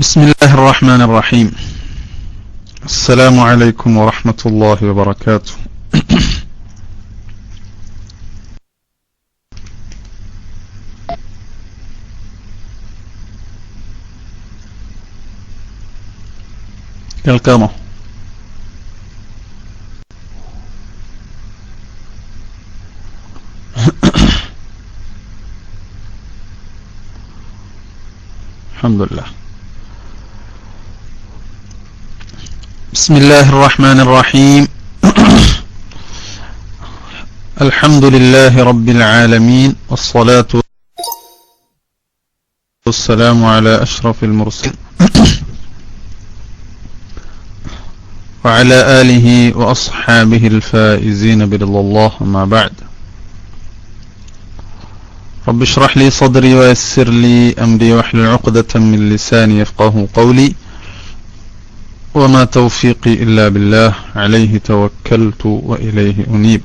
بسم الله الرحمن الرحيم. السلام عليكم ورحمة الله وبركاته. കേൾക്കാമോ? അൽഹംദുലില്ലാഹ്. بسم الله الرحمن الرحيم. الحمد لله رب العالمين والصلاة والسلام على أشرف المرسلين وعلى آله وأصحابه الفائزين برضا الله. أما بعد، رب اشرح لي صدري ويسر لي أمري واحلل عقدة من لساني يفقه قولي وما توفيقي إلا بالله عليه توكلت وإليه أنيب.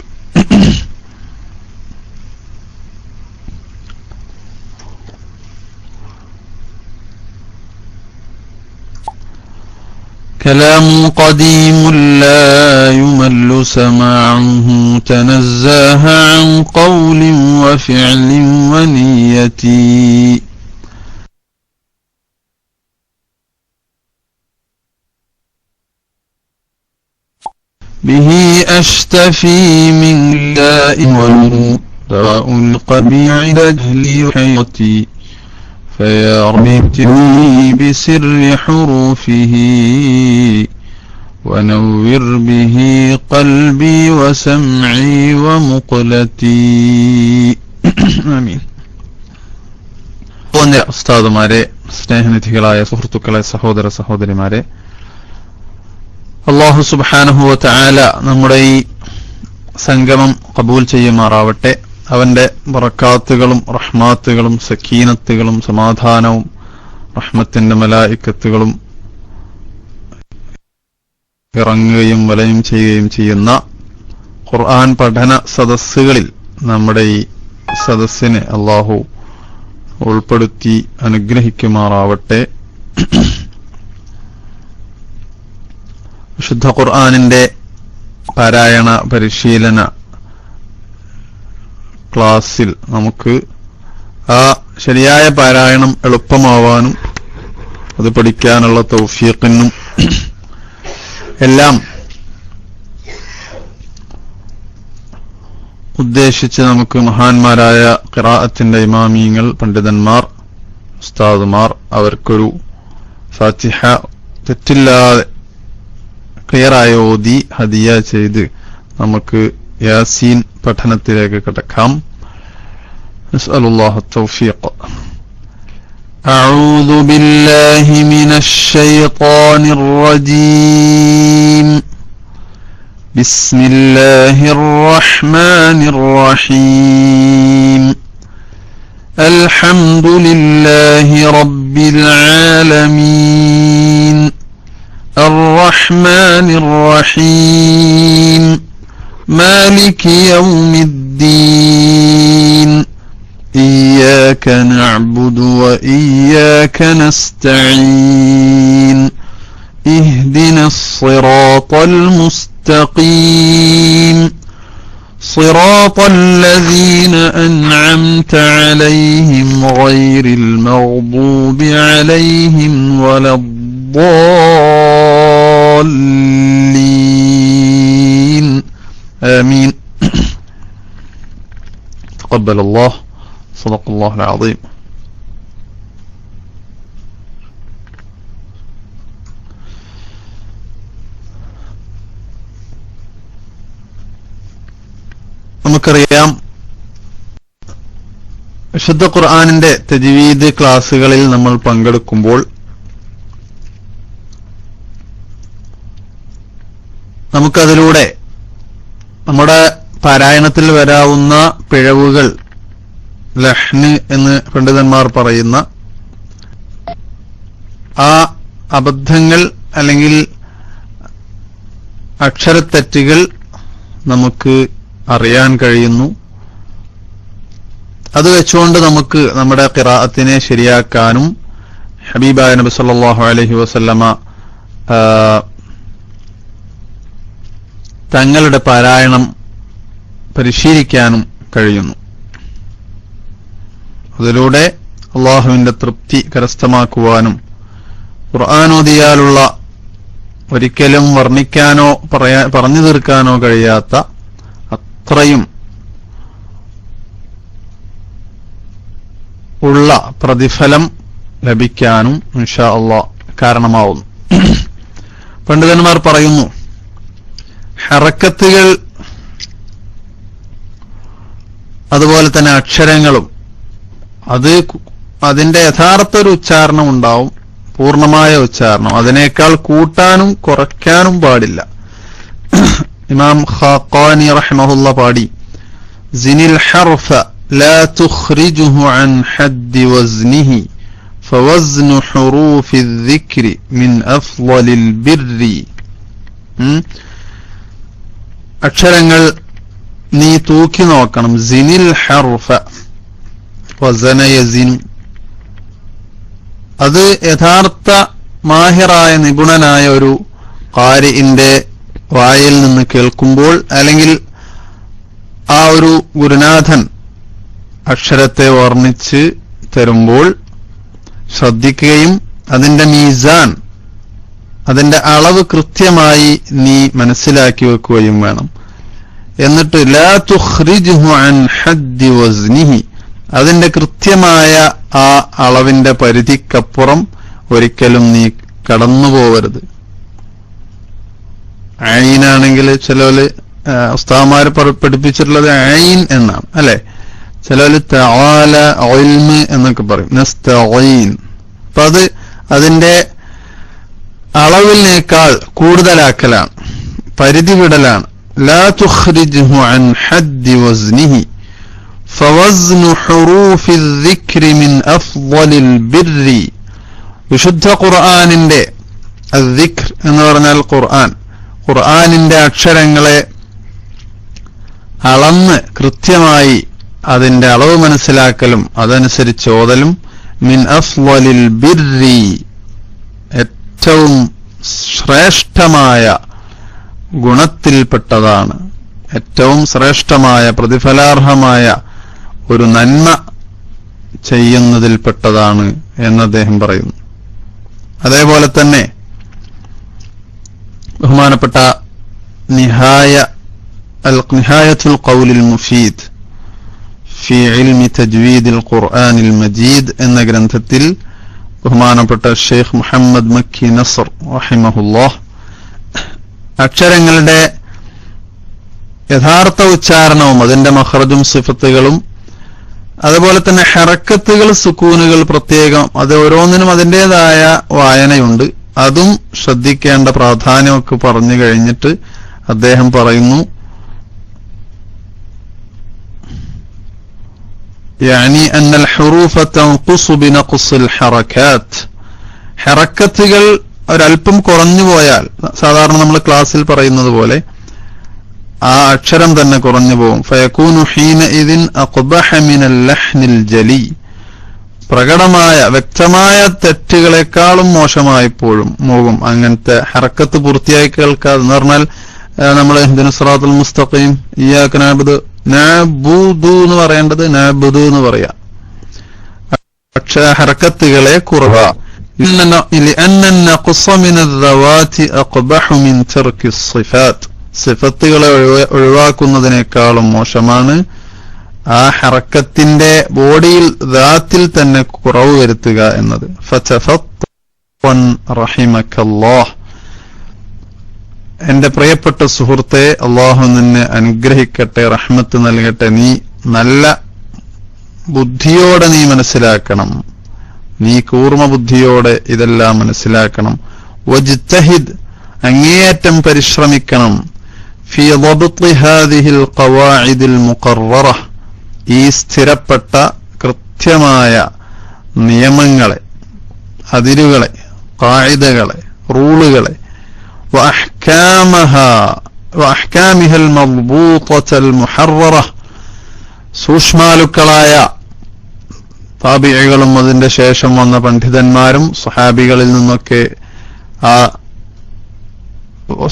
كلام قديم لا يمل سماعه تنزه عن قول وفعل ونيتي. به أشتفي من داء ودواء القبيع لجهلي وحيرتي. فيا رب ابتلني بسر حروفه ونور به قلبي وسمعي ومقلتي. ആമീൻ. ഉസ്താദുമാരെ, സ്നേഹനിധികളായ സുഹൃത്തുക്കളെ, സഹോദര സഹോദരിമാരെ, അല്ലാഹു സുബ്ഹാനഹു വ തആല നമ്മുടെ ഈ സംഗമം ഖബൂൽ ചെയ്യുമാറാവട്ടെ. അവന്റെ ബറക്കാത്തുകളും റഹ്മാത്തുകളും സക്കീനത്തുകളും സമാധാനവും റഹ്മത്തിന്റെ മലായിക്കത്തുകളും ഇറങ്ങുകയും വലയം ചെയ്യുകയും ചെയ്യുന്ന ഖുർആൻ പഠന സദസ്സുകളിൽ നമ്മുടെ ഈ സദസ്സിനെ അല്ലാഹു ഉൾപ്പെടുത്തി അനുഗ്രഹിക്കുമാറാവട്ടെ. വിശുദ്ധ ഖുർആനിന്റെ പാരായണ പരിശീലന ക്ലാസ്സിൽ നമുക്ക് ആ ശരിയായ പാരായണം എളുപ്പമാവാനും അത് പഠിക്കാനുള്ള തൗഫീഖിനും എല്ലാം ഉദ്ദേശിച്ച് നമുക്ക് മഹാന്മാരായ ഖിറാഅത്തിന്റെ ഇമാമിയങ്ങൾ, പണ്ഡിതന്മാർ, ഉസ്താദുമാർ അവർക്കൊരു ഫാത്തിഹ തെറ്റില്ലാതെ ക്ലിയറായ ഓതി ഹദിയ ചെയ്ത് നമുക്ക് യാസീൻ പഠനത്തിലേക്ക് കടക്കാം. നസ്അലുല്ലാഹു തൗഫീഖ്. അഊദു ബില്ലാഹി മിനശ് ശൈത്വാനിർ റജീം. ബിസ്മില്ലാഹിർ റഹ്മാനിർ റഹീം. അൽഹംദുലില്ലാഹി റബ്ബിൽ ആലമീൻ. الرحمن الرحيم. مالك يوم الدين. إياك نعبد وإياك نستعين. اهدنا الصراط المستقيم. صراط الذين أنعمت عليهم غير المغضوب عليهم ولا الضالين. آمين. تقبل الله. صدق الله العظيم. നമുക്കറിയാം, വിശുദ്ധ ഖുർആനിന്റെ തജ്വീദ് ക്ലാസുകളിൽ നമ്മൾ പങ്കെടുക്കുമ്പോൾ നമുക്കതിലൂടെ നമ്മുടെ പാരായണത്തിൽ വരാവുന്ന പിഴവുകൾ, ലഹ്ന് എന്ന് പണ്ഡിതന്മാർ പറയുന്ന ആ അബദ്ധങ്ങൾ അല്ലെങ്കിൽ അക്ഷരത്തെറ്റുകൾ നമുക്ക് അറിയാൻ കഴിയുന്നു. അത് വെച്ചുകൊണ്ട് നമുക്ക് നമ്മുടെ ഖിറാഅത്തിനെ ശരിയാക്കാനും ഹബീബായ നബി സല്ലല്ലാഹു അലൈഹി വസല്ലമ തങ്ങളുടെ പാരായണം പരിശീലിക്കാനും കഴിയുന്നു. അതിലൂടെ അള്ളാഹുവിന്റെ തൃപ്തി കരസ്ഥമാക്കുവാനും ഖുർആനോദിയാലുള്ള ഒരിക്കലും വർണ്ണിക്കാനോ പറഞ്ഞു തീർക്കാനോ കഴിയാത്ത അത്രയും ഉള്ള പ്രതിഫലം ലഭിക്കാനും ഇൻഷാ അല്ലാഹ് കാരണമാവുന്നു. പണ്ഡിതന്മാർ പറയുന്നു, ഹറക്കത്തുകൾ അതുപോലെ തന്നെ അക്ഷരങ്ങളും അതിന്റെ യഥാർത്ഥ ഒരു ഉച്ചാരണം ഉണ്ടാവും, പൂർണ്ണമായ ഉച്ചാരണം. അതിനേക്കാൾ കൂട്ടാനും കുറയ്ക്കാനും പാടില്ല. ഇമാം ഖാഖാനി റഹിമഹുല്ലാ പാടി, സിനിൽ ഹർഫ ലാ തുഖ്രിജുഹു അൻ ഹദ്ദി വസ്നിഹി ഫവസ്നു ഹുറൂഫി الذിക്രി മിൻ അഫ്ളലിൽ ബിർരി. അക്ഷരങ്ങൾ നീ തൂക്കി നോക്കണം. സിനിൽ ഹർഫ വസന യസിനു, അത് യഥാർത്ഥ മാഹിറായ നിപുണനായ ഒരു ഖാരിഇന്റെ വായിൽ നിന്ന് കേൾക്കുമ്പോൾ, അല്ലെങ്കിൽ ആ ഒരു ഗുരുനാഥൻ അക്ഷരത്തെ വർണ്ണിച്ച് തരുമ്പോൾ ശ്രദ്ധിക്കുകയും അതിന്റെ മീസാൻ, അതിന്റെ അളവ് കൃത്യമായി നീ മനസ്സിലാക്കി വെക്കുകയും വേണം. എന്നിട്ട് ലാ തുഖ്രിജുഹു അൻ ഹദ്ദി വസ്നിഹി, അതിന്റെ കൃത്യമായ ആ അളവിന്റെ പരിധിക്കപ്പുറം ഒരിക്കലും നീ കടന്നു പോവരുത്. ഐനാണെങ്കിൽ ചിലര് ഉസ്താദുമാര് പഠിപ്പിച്ചിട്ടുള്ളത് ഐൻ എന്നാണ്, അല്ലെ? ചിലര് തആല ഇൽമ് എന്നൊക്കെ പറയും, നസ്തഈൻ. അപ്പൊ അത് അതിന്റെ അളവിനേക്കാൾ കൂടുതലാക്കലാണ്, പരിധി വിടലാണ്. ലാ തുഖ്രിജുഹു അൻ ഹദ്ദി വസ്നിഹി ഫവസ്നു ഹുറൂഫി الذിക്രി മിൻ അഫ്ളലിൽ ബിർരി. വിശുദ്ധ ഖുർആനിന്റെ അദ്ദിക്ർ എന്ന് പറഞ്ഞാൽ ഖുർആനിന്റെ അക്ഷരങ്ങളെ അളന്ന് കൃത്യമായി അതിന്റെ അളവ് മനസ്സിലാക്കലും അതനുസരിച്ച് ഓതലും മിൻ അഫ്ളലിൽ ബിർരി, ഏറ്റവും ശ്രേഷ്ഠമായ ഗുണത്തിൽപ്പെട്ടതാണ്, ഏറ്റവും ശ്രേഷ്ഠമായ പ്രതിഫലാർഹമായ ഒരു നന്മ ചെയ്യുന്നതിൽപ്പെട്ടതാണ് എന്ന് അദ്ദേഹം പറയുന്നു. അതേപോലെ തന്നെ ബഹുമാനപ്പെട്ട നിഹായത്തുൽ ഖൗലിൽ മുഫീദ് ഫി ഇൽമി തജ്വീദിൽ ഖുർആനിൽ മജീദ് എന്ന ഗ്രന്ഥത്തിൽ ബഹുമാനപ്പെട്ട ഷെയ്ഖ് മുഹമ്മദ് മക്കി നസ്ർ റഹിമഹുല്ലാഹ് അക്ഷരങ്ങളുടെ യഥാർത്ഥ ഉച്ചാരണവും അതിന്റെ മഖ്റജും സിഫത്തുകളും അതുപോലെ തന്നെ ഹറക്കത്തുകൾ, സുക്കൂനുകൾ പ്രത്യേകം, അത് ഓരോന്നിനും അതിൻ്റെതായ വായനയുണ്ട്, അതും ശ്രദ്ധിക്കേണ്ട പ്രാധാന്യമൊക്കെ പറഞ്ഞു കഴിഞ്ഞിട്ട് അദ്ദേഹം പറയുന്നു, يعني أن الحروف تنقص بنقص الحركات. ഹറക്കത്തുകൾ ഒരല്പം കുറഞ്ഞു പോയാൽ, സാധാരണ നമ്മൾ ക്ലാസ്സിൽ പറയുന്നത് പോലെ ആ അക്ഷരം തന്നെ കുറഞ്ഞു പോകും. ഫയകൂനു ഹീനഇദിൻ അഖ്ബഹ മിനൽ ലഹ്നിൽ ജലി, പ്രകടമായ വ്യക്തമായ തെറ്റുകളെക്കാളും മോശമായിപ്പോഴും പോകും അങ്ങനത്തെ ഹറക്കത്ത് പൂർത്തിയായി കേൾക്കാതെ. എന്ന് പറഞ്ഞാൽ നമ്മൾ ഇഹ്ദിന സിറാത്തുൽ മുസ്തഖീം, ഇയ്യാക നഅബ്ദു, നഅബ്ദു എന്ന് പറയേണ്ടത് നഅബ്ദു എന്ന് പറയാം. ഹറക്കത്തുകളെ കുറവ്. لأن النقص من الذوات أقبح من ترك الصفات. സിഫത്തുകളെ ഒഴിവാക്കുന്നതിനേക്കാളും മോശമാണ് ആ ഹറക്കത്തിന്റെ ബോഡിയിൽ ദാത്തിൽ തന്നെ കുറവ് വരുത്തുക എന്നത്. ഫതഫത്തൻ റഹിമക്കല്ലാഹ്, എന്റെ പ്രിയപ്പെട്ട സുഹൃത്തെ, അള്ളാഹു നിന്നെ അനുഗ്രഹിക്കട്ടെ, റഹ്മത്ത് നൽകട്ടെ. നീ നല്ല ബുദ്ധിയോടെ നീ മനസ്സിലാക്കണം, നീ കൂർമ്മ ബുദ്ധിയോടെ ഇതെല്ലാം മനസ്സിലാക്കണം. വജ്തഹിദ്, അങ്ങേയറ്റം പരിശ്രമിക്കണം. ഫീ ളബ്തി ഹാദിഹിൽ ഖവാഇദിൽ മുഖററ, ഈ സ്ഥിരപ്പെട്ട കൃത്യമായ നിയമങ്ങളെ, അതിരുകളെ, ഖാഇദകളെ, റൂളുകളെ, വഅഹ്കാമിഹൽ മദ്ബൂതത്തുൽ മുഹററ, സൂക്ഷ്മാലുക്കളായ താബിഈകളും അതിന്റെ ശേഷം വന്ന പണ്ഡിതന്മാരും സ്വഹാബികളിൽ നിന്നൊക്കെ ആ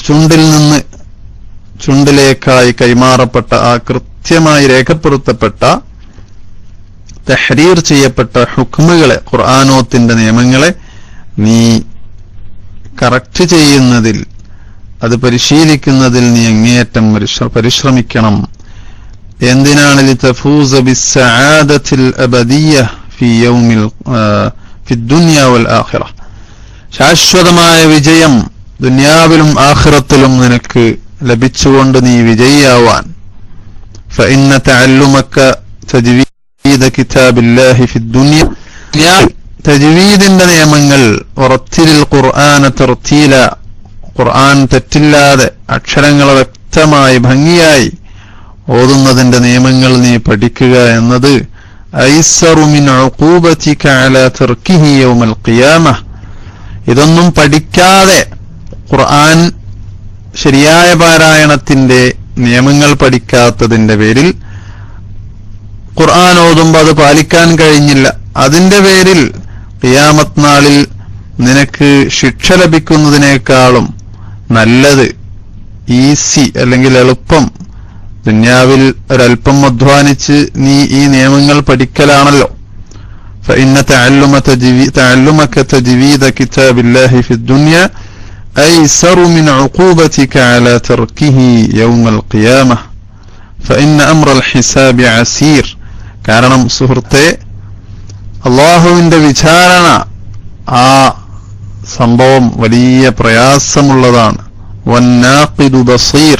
ചുണ്ടിൽ നിന്ന് ചുണ്ടിലേക്കായി കൈമാറപ്പെട്ട ആ കൃത്യമായി രേഖപ്പെടുത്തപ്പെട്ട തഹ്രീർ ചെയ്യപ്പെട്ട ഹുക്മുകളെ, ഖുർആനോത്തിന്റെ നിയമങ്ങളെ നീ കറക്റ്റ് ചെയ്യുന്നതിൽ, അത് പരിശീലിക്കുന്നതിൽ നീ അങ്ങേയറ്റം പരിശ്രമിക്കണം. എന്തിനാണ്? ലിതഫൂസ ബിസ്സആദത്തിൽ അബദിയ്യ ഫി യൗമിൽ ഫി ദുനിയ വൽ ആഖിറ, ശാശ്വതമായ വിജയം ദുനിയാവിലും ആഖിറത്തിലും നിനക്ക് ലഭിച്ചുകൊണ്ട് നീ വിജയിയാവാൻ. ഫഇന്ന തഅല്ലുമക തജ്വീദ കിതാബില്ലാഹി ഫി ദുനിയ, തജ്വീദിന്റെ നിയമങ്ങൾ, വറത്തിലിൽ ഖുർആന തർത്തീല, ഖുർആൻ തെറ്റില്ലാതെ അക്ഷരങ്ങൾ വ്യക്തമായി ഭംഗിയായി ഓതുന്നതിന്റെ നിയമങ്ങൾ നീ പഠിക്കുക എന്നത് ഐസറു മിൻ ഉഖൂബതിക അലാ തർക്കിഹി യൗമൽ ഖിയാമഹ്, ഇതൊന്നും പഠിക്കാതെ ഖുർആൻ ശരിയായ പാരായണത്തിന്റെ നിയമങ്ങൾ പഠിക്കാത്തതിന്റെ പേരിൽ ഖുർആൻ ഓതുമ്പോൾ അത് പാലിക്കാൻ കഴിഞ്ഞില്ല, അതിന്റെ പേരിൽ ഖിയാമത്ത് നാളിൽ നിനക്ക് ശിക്ഷ ലഭിക്കുന്നതിനേക്കാളും നല്ലത്, ഈസി അല്ലെങ്കിൽ എളുപ്പം, ദുനിയാവിൽ ഒരൽപ്പം അധ്വാനിച്ച് നീ ഈ നിയമങ്ങൾ പഠിക്കലാണല്ലോ. فإن تعلمك تجويد كتاب الله في الدنيا أيسر من عقوبتك على تركه يوم القيامة فإن أمر الحساب عسير. കാരണം സുഹൃത്തെ, അല്ലാഹുവിന്റെ വിചാരണ ആ സംഭവം വലിയ പ്രയാസമുള്ളതാണ്. വന്നാഖിദു ബസീർ,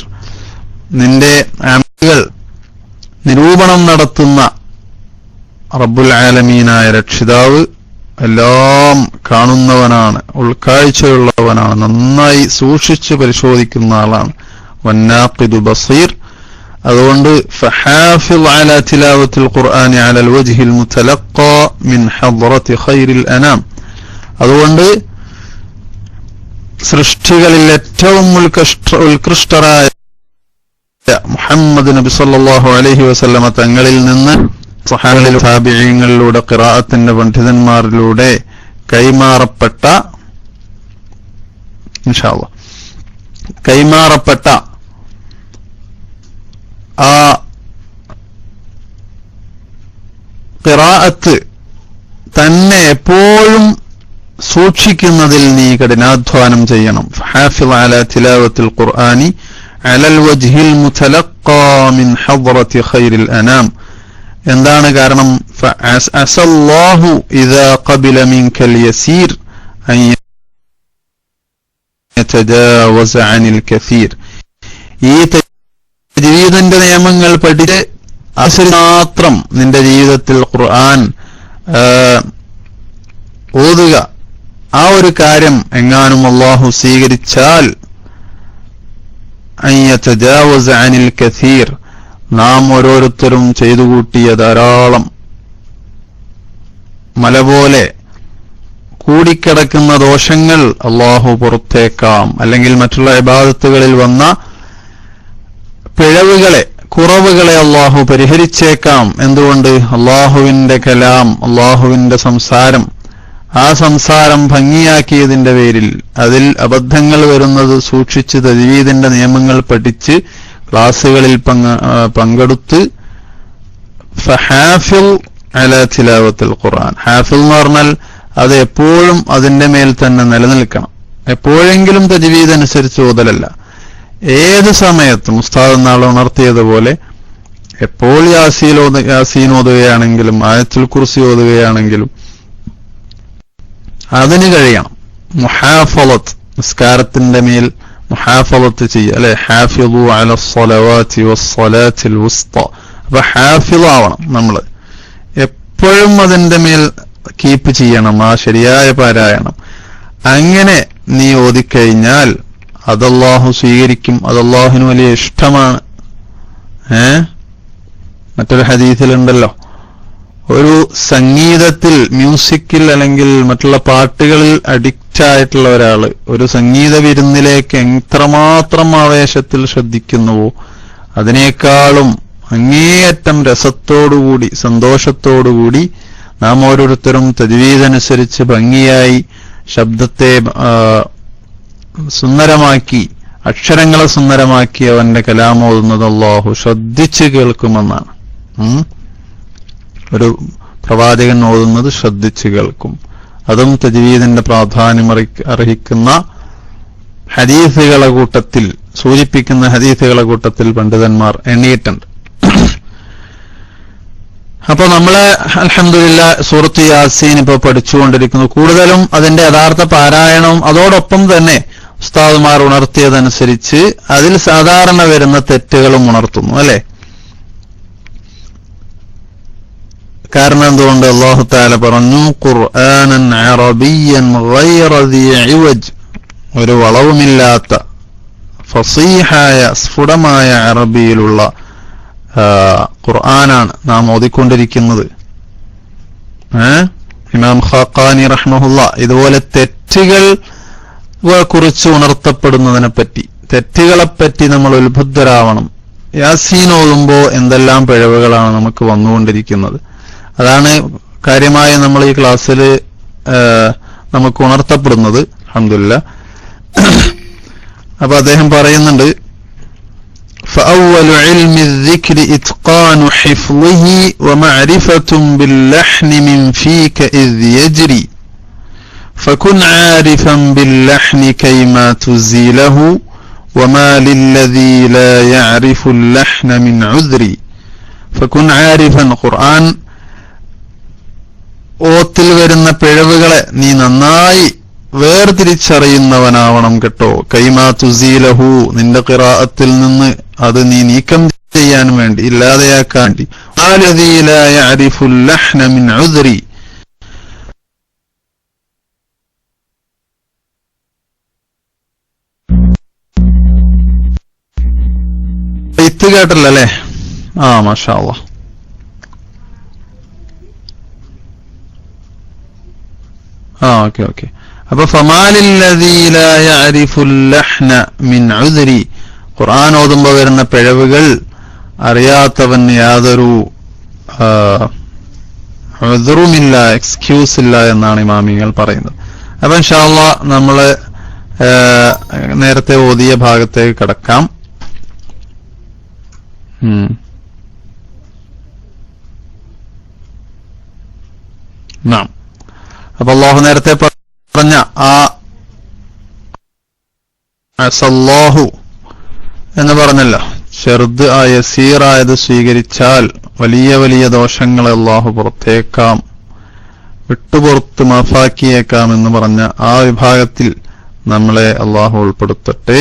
നിന്റെ അമലുകൾ നിരൂപണം നടത്തുന്ന റബ്ബുൽ ആലമീനായ രക്ഷിതാവ് എല്ലാം കാണുന്നവനാണ്, ഉൾക്കാഴ്ചയുള്ളവനാണ്, നന്നായി സൂക്ഷിച്ച് പരിശോധിക്കുന്ന ആളാണ്. വന്നാഖിദു ബസീർ. അതുകൊണ്ട് ഫഹാഫിദ് അലാ തിലാവത്തിൽ ഖുർആനി അലൽ വജ്ഹിൽ മുതലഖാ മിൻ ഹദ്റത്തി ഖൈറിൽ അനാം. അതുകൊണ്ട് സൃഷ്ടികളിൽ ഏറ്റവും ഉത്കൃഷ്ടരായ മുഹമ്മദ് നബി സല്ലല്ലാഹു അലൈഹി വസല്ലമ തങ്ങളിൽ നിന്ന് സ്വഹാബികളിലും താബിഈങ്ങളിലൂടെ ഖിറാഅത്തിന്റെ പണ്ഡിതന്മാരിലൂടെ കൈമാറപ്പെട്ട ഇൻഷാ അല്ലാഹ് കൈമാറപ്പെട്ട ആ ഖിറാഅത്ത് തന്നെ എപ്പോഴും സൂക്ഷിക്കുന്നതിൽ നീ കഠിനാധ്വാനം ചെയ്യണം. ഹാഫിള് അലാ തിലാവത്തിൽ ഖുർആനി അലൽ വജ്ഹിൽ മുതലഖാ മിൻ ഹദ്റത്തി ഖൈറിൽ അനാം. എന്താണ് കാരണം? അസല്ലാഹു ഇദാ ഖബില മിൻകൽ യസീർ അൻ യതജാവസ അനിൽ കസീർ. ഈ തജ്വീദിന്റെ നിയമങ്ങൾ പഠിച്ച് മാത്രം നിന്റെ ജീവിതത്തിൽ ഖുർആൻ ഓതുക, ആ ഒരു കാര്യം എങ്ങാനും അല്ലാഹു സ്വീകരിച്ചാൽ അൻ യതജാവസ അനിൽ കസീർ, നാം ഓരോരുത്തരും ചെയ്തു കൂട്ടിയ ധാരാളം മല പോലെ കൂടിക്കിടക്കുന്ന ദോഷങ്ങൾ അല്ലാഹു പുറത്തേക്കാം. അല്ലെങ്കിൽ മറ്റുള്ള ഇബാദത്തുകളിൽ വന്ന പിഴവുകളെ, കുറവുകളെ അല്ലാഹു പരിഹരിച്ചേക്കാം. എന്തുകൊണ്ട്? അല്ലാഹുവിന്റെ കലാം, അല്ലാഹുവിന്റെ സംസാരം, ആ സംസാരം ഭംഗിയാക്കിയതിന്റെ പേരിൽ, അതിൽ അബദ്ധങ്ങൾ വരുന്നത് സൂക്ഷിച്ച് തജ്വീദിന്റെ നിയമങ്ങൾ പഠിച്ച് ക്ലാസുകളിൽ പങ്കെടുത്ത് ഫഹാഫിൽ അലാ തിലാവത്തിൽ ഖുർആൻ. ഹാഫിൽ എന്ന് പറഞ്ഞാൽ അത് എപ്പോഴും അതിന്റെ മേൽ തന്നെ നിലനിൽക്കണം. എപ്പോഴെങ്കിലും തജ്വീദ് അനുസരിച്ച് ഓതലല്ല, ഏത് സമയത്തും ഉസ്താദ് നാളെ ഉണർത്തിയതുപോലെ എപ്പോൾ യാസീൻ ഓതുകയാണെങ്കിലും ആയത്തുൽ കുർസി ഓതുകയാണെങ്കിലും അതിന് കഴിയണം. മുഹാഫളത്ത്, നിസ്കാരത്തിന്റെ മേൽ മുഹാഫളത്ത് ചെയ്യുക, അല്ലെ? ഹാഫിളു അലസ്സലവാതി വസ്സലാത്തിൽ വുസ്ത. അപ്പൊ ഹാഫിളാവണം, നമ്മള് എപ്പോഴും അതിന്റെ മേൽ കീപ്പ് ചെയ്യണം, ആ ശരിയായ പാരായണം. അങ്ങനെ നീ ഓതിക്കഴിഞ്ഞാൽ അതല്ലാഹു സ്വീകരിക്കും, അതല്ലാഹുവിന് വലിയ ഇഷ്ടമാണ്. മറ്റൊരു ഹദീസിലുണ്ടല്ലോ, ഒരു സംഗീതത്തിൽ, മ്യൂസിക്കിൽ അല്ലെങ്കിൽ മറ്റുള്ള പാട്ടുകളിൽ അഡിക്റ്റ് ആയിട്ടുള്ള ഒരാള് ഒരു സംഗീത വിരുന്നിലേക്ക് എത്രമാത്രം ആവേശത്തിൽ ശ്രദ്ധിക്കുന്നുവോ അതിനേക്കാളും അങ്ങേയറ്റം രസത്തോടുകൂടി സന്തോഷത്തോടുകൂടി നാം ഓരോരുത്തരും തജ്വീദ് അനുസരിച്ച് ഭംഗിയായി ശബ്ദത്തെ സുന്ദരമാക്കി, അക്ഷരങ്ങളെ സുന്ദരമാക്കി അവന്റെ കലാം ഓതുന്നത് അല്ലാഹു ശ്രദ്ധിച്ച് കേൾക്കുമെന്നാണ്. ഒരു പ്രവാചകൻ ഓതുന്നത് ശ്രദ്ധിച്ച് കേൾക്കും. അതും തജ്വീദിന്റെ പ്രാധാന്യം അർഹിക്കുന്ന ഹദീസുകളെ കൂട്ടത്തിൽ, സൂചിപ്പിക്കുന്ന ഹദീസുകളെ കൂട്ടത്തിൽ പണ്ഡിതന്മാർ എണ്ണിയിട്ടുണ്ട്. അപ്പൊ നമ്മള് അൽഹംദുലില്ലാഹ് സൂറത്ത് യാസീൻ ഇപ്പൊ പഠിച്ചുകൊണ്ടിരിക്കുന്നു. കൂടുതലും അതിന്റെ യഥാർത്ഥ പാരായണവും അതോടൊപ്പം തന്നെ ഉസ്താദുമാർ ഉണർത്തിയതനുസരിച്ച് അതിൽ സാധാരണ വരുന്ന തെറ്റുകളും ഉണർത്തുന്നു, അല്ലെ? കാരണം എന്തുകൊണ്ട്? അല്ലാഹു തആല പറഞ്ഞു ഖുർആനൻ അറബിയ്യൻ ഗൈറ ദീ ഇവജ്, ഒരു വളവുമില്ലാത്ത ഫസീഹായ സ്ഫുടമായ അറബിയിലുള്ള ഖുർആനാണ് നാം ഓതിക്കൊണ്ടിരിക്കുന്നത്. ഇമാം ഖാഖാനി റഹ്മഹുല്ല ഇതുപോലെ തെറ്റുകളെ കുറിച്ച് ഉണർത്തപ്പെടുന്നതിനെ പറ്റി, തെറ്റുകളെപ്പറ്റി നമ്മൾ ഉത്ബുദ്ധരാവണം. യാസീൻ ഓതുമ്പോ എന്തെല്ലാം പിഴവുകളാണ് നമുക്ക് വന്നുകൊണ്ടിരിക്കുന്നത്, അതാണ് കാര്യമായി നമ്മൾ ഈ ക്ലാസ്സിൽ നമുക്ക് ഉണർത്തപ്പെടുന്നത്. അൽഹംദുലില്ലാഹ്. അപ്പൊ അദ്ദേഹം പറയുന്നുണ്ട്, فأول علم الذكر إتقان حفظه ومعرفة باللحن من فيك إذ يجري فكن عارفا باللحن كيما تزيله وما للذي لا يعرف اللحن من عذري فكن عارفا. ഖുർആൻ ഓത്തിൽ വരുന്ന പിഴവുകളെ നീ നന്നായി വേർതിരിച്ചറിയുന്നവനാവണം കേട്ടോ. കൈമാ തുസീലഹു, നിന്റെ ഖിറാഅത്തിൽ നിന്ന് അത് നീ നീക്കം ചെയ്യാൻ വേണ്ടി, ഇല്ലാതെയാക്കാൻ വേണ്ടി. അല്ലദീ ലാ യഅരിഫുൽ ലഹ്ന മിൻ ഉദ്രി, ഇത് കേട്ടല്ലേ? മാഷാ അല്ലാഹ്. ഓക്കെ. അപ്പൊ ഫമാലില്ലദീ ലാ യഅരിഫുൽ ലഹ്ന മിൻ ഉദ്രി, ഖുർആൻ ഓതുമ്പോൾ വരുന്ന പിഴവുകൾ അറിയാത്തവൻ യാതൊരു ഉദ്റുമില്ല, എക്സ്ക്യൂസ് ഇല്ല എന്നാണ് ഇമാമിങ്ങൾ പറയുന്നത്. അപ്പൊ ഇൻഷാ അല്ലാഹ് നമ്മള് നേരത്തെ ഓതിയ ഭാഗത്തേക്ക് കടക്കാം. അപ്പൊ അല്ലാഹു നേരത്തെ പറഞ്ഞ ആ അസല്ലാഹു എന്ന് പറഞ്ഞല്ലോ, ചെറുത് ആ യസീറായത് സ്വീകരിച്ചാൽ വലിയ വലിയ ദോഷങ്ങളെ അല്ലാഹു പുറത്തേക്കാം, വിട്ടുപുറത്ത് മാഫാക്കിയേക്കാം എന്ന് പറഞ്ഞ ആ വിഭാഗത്തിൽ നമ്മളെ അല്ലാഹു ഉൾപ്പെടുത്തട്ടെ.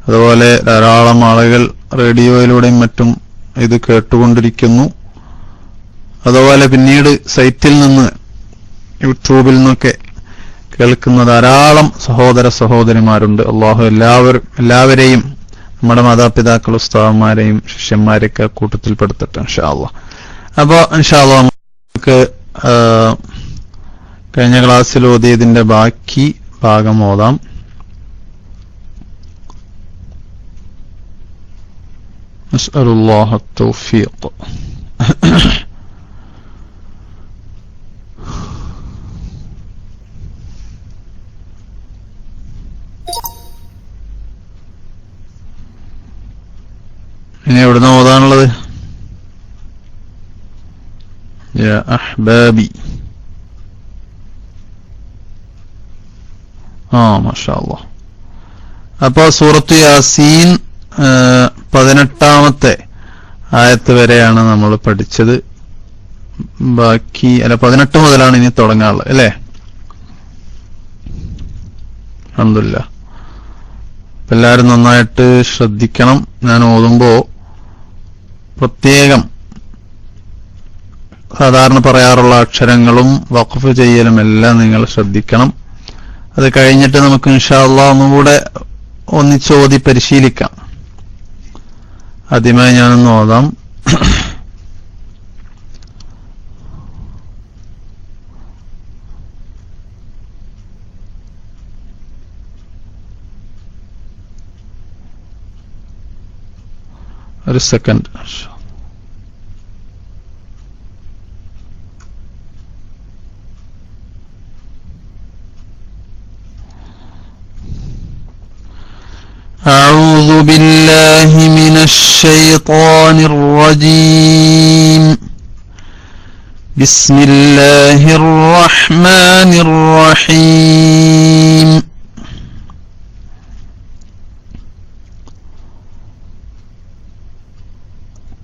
അതുപോലെ ധാരാളം ആളുകൾ റേഡിയോയിലൂടെയും മറ്റും ഇത് കേട്ടുകൊണ്ടിരിക്കുന്നു. അതുപോലെ പിന്നീട് സൈറ്റിൽ നിന്ന്, യൂട്യൂബിൽ നിന്നൊക്കെ കേൾക്കുന്ന ധാരാളം സഹോദര സഹോദരിമാരുണ്ട്. അല്ലാഹു എല്ലാവരെയും, നമ്മുടെ മാതാപിതാക്കൾ, ഉസ്താദന്മാരെയും ശിഷ്യന്മാരെയൊക്കെ കൂട്ടത്തിൽപ്പെടുത്തട്ടെ ഇൻഷാ അല്ലാഹ്. അപ്പൊ ഇൻഷാ അല്ലാഹ് നമുക്ക് കഴിഞ്ഞ ക്ലാസ്സിൽ ഓതിയതിന്റെ ബാക്കി ഭാഗം ഓതാം. നസ്അലുല്ലാഹ തൗഫീഖ്. ഇനി എവിടുന്ന ഓതാനുള്ളത്? യാ അഹ്ബാബി. മാഷാ അല്ലാഹ്. അപ്പൊ സൂറത്ത് യാസീൻ 18ാമത്തെ ആയത്ത് വരെയാണ് നമ്മൾ പഠിച്ചത്. ബാക്കി 18 മുതലാണ് ഇനി തുടങ്ങാനുള്ളത്, അല്ലേ? അൽഹംദുലില്ലാഹ്. എല്ലാവരും നന്നായിട്ട് ശ്രദ്ധിക്കണം. ഞാൻ ഓതുമ്പോ പ്രത്യേകം സാധാരണ പറയാറുള്ള അക്ഷരങ്ങളും വഖഫ് ചെയ്യലും എല്ലാം നിങ്ങൾ ശ്രദ്ധിക്കണം. അത് കഴിഞ്ഞിട്ട് നമുക്ക് ഇൻഷാ അല്ലാഹ് ഒന്നുകൂടെ ഒന്നിച്ചോതി പരിശീലിക്കാം. ആദ്യമായി ഞാനൊന്ന് ഓതാം. ഒരു സെക്കൻഡ്. أعوذ بالله من الشيطان الرجيم. بسم الله الرحمن الرحيم.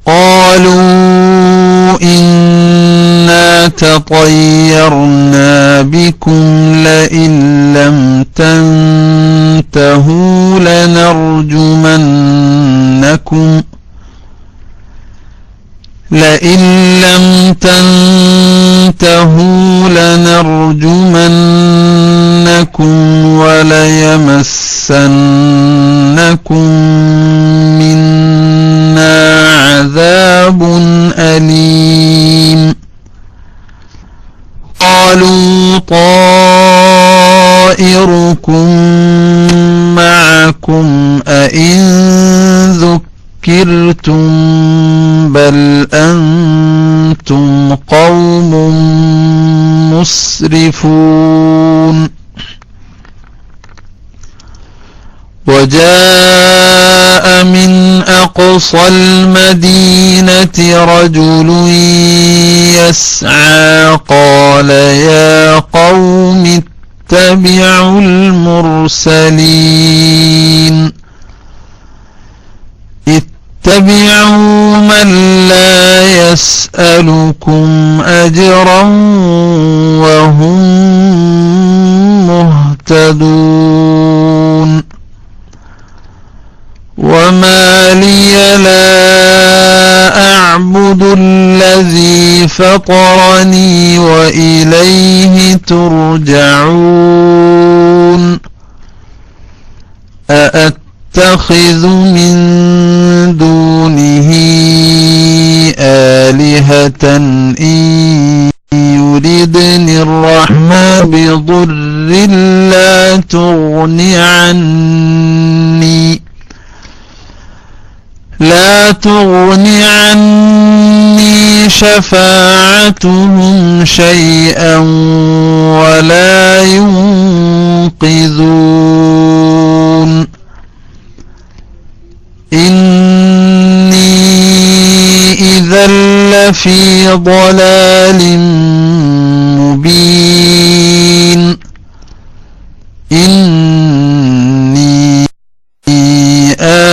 قالوا إنا تطيرنا بكم لئن لم تنتهوا لنرجمنكم وليمسنكم منا عذاب أليم. قالوا طائركم معكم أئن ذكرتم بل أنتم قوم مسرفون. وجاء من أقصى المدينة رجل يسعى قال يا قوم اتبعوا المرسلين. اتبعوا من لا يسألكم أجرا وهم مهتدون. وما لي لا أعبد الذي فطرني وإليه ترجعون. أأتخذ من دونه آلهة إن يردني الرحمن بضر لا تغن عني شفاعتهم شيئا ولا ينقذون. إني إذا لفي ضلال مبين. إني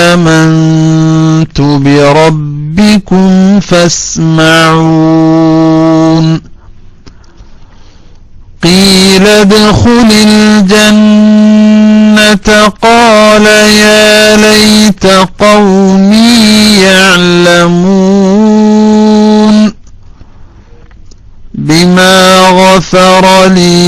آمنت بربكم فاسمعون. قيل ادخل الجنة قال يا ليت قومي يعلمون بما غفر لي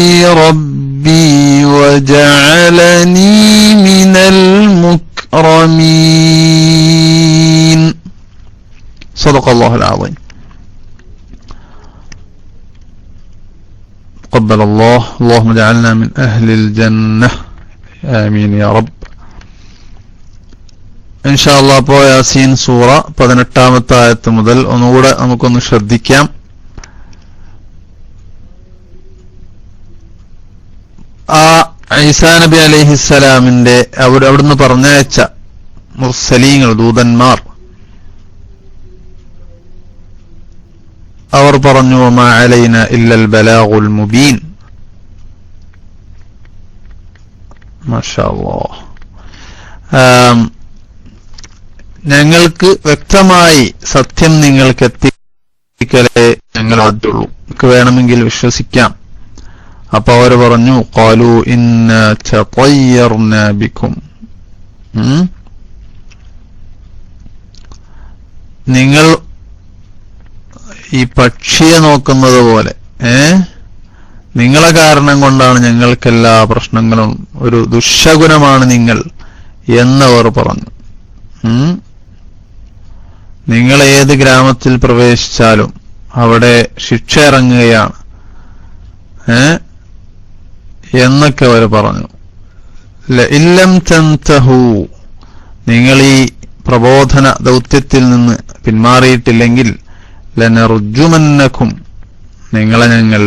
ربي وجعلني من المكرمين. صدق الله العظيم. تقبل الله. اللهم اجعلنا من أهل الجنة آمين يا رب. ഇൻഷാ അല്ലാഹ് ഇപ്പോൾ യാസീൻ സൂറ 18-ാമത്തെ ആയത്ത് മുതൽ ഒന്നുകൂടെ നമുക്കൊന്ന് ശ്രദ്ധിക്കാം. ആ ഈസാ നബി അലൈഹിസ്സലാമിന്റെ അവിടുന്ന് പറഞ്ഞയച്ച മുർസലീങ്ങൾ, ദൂതന്മാർ, അവർ പറഞ്ഞു വമാ അലൈന ഇല്ലൽ ബലാഗുൽ മുബീൻ. മാഷാ അല്ലാഹ്. ഞങ്ങൾക്ക് വ്യക്തമായി സത്യം നിങ്ങൾക്ക് എത്തിക്കലേ ഞങ്ങൾ ആദ്യമുള്ളൂ, നിങ്ങൾക്ക് വേണമെങ്കിൽ വിശ്വസിക്കാം. അപ്പൊ അവർ പറഞ്ഞു ഖാലു ഇന്നാ തതയ്യർനാ ബിക്കും. നിങ്ങൾ ഈ പക്ഷിയെ നോക്കുന്നത് പോലെ നിങ്ങളെ കാരണം കൊണ്ടാണ് ഞങ്ങൾക്കെല്ലാ പ്രശ്നങ്ങളും, ഒരു ദുശകുനമാണ് നിങ്ങൾ എന്നവർ പറഞ്ഞു. നിങ്ങൾ ഏത് ഗ്രാമത്തിൽ പ്രവേശിച്ചാലും അവിടെ ശിക്ഷ ഇറങ്ങുകയാണ് എന്നൊക്കെ അവർ പറഞ്ഞു. ലഇല്ലം തൻതഹു, നിങ്ങൾ ഈ പ്രബോധന ദൗത്യത്തിൽ നിന്ന് പിന്മാറിയിട്ടില്ലെങ്കിൽ ലനർജുമന്നക്കും, നിങ്ങളെ ഞങ്ങൾ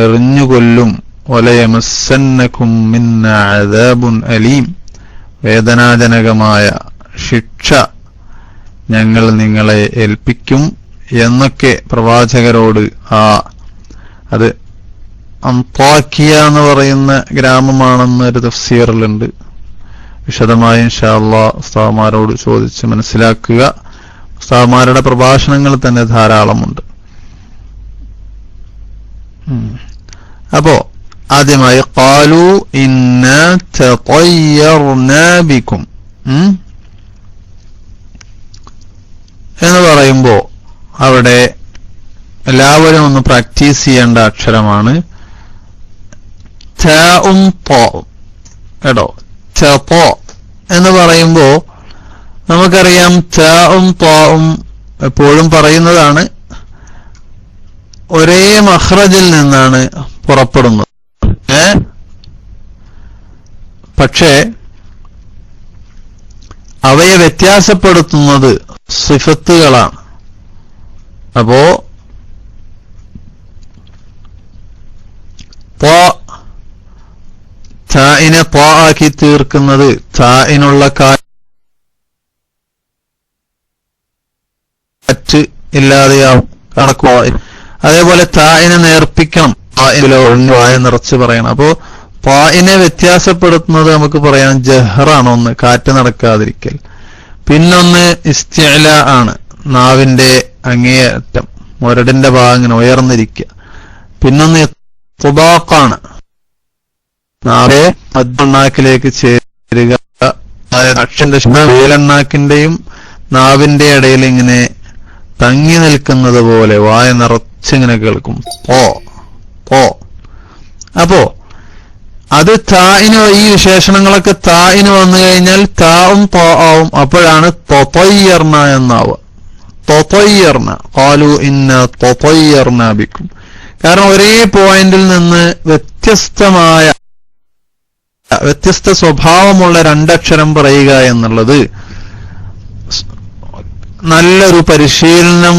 എറിഞ്ഞുകൊല്ലും. വലയമസ്സന്നക്കും മിന്ന അദാബുൻ അലീം, വേദനാജനകമായ ശിക്ഷ ഞങ്ങൾ നിങ്ങളെ ഏൽപ്പിക്കും എന്നൊക്കെ പ്രവാചകരോട് അത് അന്താക്കിയ എന്ന് പറയുന്ന ഗ്രാമമാണെന്നൊരു തഫ്സീറിലുണ്ട്. വിശദമായി ഇൻഷാ അല്ലാഹ് ഉസ്താദുമാരോട് ചോദിച്ച് മനസ്സിലാക്കുക. ഉസ്താദുമാരുടെ പ്രഭാഷണങ്ങൾ തന്നെ ധാരാളമുണ്ട്. അപ്പോ ആദ്യമായി ഖാലു ഇന്നാ തതയ്യർനാ ബിക്കും എന്ന് പറയുമ്പോ അവിടെ എല്ലാവരും ഒന്ന് പ്രാക്ടീസ് ചെയ്യേണ്ട അക്ഷരമാണ് താഉം ത്വാഉം. കേട്ടോ, തോ എന്ന് പറയുമ്പോ നമുക്കറിയാം താഉം ത്വാഉം എപ്പോഴും പറയുന്നതാണ്, ഒരേ മഖ്റജിൽ നിന്നാണ് പുറപ്പെടുന്നത്. പക്ഷേ അവയെ വ്യത്യാസപ്പെടുത്തുന്നത് സിഫത്തുകളാണ്. അപ്പോ താഇനെ ത്വാ ആക്കി തീർക്കുന്നത് താഇനുള്ള കാറ്റ് ഇല്ലാതെയാവും, കണക്കോ. അതേപോലെ താഇനെ നേർപ്പിക്കണം, വായ നിറച്ച് പറയണം. അപ്പോ ത്വാഇനെ വ്യത്യാസപ്പെടുത്തുന്നത് നമുക്ക് പറയാം ജഹ്റാണ്. ഒന്ന് കാറ്റ് നടക്കാതിരിക്കൽ, പിന്നൊന്ന് ഇസ്തിഅല ആണ്, നാവിന്റെ അങ്ങേയറ്റം മുരടിന്റെ ഭാഗം ഇങ്ങനെ ഉയർന്നിരിക്കുക. പിന്നൊന്ന് തുബാഖാണ്, നാവെ മധ്യണ്ണാക്കിലേക്ക് ചേരുക. അക്ഷന്റെ വേലെണ്ണാക്കിന്റെയും നാവിന്റെ ഇടയിൽ ഇങ്ങനെ തങ്ങി നിൽക്കുന്നത് പോലെ വായ നിറച്ചിങ്ങനെ കേൾക്കും ഓ. അപ്പോ അത് താഇന്, ഈ വിശേഷണങ്ങളൊക്കെ താഇന് വന്നു കഴിഞ്ഞാൽ താവും ത്വാവും. അപ്പോഴാണ് തതയ്യർന എന്നാവുക. തതയ്യർന, ഖാലു ഇന്നാ തതയ്യർന ബിക്കും. കാരണം ഒരേ പോയിന്റിൽ നിന്ന് വ്യത്യസ്ത സ്വഭാവമുള്ള രണ്ടക്ഷരം പറയുക എന്നുള്ളത് നല്ലൊരു പരിശീലനം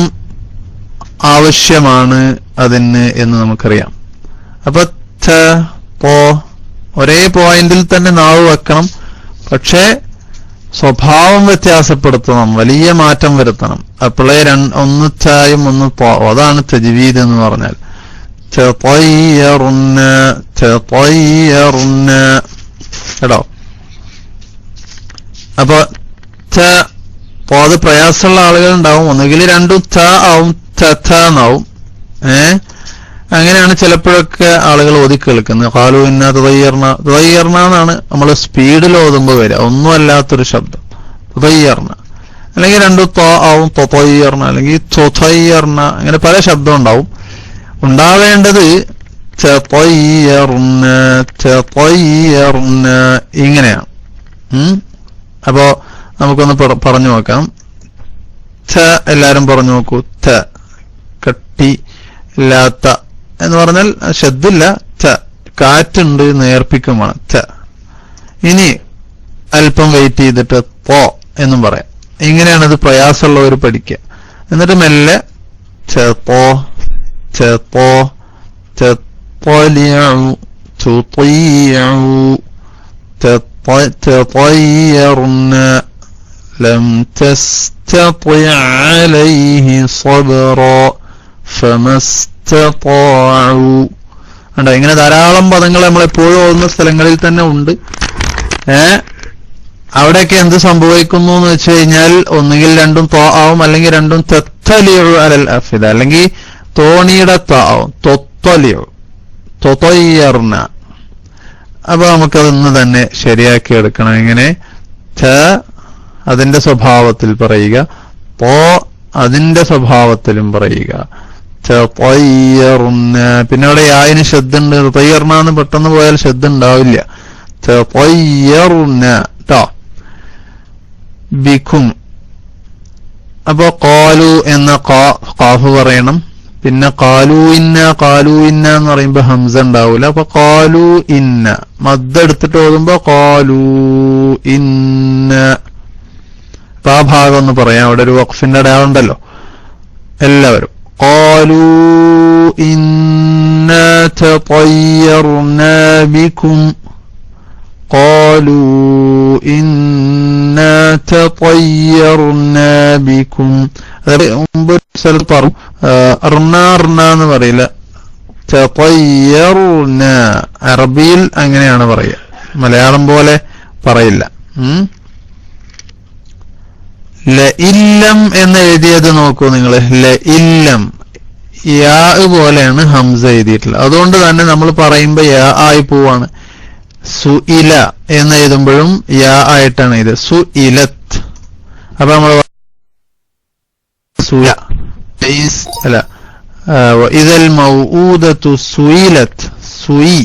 ആവശ്യമാണ് അതിന് എന്ന് നമുക്കറിയാം. അപ്പൊ ഒരേ പോയിന്റിൽ തന്നെ നാവ് വെക്കണം, പക്ഷേ സ്വഭാവം വ്യത്യാസപ്പെടുത്തണം, വലിയ മാറ്റം വരുത്തണം. അപ്പോഴേ ഒന്ന് ചായും ഒന്ന് പോവും. അതാണ് തജ്വീദ് എന്ന് പറഞ്ഞാൽ. കേട്ടോ, അപ്പൊ അത് പ്രയാസമുള്ള ആളുകൾ ഉണ്ടാവും. ഒന്നുകിൽ രണ്ടും ത ആവും, എന്നാവും. അങ്ങനെയാണ് ചിലപ്പോഴൊക്കെ ആളുകൾ ഓതി കേൾക്കുന്നത്. ഖാലു ഇന്നാ തതയ്യർന എന്നാണ് നമ്മൾ സ്പീഡിൽ ഓതുമ്പോൾ വരിക, ഒന്നും അല്ലാത്തൊരു ശബ്ദം തതയ്യർന. അല്ലെങ്കിൽ രണ്ടും ത ആവും, തതയ്യർന, അല്ലെങ്കിൽ തുതയ്യർന. അങ്ങനെ പല ശബ്ദം ഉണ്ടാവും. ഉണ്ടാവേണ്ടത് ഇങ്ങനെയാണ്. അപ്പോ നമുക്കൊന്ന് പറഞ്ഞു നോക്കാം. എല്ലാരും പറഞ്ഞു നോക്കൂ. കട്ടി ഇല്ലാത്ത എന്ന് പറഞ്ഞാൽ ശബ്ദില്ല, കാറ്റുണ്ട്, നേർപ്പിക്കുമാണ്. ഇനി അല്പം വെയിറ്റ് ചെയ്തിട്ട് പോ എന്നും പറയാം. ഇങ്ങനെയാണ് ഇത് പ്രയാസമുള്ളവർ പഠിക്കുക. എന്നിട്ട് മെല്ലെ لم تستطع عليه صبرا فما استطاعوا. ഇങ്ങനെ ധാരാളം പദങ്ങൾ നമ്മളെപ്പോഴും ഓടുന്ന സ്ഥലങ്ങളിൽ തന്നെ ഉണ്ട്. അവിടെയൊക്കെ എന്ത് സംഭവിക്കുന്നു എന്ന് വെച്ച് കഴിഞ്ഞാൽ ഒന്നുകിൽ രണ്ടും ത്വാ ആവും, അല്ലെങ്കിൽ രണ്ടും തത്തലിഉ അലൽ അഫിദ, അല്ലെങ്കിൽ തോണിയുടെ ത്വാ ആവും, തൊത്തലിഉ, തതയ്യർന. അപ്പൊ നമുക്കതൊന്ന് തന്നെ ശരിയാക്കി എടുക്കണം. എങ്ങനെ? അതിന്റെ സ്വഭാവത്തിൽ പറയുക, അതിന്റെ സ്വഭാവത്തിലും പറയുക. പിന്നെ അവിടെ യായിന് ശബ്ദുണ്ട്. തയ്യർന എന്ന് പെട്ടെന്ന് പോയാൽ ശബ്ദം ഉണ്ടാവില്ല. ട്ടോ ബിക്കും. അപ്പൊ ഖാലു എന്ന ഖാഫ് പറയണം. പിന്നെ ഖാലു ഇന്ന എന്ന് പറയുമ്പോ ഹംസ ഉണ്ടാവൂല. അപ്പൊ ഖാലു ഇന്ന മദ് എടുത്തിട്ട് ഓതുമ്പോ ഖാലു ഇന്ന. അപ്പൊ ആ ഭാഗം ഒന്ന് പറയാം. അവിടെ ഒരു വഖഫിന്റെ അടയാളം ഉണ്ടല്ലോ. എല്ലാവരും ഖാലു ഇന്ന തതയ്യർനാ ബിക്കും ഖാലൂ ഇന്നാ തطيرنا ബികും. അത് മുമ്പ് സ്ഥലത്ത് പറഞ്ഞു അർണ എന്ന് പറയില്ല, തطيرنا. അറബിയിൽ അങ്ങനെയാണ് പറയുക, മലയാളം പോലെ പറയില്ല. ലഇല്ലം എന്ന് എഴുതിയത് നോക്കൂ നിങ്ങൾ. ലഇല്ലം യാ പോലെയാണ് ഹംസ എഴുതിയിട്ടുള്ളത്. അതുകൊണ്ട് തന്നെ നമ്മൾ പറയുമ്പോ യാ ആയി പോവാണ്. സുഇല എന്ന് എഴുതുമ്പോഴും യാ ആയിട്ടാണ് ഇത്. സുഇലത്ത്. അപ്പൊ നമ്മൾ അല്ല, ഇദൽ മൗഊദതു സുഇലത്ത്. സുഇ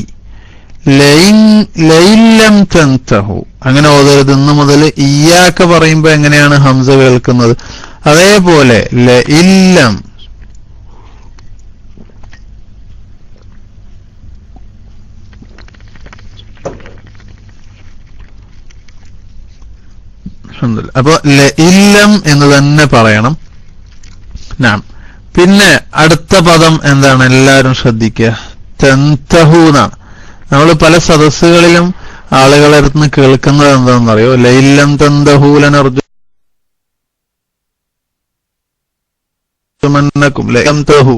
ലഇല്ലം തൻതഹു. അങ്ങനെ ഓതരുത്. ഇന്ന് മുതൽ ഇയ്യാക്ക പറയുമ്പോ എങ്ങനെയാണ് ഹംസ കേൾക്കുന്നത്, അതേപോലെ ലഇല്ലം. അപ്പൊ ലഇല്ലം എന്ന് തന്നെ പറയണം. പിന്നെ അടുത്ത പദം എന്താണ്? എല്ലാവരും ശ്രദ്ധിക്കുക. തൻതഹു എന്നാണ്. നമ്മൾ പല സദസ്സുകളിലും ആളുകളെ അടുത്ത് കേൾക്കുന്നത് എന്താണെന്നറിയോ? ലഇല്ലം തൻതഹു ലനർജുമന്നകും. ലഇല്ലം തൻതഹു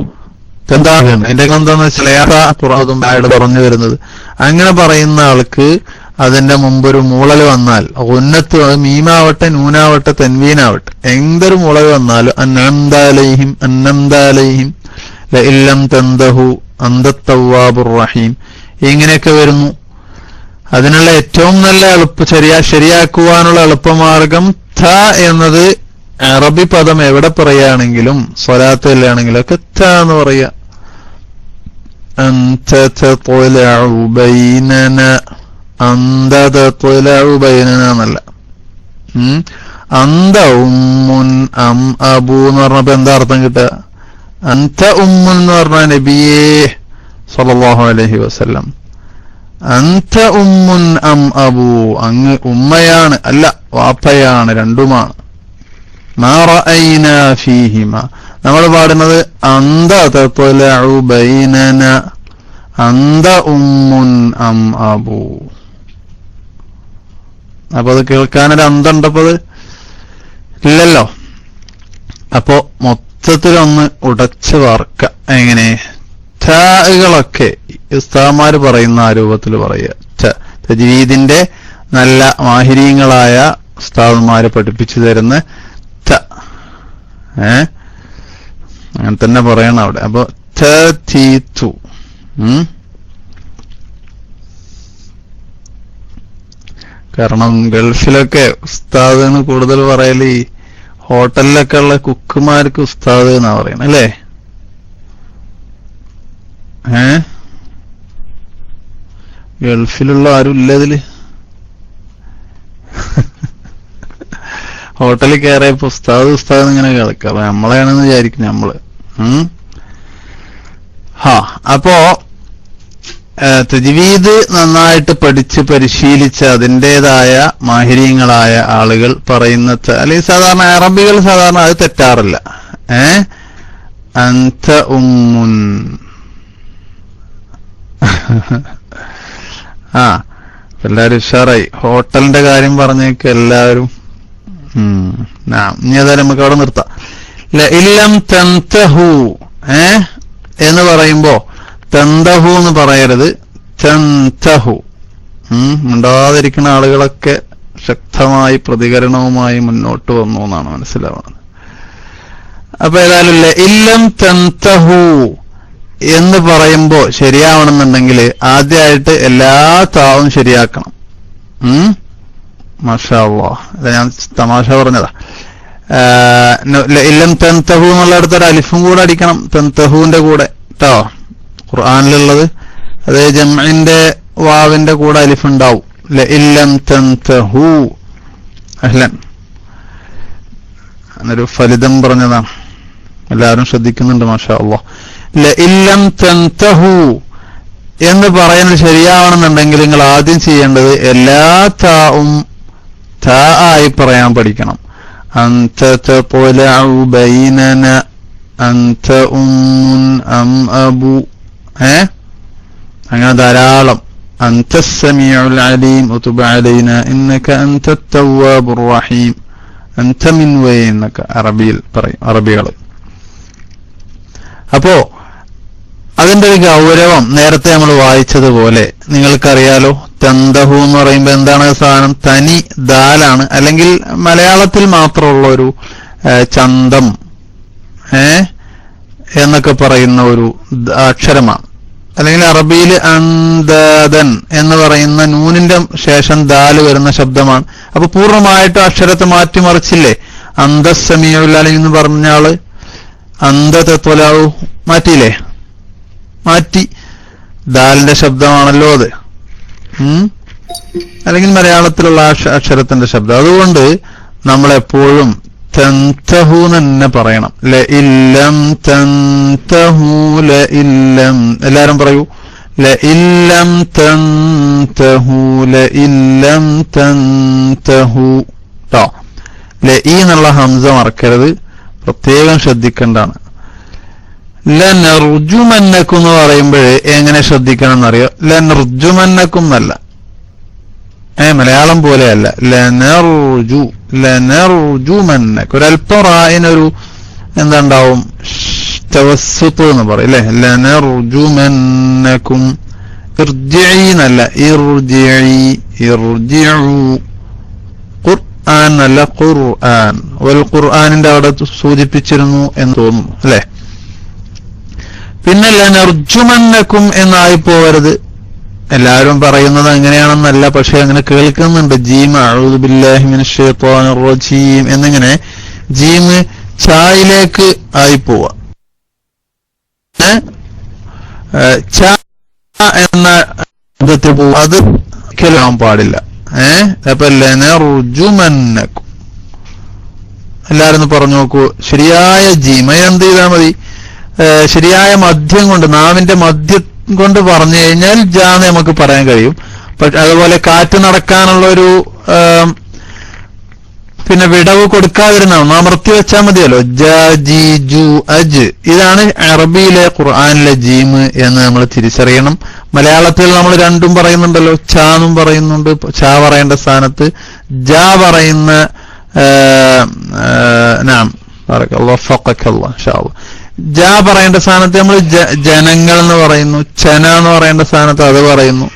എന്താണ്? എന്റെ എന്താന്ന് വെച്ചാൽ പറഞ്ഞു വരുന്നത്. അങ്ങനെ പറയുന്ന ആൾക്ക് അതിന്റെ മുമ്പൊരു മൂളൽ വന്നാൽ, ഉന്നത്ത് മീമാവട്ടെ നൂനാവട്ടെ തെൻവീനാവട്ടെ, എന്തൊരു മൂളൽ വന്നാലും അന്നംദാലൈഹിം അന്നംദാലൈഹിം ലഇല്ലം തൻതഹു അന്തത്തവ്വാബുർ റഹീം ഇങ്ങനെയൊക്കെ വരുന്നു. അതിനുള്ള ഏറ്റവും നല്ല ശരിയാക്കുവാനുള്ള എളുപ്പമാർഗം ത എന്നത് അറബി പദം എവിടെ പറയുകയാണെങ്കിലും സ്വലാത്തിലാണെങ്കിലും ഒക്കെ ത എന്ന് പറയുക. അൻത തത്ലഉ ബൈനന, അന്ത തത്ലഉ ബൈനന എന്നല്ല. അന്ത ഉമ്മുൻ അം അബു എന്ന് പറഞ്ഞപ്പോ എന്താ അർത്ഥം കിട്ടുക? അന്ത ഉമ്മുൻ എന്ന് പറഞ്ഞ നബിയേ സല്ലല്ലാഹു അലൈഹി വസല്ലം. അന്ത ഉമ്മുൻ അം അബു, അങ്ങ് ഉമ്മയാണ് അല്ല വാപ്പയാണ്, രണ്ടുമാണ്. മാ റഅയ്നാ ഫീഹിമ. നമ്മൾ പാടുന്നത് അന്ത തത്ലഉ ബൈനന അന്ത ഉമ്മുൻ അം അബു. അപ്പൊ അത് കേൾക്കാനൊരു അന്തണ്ടപ്പോ ഇല്ലല്ലോ. അപ്പോ മൊത്തത്തിലൊന്ന് ഉടച്ച് വാർക്ക. എങ്ങനെ? കളൊക്കെ ഉസ്താദ്മാര് പറയുന്ന ആ രൂപത്തിൽ പറയുക. തജ്വീദിന്റെ നല്ല മാഹിരീങ്ങളായ ഉസ്താദ്മാര് പഠിപ്പിച്ചു തരുന്ന അങ്ങനെ തന്നെ പറയണം അവിടെ. അപ്പൊ തീത്തു. കാരണം ഗൾഫിലൊക്കെ ഉസ്താദ് കൂടുതൽ പറയല് ഈ ഹോട്ടലിലൊക്കെ ഉള്ള കുക്കുമാർക്ക് ഉസ്താദ് എന്നാ പറയണ അല്ലേ? ഗൾഫിലുള്ള ആരും ഇല്ല ഇതില്. ഹോട്ടലിൽ കയറിയപ്പോ ഉസ്താദ് ഉസ്താദ് ഇങ്ങനെ കേൾക്കാം. അപ്പൊ നമ്മളെയാണെന്ന് വിചാരിക്കും നമ്മള്. അപ്പോ തജ്വീദ് നന്നായിട്ട് പഠിച്ച് പരിശീലിച്ച അതിൻ്റെതായ മാഹിരീങ്ങളായ ആളുകൾ പറയുന്ന, അല്ലെങ്കിൽ സാധാരണ അറബികൾ സാധാരണ അത് തെറ്റാറില്ല. അന്ത ഉമ്മുൻ. എല്ലാരും ഉഷാറായി. ഹോട്ടലിന്റെ കാര്യം പറഞ്ഞേക്ക് എല്ലാവരും. ഇനി ഏതായാലും നമുക്ക് അവിടെ നിർത്താം. ലഇല്ലം തൻതഹു എന്ന് പറയുമ്പോ തന്തഹു എന്ന് പറയരുത്, തൻതഹു. മിണ്ടാതിരിക്കുന്ന ആളുകളൊക്കെ ശക്തമായി പ്രതികരണവുമായി മുന്നോട്ട് വന്നു എന്നാണ് മനസ്സിലാവുന്നത്. അപ്പൊ ഏതായാലും ലഇല്ലം തൻതഹു എന്ന് പറയുമ്പോ ശരിയാവണമെന്നുണ്ടെങ്കിൽ ആദ്യമായിട്ട് എല്ലാ താവും ശരിയാക്കണം. മാഷാ അല്ലാഹ്, ഞാൻ തമാശ പറഞ്ഞതാ. ലഇല്ലം തൻതഹു എന്നുള്ളടത്തൊരു അലിഫും കൂടെ അടിക്കണം തൻതഹുവിന്റെ കൂടെ കേട്ടോ. ഖുർആനിലുള്ളത് അത് ജംഇന്റെ വാവിന്റെ കൂടെ അലിഫ് ഉണ്ടാവും. ലഇല്ലം തൻതഹു. അഹ്ലൻ. എന്നൊരു ഫലിതം പറഞ്ഞതാണ്, എല്ലാവരും ശ്രദ്ധിക്കുന്നുണ്ട്. മാഷാ അല്ലാഹ്. ലഇല്ലം തൻതഹു എന്ന് പറയുന്നത് ശരിയാവണമെന്നുണ്ടെങ്കിൽ നിങ്ങൾ ആദ്യം ചെയ്യേണ്ടത് എല്ലാ താവും താ ആയി പറയാൻ പഠിക്കണം. അൻത തത്ലഉ ബൈനന അൻത ഉമ്മുൻ അം അബു. അങ്ങനെ ധാരാളം അൻതസ് സമീഉൽ അലീം വതുബ് അലൈനാ ഇന്നക അൻതത് തവ്വാബുർ റഹീം. അൻത മിൻ എന്നൊക്കെ അറബിയിൽ പറയും അറബികൾ. അപ്പോ അതിന്റെ ഒരു ഗൗരവം നേരത്തെ നമ്മൾ വായിച്ചതുപോലെ നിങ്ങൾക്കറിയാലോ. തന്തഹു എന്ന് പറയുമ്പോൾ എന്താണ് സാധനം? തനി ദാലാണ്, അല്ലെങ്കിൽ മലയാളത്തിൽ മാത്രമുള്ള ഒരു ചന്തം എന്നൊക്കെ പറയുന്ന ഒരു അക്ഷരമാണ്. അല്ലെങ്കിൽ അറബിയിൽ അന്ദദൻ എന്ന് പറയുന്ന നൂനിന്റെ ശേഷം ദാല് വരുന്ന ശബ്ദമാണ്. അപ്പൊ പൂർണ്ണമായിട്ട് അക്ഷരത്തെ മാറ്റിമറിച്ചില്ലേ? അന്തസ് സമീഉൽ അലീം എന്ന് പറഞ്ഞാള് അന്തത്വലാവു മാറ്റിയില്ലേ? മാറ്റി. ദാലിന്റെ ശബ്ദമാണല്ലോ അത്. അല്ലെങ്കിൽ മലയാളത്തിലുള്ള അക്ഷരത്തിന്റെ ശബ്ദം. അതുകൊണ്ട് നമ്മളെപ്പോഴും തൻതഹു തന്നെ പറയണം. ലഇല്ലം തൻതഹു ലഇല്ലം. എല്ലാരും പറയൂ. ലഇല്ലം തൻതഹു ലഇല്ലം തൻതഹു. ട്ടോ. ലഇ എന്നുള്ള ഹംസ മറക്കരുത്, പ്രത്യേകം ശ്രദ്ധിക്കേണ്ടതാണ്. ലനർജുമന്നക്കും എന്ന് പറയുമ്പോഴേ എങ്ങനെ ശ്രദ്ധിക്കണം എന്നറിയോ? ലനർജുമന്നക്കും എന്നല്ല, മലയാളം പോലെയല്ല. ലനർജു ലനർജുമന്നക്ക്. ഒരല്പം റായിനൊരു എന്താണ്ടാവും, തവസ്സുത്ത് എന്ന് പറയും അല്ലെ? ലനർജുമന്നക്കും. ഇർജിഇ എന്നല്ല, ഇർജിഇ. ഇർജിഉ. ഖുർആൻ അല്ല, ഖുർആൻ. വൽ ഖുർആനിന്റെ അവിടെ സൂചിപ്പിച്ചിരുന്നു എന്ന് തോന്നുന്നു അല്ലെ? പിന്നെ ലനർജുമന്നക്കും എന്നായി പോവരുത്. എല്ലാവരും പറയുന്നത് അങ്ങനെയാണെന്നല്ല, പക്ഷെ അങ്ങനെ കേൾക്കുന്നുണ്ട്. ജീം അഊദു ബില്ലാഹി മിനശ് ശൈത്വാനിർ റജീം എന്നിങ്ങനെ ജീം ചായിലേക്ക് ആയി പോവാ. ച എന്ന ശബ്ദത്തിൽ പോവാ, അത് കേൾക്കാൻ പാടില്ല. അപ്പൊ ലനർജുമന്നക്കും. എല്ലാരും ഒന്ന് പറഞ്ഞു നോക്കൂ. ശരിയായ ജീം എന്ത് ചെയ്താൽ മതി? ശരിയായ മദ്യം കൊണ്ട്, നാവിന്റെ മദ്യം കൊണ്ട് പറഞ്ഞു കഴിഞ്ഞാൽ ജാന്ന് നമുക്ക് പറയാൻ കഴിയും. പക്ഷെ അതുപോലെ കാറ്റ് നടക്കാനുള്ള ഒരു പിന്നെ വിടവ് കൊടുക്കാതിരുന്നാവും, അമർത്തി വെച്ചാൽ മതിയല്ലോ. ജ ജി ജു അജ്. ഇതാണ് അറബിയിലെ ഖുർആനിലെ ജീം എന്ന് നമ്മൾ തിരിച്ചറിയണം. മലയാളത്തിൽ നമ്മൾ രണ്ടും പറയുന്നുണ്ടല്ലോ. ചാന്നും പറയുന്നുണ്ട്, ചാ പറയേണ്ട സ്ഥാനത്ത് ജ പറയുന്ന നാം ജ പറയേണ്ട സ്ഥാനത്ത് നമ്മൾ ജനങ്ങൾ എന്ന് പറയുന്നു. ചന എന്ന് പറയേണ്ട സ്ഥാനത്ത് അത് പറയുന്നു.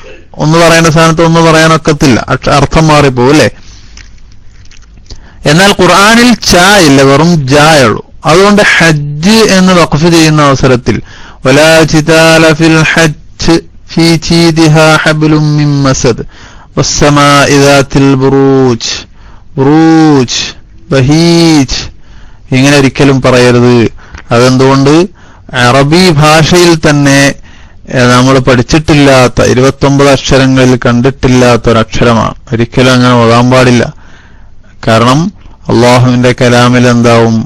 ഒന്ന് പറയേണ്ട സ്ഥാനത്ത് ഒന്ന് പറയാനൊക്കത്തില്ല, അർത്ഥം മാറിപ്പോവും അല്ലെ? എന്നാൽ ഖുർആനിൽ ച ഇല്ല, വെറും ജ ഉള്ളൂ. അതുകൊണ്ട് ഹജ്ജ് എന്ന് വഖഫ് ചെയ്യുന്ന അവസരത്തിൽ വലാ ജിദാല ഫിൽ ഹജ്ജ് ഫീ ജീദിഹാ ഹബ്ലും മിൻ മസദ് വസ്സമാഇ ദാത്തിൽ ബുറൂജ്. ബുറൂജ്, ബഹീജ് ഇങ്ങനെ ഒരിക്കലും പറയരുത്. അതെന്തുകൊണ്ട്? അറബി ഭാഷയിൽ തന്നെ നമ്മൾ പഠിച്ചിട്ടില്ലാത്ത 29 അക്ഷരങ്ങളിൽ കണ്ടിട്ടില്ലാത്ത ഒരക്ഷരമാണ്. ഒരിക്കലും അങ്ങനെ ഓതാൻ പാടില്ല. കാരണം അള്ളാഹുവിന്റെ കലാമിൽ എന്താവും?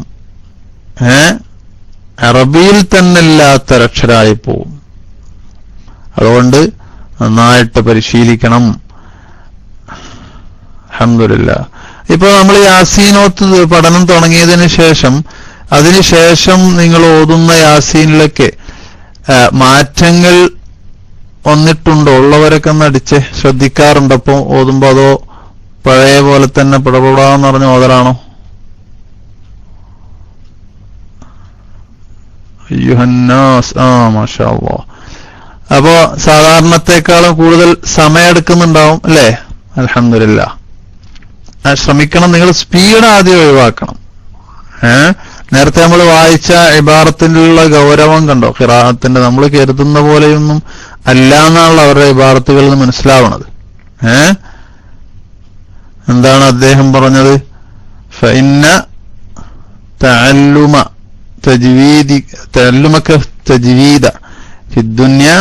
അറബിയിൽ തന്നെ ഇല്ലാത്തൊരക്ഷരമായി പോവും. അതുകൊണ്ട് നന്നായിട്ട് പരിശീലിക്കണം. അൽഹംദുലില്ലാഹ്. ഇപ്പൊ നമ്മൾ യാസീനോത്ത് പഠനം തുടങ്ങിയതിന് ശേഷം, അതിനുശേഷം നിങ്ങൾ ഓതുന്ന യാസീനിലൊക്കെ മാറ്റങ്ങൾ വന്നിട്ടുണ്ടോ? ഉള്ളവരൊക്കെ ഒന്ന് അടിച്ച് ശ്രദ്ധിക്കാറുണ്ടോ അപ്പൊ ഓതുമ്പോ? അതോ പഴയ പോലെ തന്നെ പിടപെടാന്ന് പറഞ്ഞ ഓതറാണോ? അയ്യുഹന്നാസ്. മാഷാ അല്ലാഹ്. അപ്പോ സാധാരണത്തെക്കാളും കൂടുതൽ സമയം എടുക്കുന്നുണ്ടാവും അല്ലേ? അൽഹംദുലില്ലാഹ്. ശ്രമിക്കണം. നിങ്ങൾ സ്പീഡ് ആദ്യം ഒഴിവാക്കണം. നേരത്തെ നമ്മൾ വായിച്ച ഇബാറത്തിലുള്ള ഗൗരവം കണ്ടോ? ഖിറാഅത്തിന്റെ നമ്മൾ കരുതുന്ന പോലെയൊന്നും അല്ല എന്നാണല്ലോ അവരുടെ ഇബാറത്തുകളിൽ നിന്ന് മനസ്സിലാവണത്. എന്താണ് അദ്ദേഹം പറഞ്ഞത്? ഫഇന്ന തഅല്ലുമക തജ്വീദ ഫിദ്ദുനിയ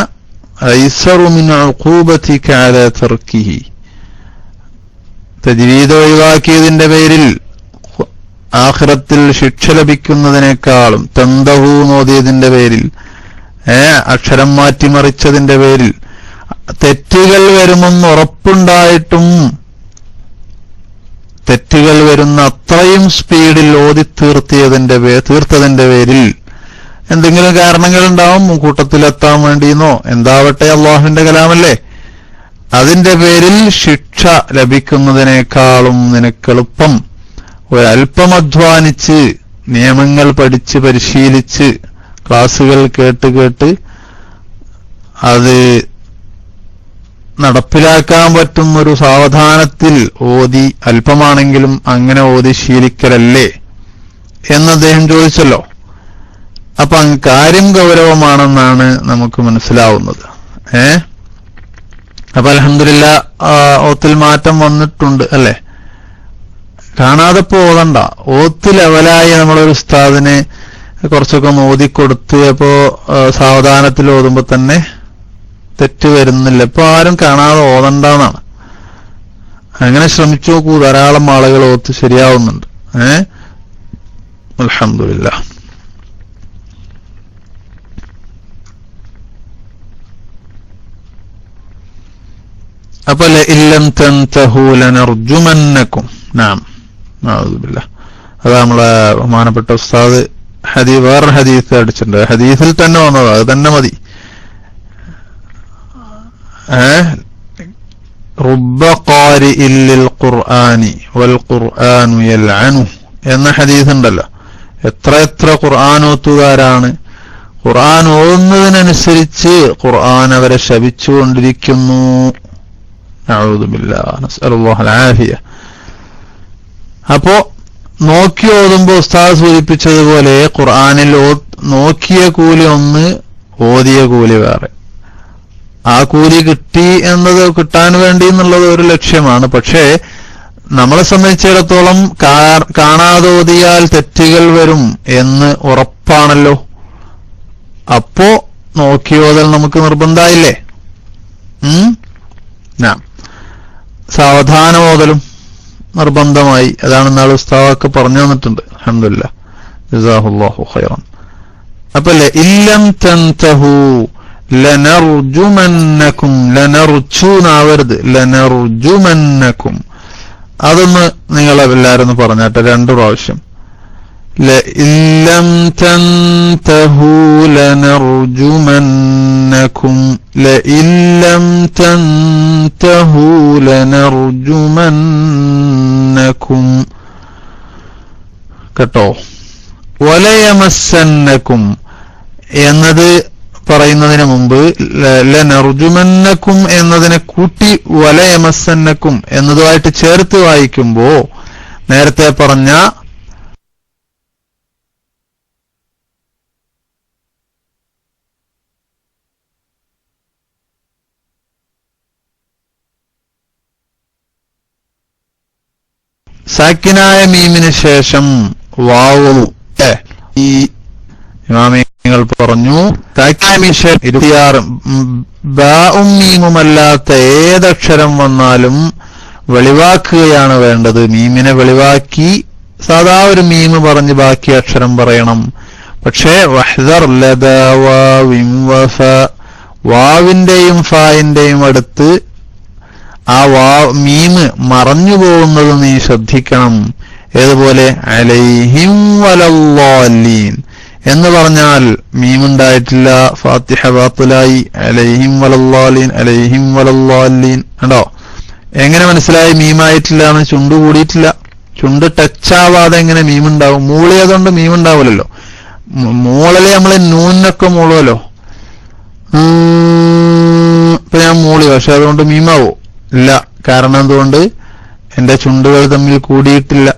ഐസറു മിൻ ഉഖൂബതിക അലാ തർക്കിഹി. തജ്വീദ് ഒഴിവാക്കിയതിന്റെ പേരിൽ ആഖിറത്തിൽ ശിക്ഷ ലഭിക്കുന്നതിനേക്കാളും, തന്തഹു നോദിയതിന്റെ പേരിൽ, അക്ഷരം മാറ്റിമറിച്ചതിന്റെ പേരിൽ, തെറ്റുകൾ വരുമെന്ന് ഉറപ്പുണ്ടായിട്ടും തെറ്റുകൾ വരുന്ന അത്രയും സ്പീഡിൽ ഓതി തീർത്തതിന്റെ പേരിൽ എന്തെങ്കിലും കാരണങ്ങൾ ഉണ്ടാവും, കൂട്ടത്തിലെത്താൻ വേണ്ടിയെന്നോ എന്താവട്ടെ, അള്ളാഹുവിന്റെ കലാമല്ലേ. അതിന്റെ പേരിൽ ശിക്ഷ ലഭിക്കുന്നതിനേക്കാളും നിനക്കെളുപ്പം ഒരല്പം അധ്വാനിച്ച് നിയമങ്ങൾ പഠിച്ച് പരിശീലിച്ച് ക്ലാസുകൾ കേട്ട് അത് നടപ്പിലാക്കാൻ പറ്റുന്നൊരു സാവധാനത്തിൽ ഓതി, അല്പമാണെങ്കിലും അങ്ങനെ ഓതി ശീലിക്കലല്ലേ എന്ന് അദ്ദേഹം ചോദിച്ചല്ലോ. അപ്പൊ കാര്യം ഗൗരവമാണെന്നാണ് നമുക്ക് മനസ്സിലാവുന്നത്. അപ്പൊ അൽഹംദുലില്ലാ ഓത്തിൽ മാറ്റം വന്നിട്ടുണ്ട് അല്ലെ. കാണാതെ ഓതണ്ട, ഓത്ത് ലെവലായി നമ്മളൊരു ഉസ്താദിനെ കുറച്ചൊക്കെ ഒന്ന് ഓതിക്കൊടുത്ത് അപ്പോ സാവധാനത്തിൽ ഓതുമ്പോ തന്നെ തെറ്റ് വരുന്നില്ല. ഇപ്പൊ ആരും കാണാതെ ഓതണ്ടെന്നാണ്. അങ്ങനെ ശ്രമിച്ചു നോക്കൂ, ധാരാളം ആളുകൾ ഓത്ത് ശരിയാവുന്നുണ്ട്. അൽഹംദുലില്ലാ. അപ്പൊ ലഇല്ലം തൻതഹു ലനർജുമന്നകും. നാം നഊദുബില്ലാ. അതാ നമ്മളെ ബഹുമാനപ്പെട്ട ഉസ്താദ് വേറെ ഹദീസ് അടിച്ചിട്ടുണ്ട്. ഹദീസിൽ തന്നെ വന്നത് അത് തന്നെ മതി. റുബ്ബ ഖാരിഇൻ ലിൽ ഖുർആനി വൽ ഖുർആനു യൽഅനു എന്ന ഹദീസ് ഉണ്ടല്ലോ. എത്ര ഖുർആനോത്തുകാരാണ്, ഖുർആൻ ഓതുന്നതിനനുസരിച്ച് ഖുർആൻ അവരെ ശപിച്ചുകൊണ്ടിരിക്കുന്നു. നഊദു ബില്ലാഹ്, നസ്അലുല്ലാഹൽ ആഫിയ. അപ്പോ നോക്കി ഓതുമ്പോ ഉസ്താദ് സൂചിപ്പിച്ചതുപോലെ ഖുർആനിൽ നോക്കിയ കൂലി ഒന്ന്, ഓതിയ കൂലി വേറെ. ആ കൂലി കിട്ടാൻ വേണ്ടി എന്നുള്ളത് ഒരു ലക്ഷ്യമാണ്. പക്ഷേ നമ്മളെ സംബന്ധിച്ചിടത്തോളം കാണാതെ ഓതിയാൽ തെറ്റുകൾ വരും എന്ന് ഉറപ്പാണല്ലോ. അപ്പോ നോക്കി ഓതൽ നമുക്ക് നിർബന്ധമായില്ലേ? സാവധാന ഓതലും നിർബന്ധമായി. അതാണ് നാളെ ഉസ്താദൊക്കെ പറഞ്ഞു തന്നിട്ടുണ്ട്. അൽഹംദുലില്ലാ, ജസാഹുല്ലാഹു ഖൈറൻ. അപ്പൊ ലഇല്ലം തൻതഹു ലനർജുമന്നകും, ലനർജുനാവരുത്, ലനർജുമന്നകും. അതൊന്ന് നിങ്ങളെല്ലാരും ഒന്ന് പറഞ്ഞാട്ടെ 2 പ്രാവശ്യം. ലഇല്ലം തൻതഹു ലനർജുമന്നകും, ലഇല്ലം തൻതഹു ലനർജുമന്നകും. കേട്ടോ? വലയമസ്സന്നകും എന്നത് പറയുന്നതിന് മുമ്പ് ലനർജുമന്നകും എന്നതിനെ കൂട്ടി വലയമസ്സന്നകും എന്നതുമായിട്ട് ചേർത്ത് വായിക്കുമ്പോ നേരത്തെ പറഞ്ഞ സാക്കിനായ മീമിന് ശേഷം വാവു ഈ ഇമാമിങ്ങൾ പറഞ്ഞു സാക്കിനായ മീമിന് ശേഷം 26 ബാഉം മീമുമല്ലാത്ത ഏതക്ഷരം വന്നാലും വെളിവാക്കുകയാണ് വേണ്ടത്. മീമിനെ വെളിവാക്കി സാധാ ഒരു മീമ് പറഞ്ഞ് ബാക്കി അക്ഷരം പറയണം. പക്ഷേ വഹ്ദർ ലദാ വാവിൻ വഫ, വാവിന്റെയും ഫായിന്റെയും അടുത്ത് ആ മീമ് മറഞ്ഞു പോകുന്നത് നീ ശ്രദ്ധിക്കണം. ഏതുപോലെ അലൈഹിം വലല്ലാലീൻ എന്ന് പറഞ്ഞാൽ മീമുണ്ടായിട്ടില്ല, ഫാത്തിഹ ബാത്തിലായി. അലൈഹിം വലല്ലാലീൻ, അലൈഹിം വലല്ലാലീൻ. കണ്ടോ എങ്ങനെ മനസ്സിലായി മീമായിട്ടില്ല എന്ന്? ചുണ്ട് കൂടിയിട്ടില്ല. ചുണ്ട് ടച്ചാവാതെ എങ്ങനെ മീമുണ്ടാവും? മൂളിയതുകൊണ്ട് മീമുണ്ടാവില്ലല്ലോ. മൂളല് നമ്മള് നൂനൊക്കെ മൂളുമല്ലോ. ഇപ്പൊ ഞാൻ മൂളി, പക്ഷെ അതുകൊണ്ട് മീമാവോ? ഇല്ല. കാരണം എന്തുകൊണ്ട്? എന്റെ ചുണ്ടുകൾ തമ്മിൽ കൂടിയിട്ടില്ല.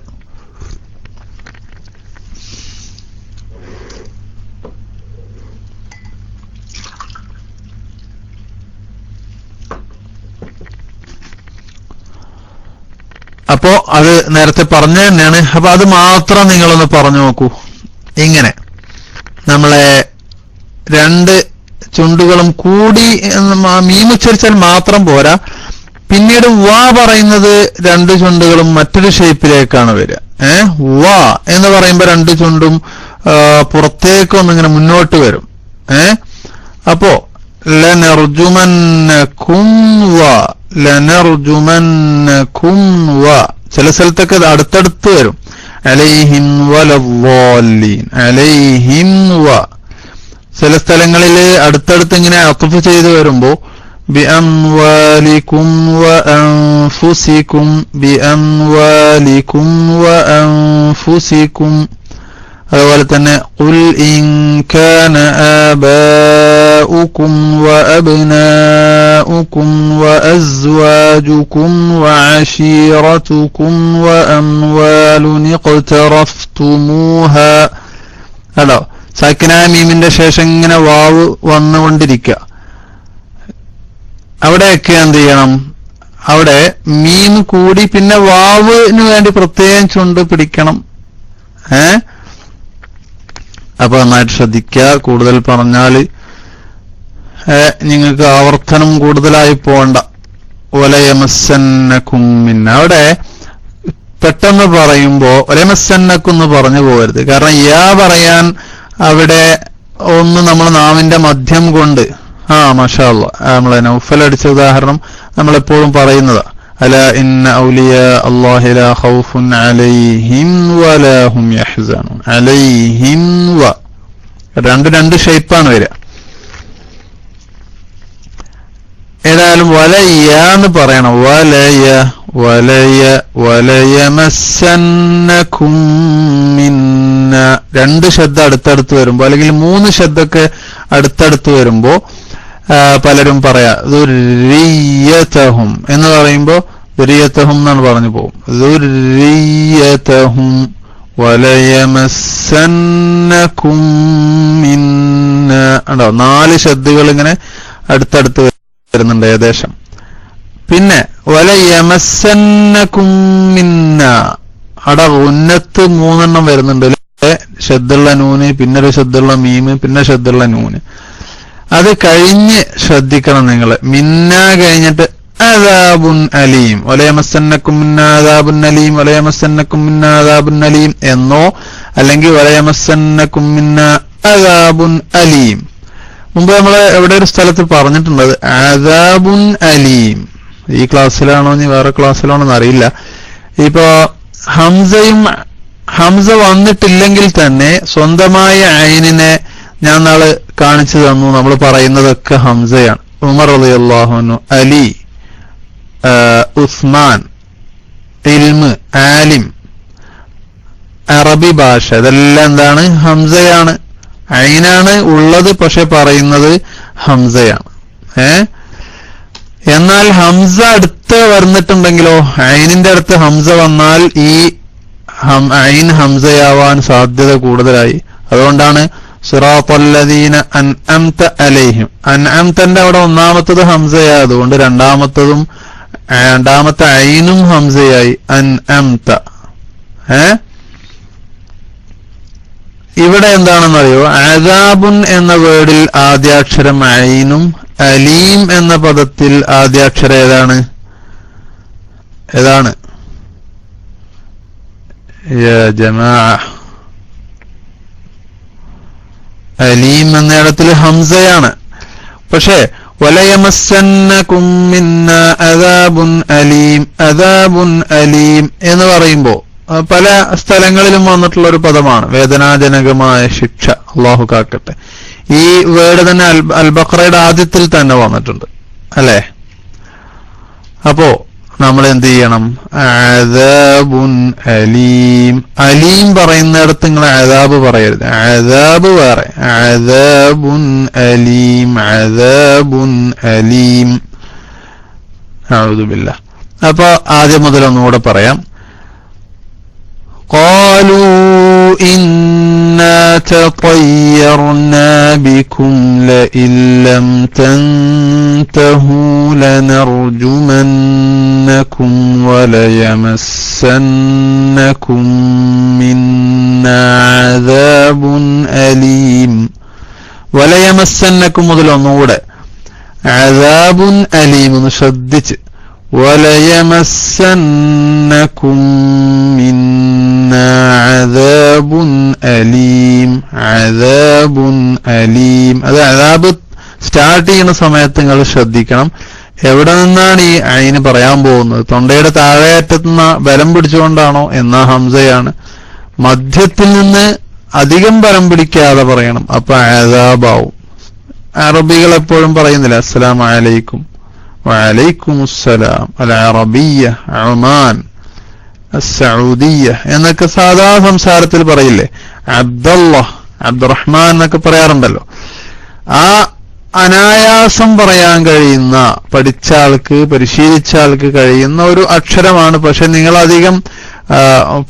അപ്പോ അത് നേരത്തെ പറഞ്ഞു തന്നെയാണ്. അപ്പൊ അത് മാത്രം നിങ്ങളൊന്ന് പറഞ്ഞു നോക്കൂ. ഇങ്ങനെ നമ്മളെ 2 ചുണ്ടുകളും കൂടി മീമുച്ചരിച്ചാൽ മാത്രം പോരാ. പിന്നീട് വാ പറയുന്നത് 2 ചുണ്ടുകളും മറ്റൊരു ഷേപ്പിലേക്കാണ് വരിക. വാ എന്ന് പറയുമ്പോ 2 ചുണ്ടും പുറത്തേക്കൊന്നിങ്ങനെ മുന്നോട്ട് വരും. അപ്പോ ലനർജുമന്നകും വാ, ലനർജുമന്നകും വാ. ചില സ്ഥലത്തൊക്കെ അടുത്തടുത്ത് വരും. അലൈഹിം വലല്ലാലീൻ, അലൈഹിം വാ. ചില സ്ഥലങ്ങളിൽ അടുത്തടുത്ത് ഇങ്ങനെ അത്ഫ് ചെയ്ത് വരുമ്പോ بأموالكم وأنفسكم بأموالكم وأنفسكم. അതുപോലെ തന്നെ قل إن كان آباؤكم وأبناؤكم وأزواجكم وعشيرتكم وأموال اقترفتموها. അല്ലോ സാക്കിനായ മീമിന്റെ ശേഷം ഇങ്ങനെ വാവ് വന്നുകൊണ്ടിരിക്കുക. അവിടെയൊക്കെ എന്ത് ചെയ്യണം? അവിടെ മീം കൂടി പിന്നെ വാവിന് വേണ്ടി പ്രത്യേകം ചുണ്ട് പിടിക്കണം. അപ്പൊ നന്നായിട്ട് ശ്രദ്ധിക്കുക. കൂടുതൽ പറഞ്ഞാല് നിങ്ങൾക്ക് ആവർത്തനം കൂടുതലായി പോകണ്ട. വലയമസ്സന്നകും മിന്ന, അവിടെ പെട്ടെന്ന് പറയുമ്പോ വലയമസ്സന്നകും എന്ന് പറഞ്ഞു പോകരുത്. കാരണം യാ പറയാൻ അവിടെ ഒന്ന് നമ്മൾ നാവിന്റെ മധ്യം കൊണ്ട് മാഷാ അല്ലാഹ് നമ്മളെ നൗഫൽ അടിച്ച ഉദാഹരണം നമ്മളെപ്പോഴും പറയുന്നതാ. അല ഇന്ന ഔലിയാ അല്ലാഹി ലാ ഖൗഫുൻ അലൈഹിം വലാ ഹും യഹ്സനൂൻ. അലൈഹിം വ രണ്ട് ഷേപ്പാണ് വരിക. ഏതായാലും വലയ എന്ന് പറയണം. വലയമസ്സന്നകും മിന്ന. രണ്ട് ശബ്ദം അടുത്തടുത്ത് വരുമ്പോ അല്ലെങ്കിൽ മൂന്ന് ശബ്ദമൊക്കെ അടുത്തടുത്ത് വരുമ്പോ പലരും പറയാ ദുർരിയതഹും എന്ന് പറയുമ്പോ ദുർരിയതഹും എന്നാണ് പറഞ്ഞു പോകും. ദുർരിയതഹും വലയമസ്സന്നകും മിന്ന. ഉണ്ടോ? 4 ശബ്ദങ്ങൾ ഇങ്ങനെ അടുത്തടുത്ത് വരുന്നുണ്ട് ഏകദേശം. പിന്നെ വലയമസ്സന്നകും മിന്ന, അവിടെ ഉന്നത്ത് 3 എണ്ണം വരുന്നുണ്ട്. ശബ്ദുള്ള നൂന്, പിന്നെ ഒരു ശബ്ദുള്ള മീമ്, പിന്നെ ശബ്ദുള്ള നൂന്. അത് കഴിഞ്ഞ് ശ്രദ്ധിക്കണം നിങ്ങൾ. മിന്ന കഴിഞ്ഞിട്ട് അദാബുൻ അലീം, വലയമസ്സന്നകും മിന്ന അദാബുൻ അലീം, വലയമസ്സന്നകും മിന്ന അദാബുൻ അലീം എന്നോ അല്ലെങ്കിൽ വലയമസ്സന്നകും മിന്ന അദാബുൻ അലീം. മുമ്പ് നമ്മൾ എവിടെ ഒരു സ്ഥലത്ത് പറഞ്ഞിട്ടുള്ളത് അദാബുൻ അലീം. ഈ ക്ലാസ്സിലാണോ ഇനി വേറെ ക്ലാസ്സിലാണോ എന്ന് അറിയില്ല. ഇപ്പോ ഹംസ വന്നിട്ടില്ലെങ്കിൽ തന്നെ സ്വന്തമായ ഐനിനെ ഞാൻ നാളെ കാണിച്ചു തന്നു. നമ്മൾ പറയുന്നതൊക്കെ ഹംസയാണ്. ഉമർ റളിയല്ലാഹു അൻഹു, അലി, ഉസ്മാൻ, ഇൽമ്, ആലിം, അറബി ഭാഷ, ഇതെല്ലാം എന്താണ്? ഹംസയാണ്. ഐനാണ് ഉള്ളത്, പക്ഷെ പറയുന്നത് ഹംസയാണ്. എന്നാൽ ഹംസ അടുത്ത് വന്നിട്ടുണ്ടെങ്കിലോ, ഐനിന്റെ അടുത്ത് ഹംസ വന്നാൽ ഈ ഐൻ ഹംസയാവാൻ സാധ്യത കൂടുതലായി. അതുകൊണ്ടാണ് സിറാത്തല്ലദീന അൻഅംത അലൈഹിം. അൻഅംതന്റെ അവിടെ ഒന്നാമത്തത് ഹംസയായതുകൊണ്ട് രണ്ടാമത്തെ ഐനും ഹംസയായി. അൻഅംത. ഇവിടെ എന്താണെന്നറിയോ? അദാബുൻ എന്ന വേർഡിൽ ആദ്യാക്ഷരം ഐനും, അലീം എന്ന പദത്തിൽ ആദ്യാക്ഷരം ഏതാണ്? യാ ജമാഅ, അലീം എന്നയിടത്തിൽ ഹംസയാണ്. പക്ഷേ വലയമസ്സന്നകും മിന്ന അദാബുൻ അലീം, അദാബുൻ അലീം എന്ന് പറയുമ്പോ പല സ്ഥലങ്ങളിലും വന്നിട്ടുള്ള ഒരു പദമാണ്, വേദനാജനകമായ ശിക്ഷ. അള്ളാഹു കാക്കട്ടെ. ഈ വേർഡ് തന്നെ അൽ ബഖറയുടെ ആദ്യത്തിൽ തന്നെ വന്നിട്ടുണ്ട് അല്ലേ? അപ്പോ നമ്മൾ എന്ത് ചെയ്യണം? അദാബുൻ അലീം. അലീം പറയുന്നിടത്ത് നിങ്ങൾ അദാബ് പറയരുത്. അദാബ് വേറെ, അദാബുൻ അലീം, അദാബുൻ അലീം. അഊദു ബില്ലാഹ്. അപ്പൊ ആദ്യം മുതൽ ഒന്നുകൂടെ പറയാം. قالوا إنا تطيرنا بكم لئن لم تنتهوا لنرجمنكم وليمسنكم منا عذاب أليم. وليمسنكم മുതൽ ഒന്നുകൂടെ عذاب أليم എന്ന് ശ്രദ്ധിച്ച് وليمسنكم منا عذاب أليم, عذاب أليم. അത് അദാബ് സ്റ്റാർട്ട് ചെയ്യുന്ന സമയത്ത് നിങ്ങൾ ശ്രദ്ധിക്കണം. എവിടെ നിന്നാണ് ഈ ഐന് പറയാൻ പോകുന്നത്? തൊണ്ടയുടെ താഴെയറ്റത്തുനിന്ന് ബലം പിടിച്ചുകൊണ്ടാണോ? എന്നാ ഹംസയാണ്. മധ്യത്തിൽ നിന്ന് അധികം ബലം പിടിക്കാതെ പറയണം. അപ്പൊ അദാബാവും. അറബികൾ എപ്പോഴും പറയുന്നില്ല അസ്സലാമു അലൈക്കും, വഅലൈക്കുമുസ്സലാം, അൽ അറബിയ്യ, ഒമാൻ, അസ്സഊദിയ്യ എന്നൊക്കെ സാധാ സംസാരത്തിൽ പറയില്ലേ. അബ്ദുല്ലാഹ്, അബ്ദുറഹ്മാൻ എന്നൊക്കെ പറയാറുണ്ടല്ലോ. ആ അനായാസം പറയാൻ കഴിയുന്ന, പഠിച്ച ആൾക്ക്, പരിശീലിച്ച ആൾക്ക് കഴിയുന്ന ഒരു അക്ഷരമാണ്. പക്ഷെ നിങ്ങളധികം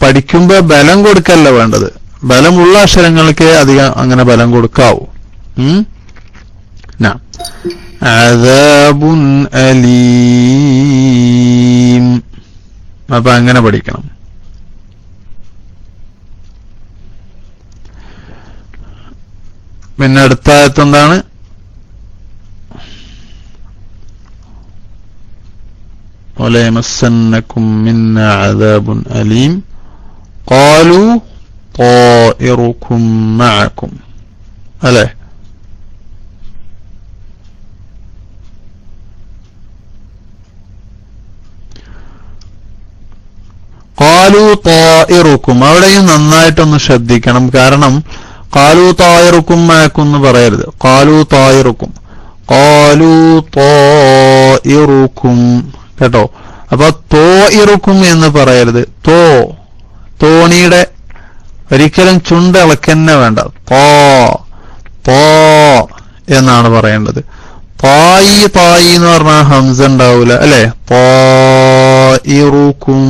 പഠിക്കുമ്പോൾ ബലം കൊടുക്കല്ല വേണ്ടത്. ബലമുള്ള അക്ഷരങ്ങൾക്ക് അധികം അങ്ങനെ ബലം കൊടുക്കാവൂ. അദാബുൻ അലീം, അപ്പൊ അങ്ങനെ പഠിക്കണം. പിന്നെ അടുത്ത ആയത്ത് എന്താണ്? വലയമസ്സന്നകും മിന്നാ അദാബുൻ അലീം ഖാലൂ ത്വാഇറുകും മഅകും, അല്ലേ? ഖാലൂ ത്വാഇറുകും, അവിടെയും നന്നായിട്ടൊന്ന് ശ്രദ്ധിക്കണം. കാരണം ഖാലൂ ത്വാഇറുകും മഅകും എന്ന് പറയരുത്. ഖാലൂ ത്വാഇറുകും, ഖാലൂ ത്വാഇറുകും, കേട്ടോ? അപ്പൊ ത്വാഇറുകും എന്ന് പറയരുത്. തോണിയുടെ ഒരിക്കലും ചുണ്ട് ഇളക്കന്നെ വേണ്ട. തോ എന്നാണ് പറയേണ്ടത്. തായി എന്ന് പറഞ്ഞാൽ ഹംസ ഉണ്ടാവൂല, അല്ലെ? ത്വാഇറുകും,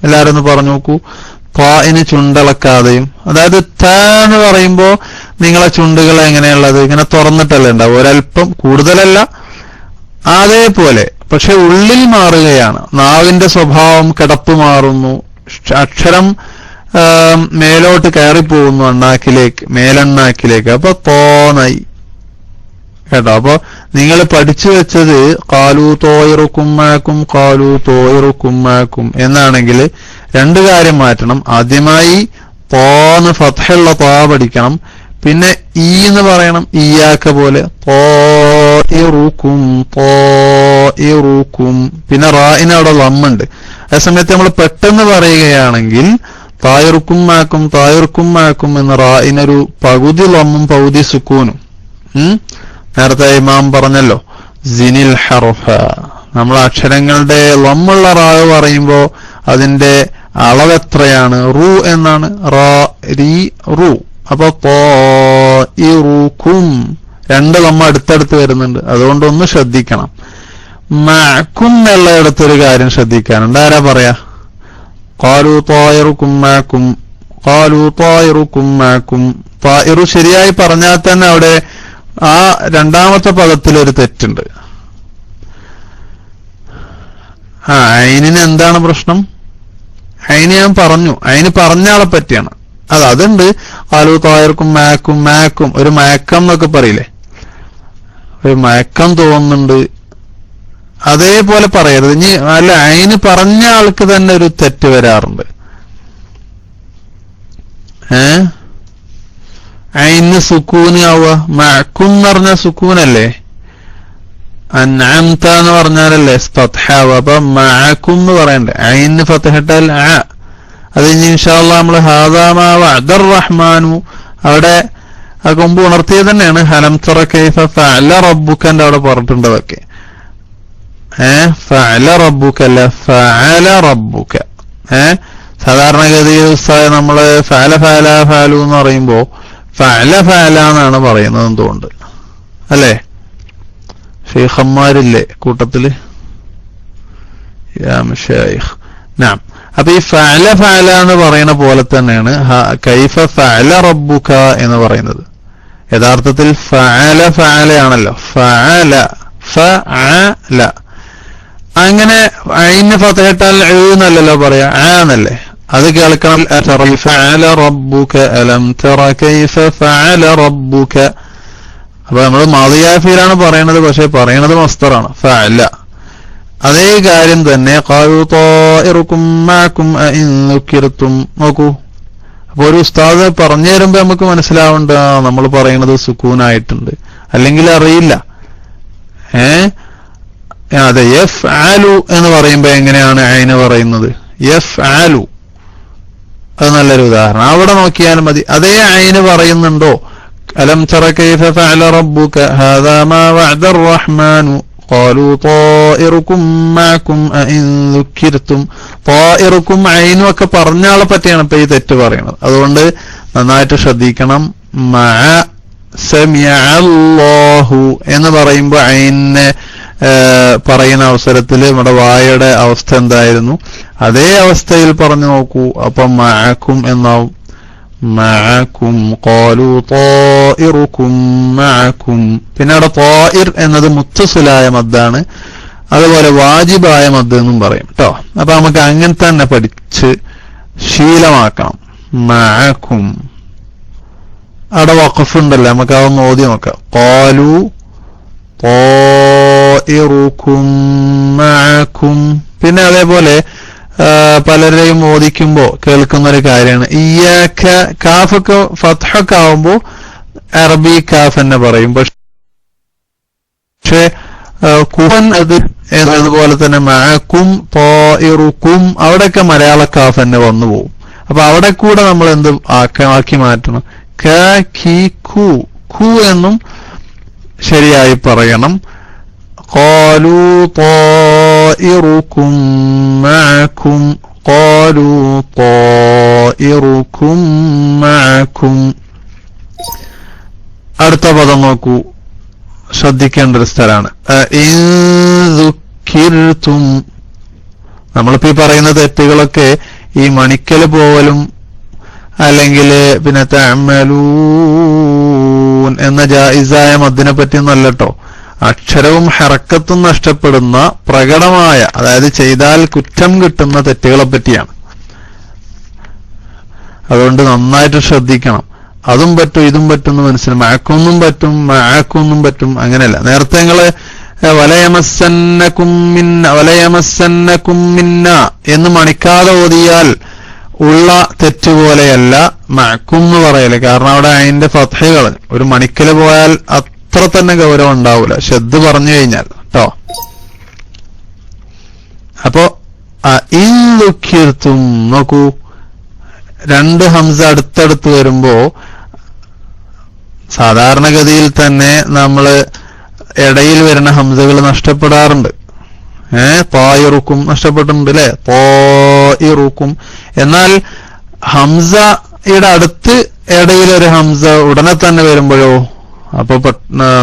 എല്ലാരും ഒന്ന് പറഞ്ഞു നോക്കൂ. ത്വാഇന് ചുണ്ടിളക്കാതെയും, അതായത് ത എന്ന് പറയുമ്പോ നിങ്ങളെ ചുണ്ടുകൾ എങ്ങനെയുള്ളത്? ഇങ്ങനെ തുറന്നിട്ടല്ലേ ഉണ്ടാവും, ഒരല്പം കൂടുതലല്ല, അതേപോലെ. പക്ഷെ ഉള്ളിൽ മാറുകയാണ്, നാവിന്റെ സ്വഭാവം, കിടപ്പ് മാറുന്നു, അക്ഷരം മേലോട്ട് കയറിപ്പോകുന്നു, അണ്ണാക്കിലേക്ക്, മേലെണ്ണാക്കിലേക്ക്. അപ്പൊ തോന്നായി, കേട്ടോ? അപ്പൊ നിങ്ങൾ പഠിച്ചു വെച്ചത് ഖാലൂ ത്വാഇറുകും മഅകും, ഖാലൂ ത്വാഇറുകും മഅകും എന്നാണെങ്കിൽ രണ്ട് കാര്യം മാറ്റണം. ആദ്യമായി തോന്ന് ഫത്ഹുള്ള ത്വാ പഠിക്കണം. പിന്നെ ഈ എന്ന് പറയണം, ഇയ്യാക്ക പോലെ. ത്വാഇറുകും, ത്വാഇറുകും. പിന്നെ റാഇന് അവിടെ ലമ്മുണ്ട്. അതേസമയത്ത് നമ്മൾ പെട്ടെന്ന് പറയുകയാണെങ്കിൽ തായിറുക്കും മാക്കും, തായിറുക്കും മാക്കും എന്ന റാഇനൊരു പകുതി ലമ്മും പകുതി സുക്കൂനും. നേരത്തെ ഇമാം പറഞ്ഞല്ലോ, സിനിൽ ഹർഫ, നമ്മൾ അക്ഷരങ്ങളുടെ ലമ്മുള്ള റാവ് പറയുമ്പോ അതിന്റെ അളവ് എത്രയാണ്? റു എന്നാണ്. റാ രി റു. അപ്പൊ ത്വാഇറുകും, രണ്ട് ലമ്മ അടുത്തടുത്ത് വരുന്നുണ്ട്. അതുകൊണ്ടൊന്ന് ശ്രദ്ധിക്കണം. മഅകും എന്നുള്ളിടത്തൊരു കാര്യം ശ്രദ്ധിക്കാനുണ്ട്. ആരാ പറയാ? ഖാലൂ ത്വാഇറുകും മഅകും, ഖാലൂ ത്വാഇറുകും മഅകും. ത്വാഇറു ശരിയായി പറഞ്ഞാൽ തന്നെ അവിടെ ആ രണ്ടാമത്തെ പദത്തിലൊരു തെറ്റുണ്ട്. ഐനിന് എന്താണ് പ്രശ്നം? ഐന് ഞാൻ പറഞ്ഞു, ഐന് പറഞ്ഞ ആളെ പറ്റിയാണ്. അതുണ്ട്. ഖാലൂ ത്വാഇറുകും മഅകും, മഅകും ഒരു മയക്കം എന്നൊക്കെ പറയില്ലേ, ഒരു മയക്കം തോന്നുന്നുണ്ട്, അതേപോലെ പറയരുത്. ഇനി അല്ല, ഐന് പറഞ്ഞ ആൾക്ക് തന്നെ ഒരു തെറ്റ് വരാറുണ്ട്. ഐന് സുക്കൂന് ആവുക. മഅകും എന്ന് പറഞ്ഞ സുക്കൂനല്ലേ, അൻഅംത എന്ന് പറഞ്ഞാലല്ലേ ഫത്ഹാവുക. അപ്പൊ മഅകും എന്ന് പറയണ്ടേ, ഐന് ഫത്ഹിട്ടാൽ അത് ഇനി ഇൻഷാ അല്ലാഹ് നമ്മൾ ഹാദാ മാ വഅദർ റഹ്മാനു അവിടെ മുമ്പ് ഉണർത്തിയത് തന്നെയാണ്. ഹലം തറ കൈഫ ഫഅല റബ്ബുക്കന്റെ അവിടെ പറഞ്ഞിട്ടുണ്ട് അതൊക്കെ. ഫഅല റബ്ബുക അല്ല ഫഅല റബ്ബുക. സാധാരണഗതിയിൽ നമ്മള് ഫഅല ഫഅല ഫഅലു എന്ന് പറയുമ്പോ ഫഅല ഫഅല എന്നാണ് പറയുന്നത് എന്തുകൊണ്ട്, അല്ലേ? ഷെയ്ഖന്മാരില്ലേ കൂട്ടത്തില്? യാ മശായിഖ്. നാം. അപ്പൊ ഈ ഫഅല ഫഅല എന്ന് പറയുന്ന പോലെ തന്നെയാണ് കൈഫ ഫഅല റബ്ബുക എന്ന് പറയുന്നത്. യഥാർത്ഥത്തിൽ ഫഅല ഫഅല ആണല്ലോ. ഫഅല ഫഅല. അങ്ങനെ ഐന് ഫത്ഹിട്ടാൽ എന്നല്ലല്ലോ പറയാ, എന്നല്ലേ. അത് കേൾക്കണം. ഫഅല റബ്ബുക അലം തറ കൈഫ ഫഅല റബ്ബുക. അപ്പൊ നമ്മൾ മാദിയാ ഫീലാണ് പറയണത്, പക്ഷെ പറയണത് മസ്ദറാണ്, ഫഅല. അതേ കാര്യം തന്നെ ഖാലൂ ത്വാഇറുകും മഅകും അഇൻ ദുക്കിർതും. നോക്കൂ, അപ്പൊ ഒരു ഉസ്താദ് പറഞ്ഞു തരുമ്പോ നമുക്ക് മനസ്സിലാവുന്നുണ്ട് നമ്മൾ പറയുന്നത് സുക്കൂനായിട്ടുണ്ട്, അല്ലെങ്കിൽ അറിയില്ല. അതെ, യഫ്അലു എന്ന് പറയുമ്പോ എങ്ങനെയാണ് ഐന് പറയുന്നത്? യഫ്അലു. അത് നല്ലൊരു ഉദാഹരണം. അവിടെ നോക്കിയാലും മതി. അതേ ഐന് പറയുന്നുണ്ടോ? അലം തറ കൈഫ ഫഅല റബ്ബുക ഹാദാ മാ വഅദർ റഹ്മാനു ഖാലൂ ത്വാഇറുക്കും മഅകും അഇൻ ദുക്കിർതും. ത്വാഇറുക്കും ഐനും ഒക്കെ പറഞ്ഞ ആളെ പറ്റിയാണ് ഇപ്പൊ ഈ തെറ്റ് പറയുന്നത്. അതുകൊണ്ട് നന്നായിട്ട് ശ്രദ്ധിക്കണം. മഅ സമിഅ അല്ലാഹു എന്ന് പറയുമ്പോൾ ഐനെ പറയുന്ന അവസരത്തിൽ നമ്മുടെ വായയുടെ അവസ്ഥ എന്തായിരുന്നു? അതേ അവസ്ഥയിൽ പറഞ്ഞു നോക്കൂ. അപ്പൊ മഅകും എന്നാവും. മഅകും ഖാലൂ ത്വാഇറുക്കും മഅകും. പിന്നെ അവിടെ ത്വാഇർ എന്നത് മുത്തസിലായ മദ്ദാണ്. അതുപോലെ വാജിബായ മദ് എന്നും പറയും കേട്ടോ. അപ്പൊ നമുക്ക് അങ്ങനെ തന്നെ പഠിച്ച് ശീലമാക്കണം. മഅകും അവിടെ വഖഫ് ഉണ്ടല്ലോ, നമുക്ക് അതൊന്ന് ഓതി നോക്കാം. ഖാലൂ ത്വാഇറുക്കും മഅകും. പിന്നെ അതേപോലെ പലരെയും ഓദിക്കുമ്പോ കേൾക്കുന്ന ഒരു കാര്യമാണ് ഇയ്യാക. കാഫൊക്കെ ഫത്ഹൊക്കെ ആവുമ്പോ അറബി കാഫ് തന്നെ പറയും. പക്ഷെ കുഹൻ അത് അതുപോലെ തന്നെ മഅകും ത്വാഇറുക്കും അവിടെയൊക്കെ മലയാള കാഫ് തന്നെ വന്നു പോകും. അപ്പൊ അവിടെ കൂടെ നമ്മൾ എന്ത് ആക്കി മാറ്റണം? ക ഖി ഖു ഖു എന്നും ശരിയായി പറയണം. ഖാലൂ ത്വാഇറുക്കും മഅകും ഖാലൂ ത്വാഇറുക്കും മഅകും. അടുത്ത പദം നോക്കൂ, ശ്രദ്ധിക്കേണ്ട ഒരു സ്ഥലമാണ്. ഇൻ ദുക്കിർതും. നമ്മളിപ്പോ ഈ പറയുന്ന തെറ്റുകളൊക്കെ ഈ മണിക്കല് പോവലും അല്ലെങ്കിൽ പിന്നെ തഅമലൂൻ എന്ന ജായിസായ മദ്ദിനെ പറ്റിയൊന്നും അല്ല കേട്ടോ. അക്ഷരവും ഹറക്കത്തും നഷ്ടപ്പെടുന്ന പ്രകടമായ, അതായത് ചെയ്താൽ കുറ്റം കിട്ടുന്ന തെറ്റുകളെ പറ്റിയാണ്. അതുകൊണ്ട് നന്നായിട്ട് ശ്രദ്ധിക്കണം. അതും പറ്റും ഇതും പറ്റും എന്ന് മനസ്സിലാവും. മഅക്കൊന്നും പറ്റും മഅക്കൊന്നും പറ്റും അങ്ങനെയല്ല. നേരത്തെ നിങ്ങള് വലയമസ്സന്നകും മിന്ന എന്ന് മണിക്കാതെ ഓതിയാൽ ഉള്ള തെറ്റ് പോലെയല്ല മഅക്കും എന്ന് പറയല്. കാരണം അവിടെ അതിന്റെ ഫത്ഹകൾ ഒരു മണിക്കല് പോയാൽ അത്ര തന്നെ ഗൗരവം ഉണ്ടാവൂല ശബ്ദ് പറഞ്ഞു കഴിഞ്ഞാൽ കേട്ടോ. അപ്പോ ഇൻ ദുക്കിർതും നോക്കൂ, രണ്ട് ഹംസ അടുത്തടുത്ത് വരുമ്പോ സാധാരണഗതിയിൽ തന്നെ നമ്മള് ഇടയിൽ വരുന്ന ഹംസകൾ നഷ്ടപ്പെടാറുണ്ട്. ത്വാഇറുക്കും നഷ്ടപ്പെട്ടിട്ടുണ്ട് അല്ലെ, ത്വാഇറുക്കും. എന്നാൽ ഹംസയുടെ അടുത്ത് ഇടയിൽ ഒരു ഹംസ ഉടനെ തന്നെ വരുമ്പോഴോ അപ്പൊ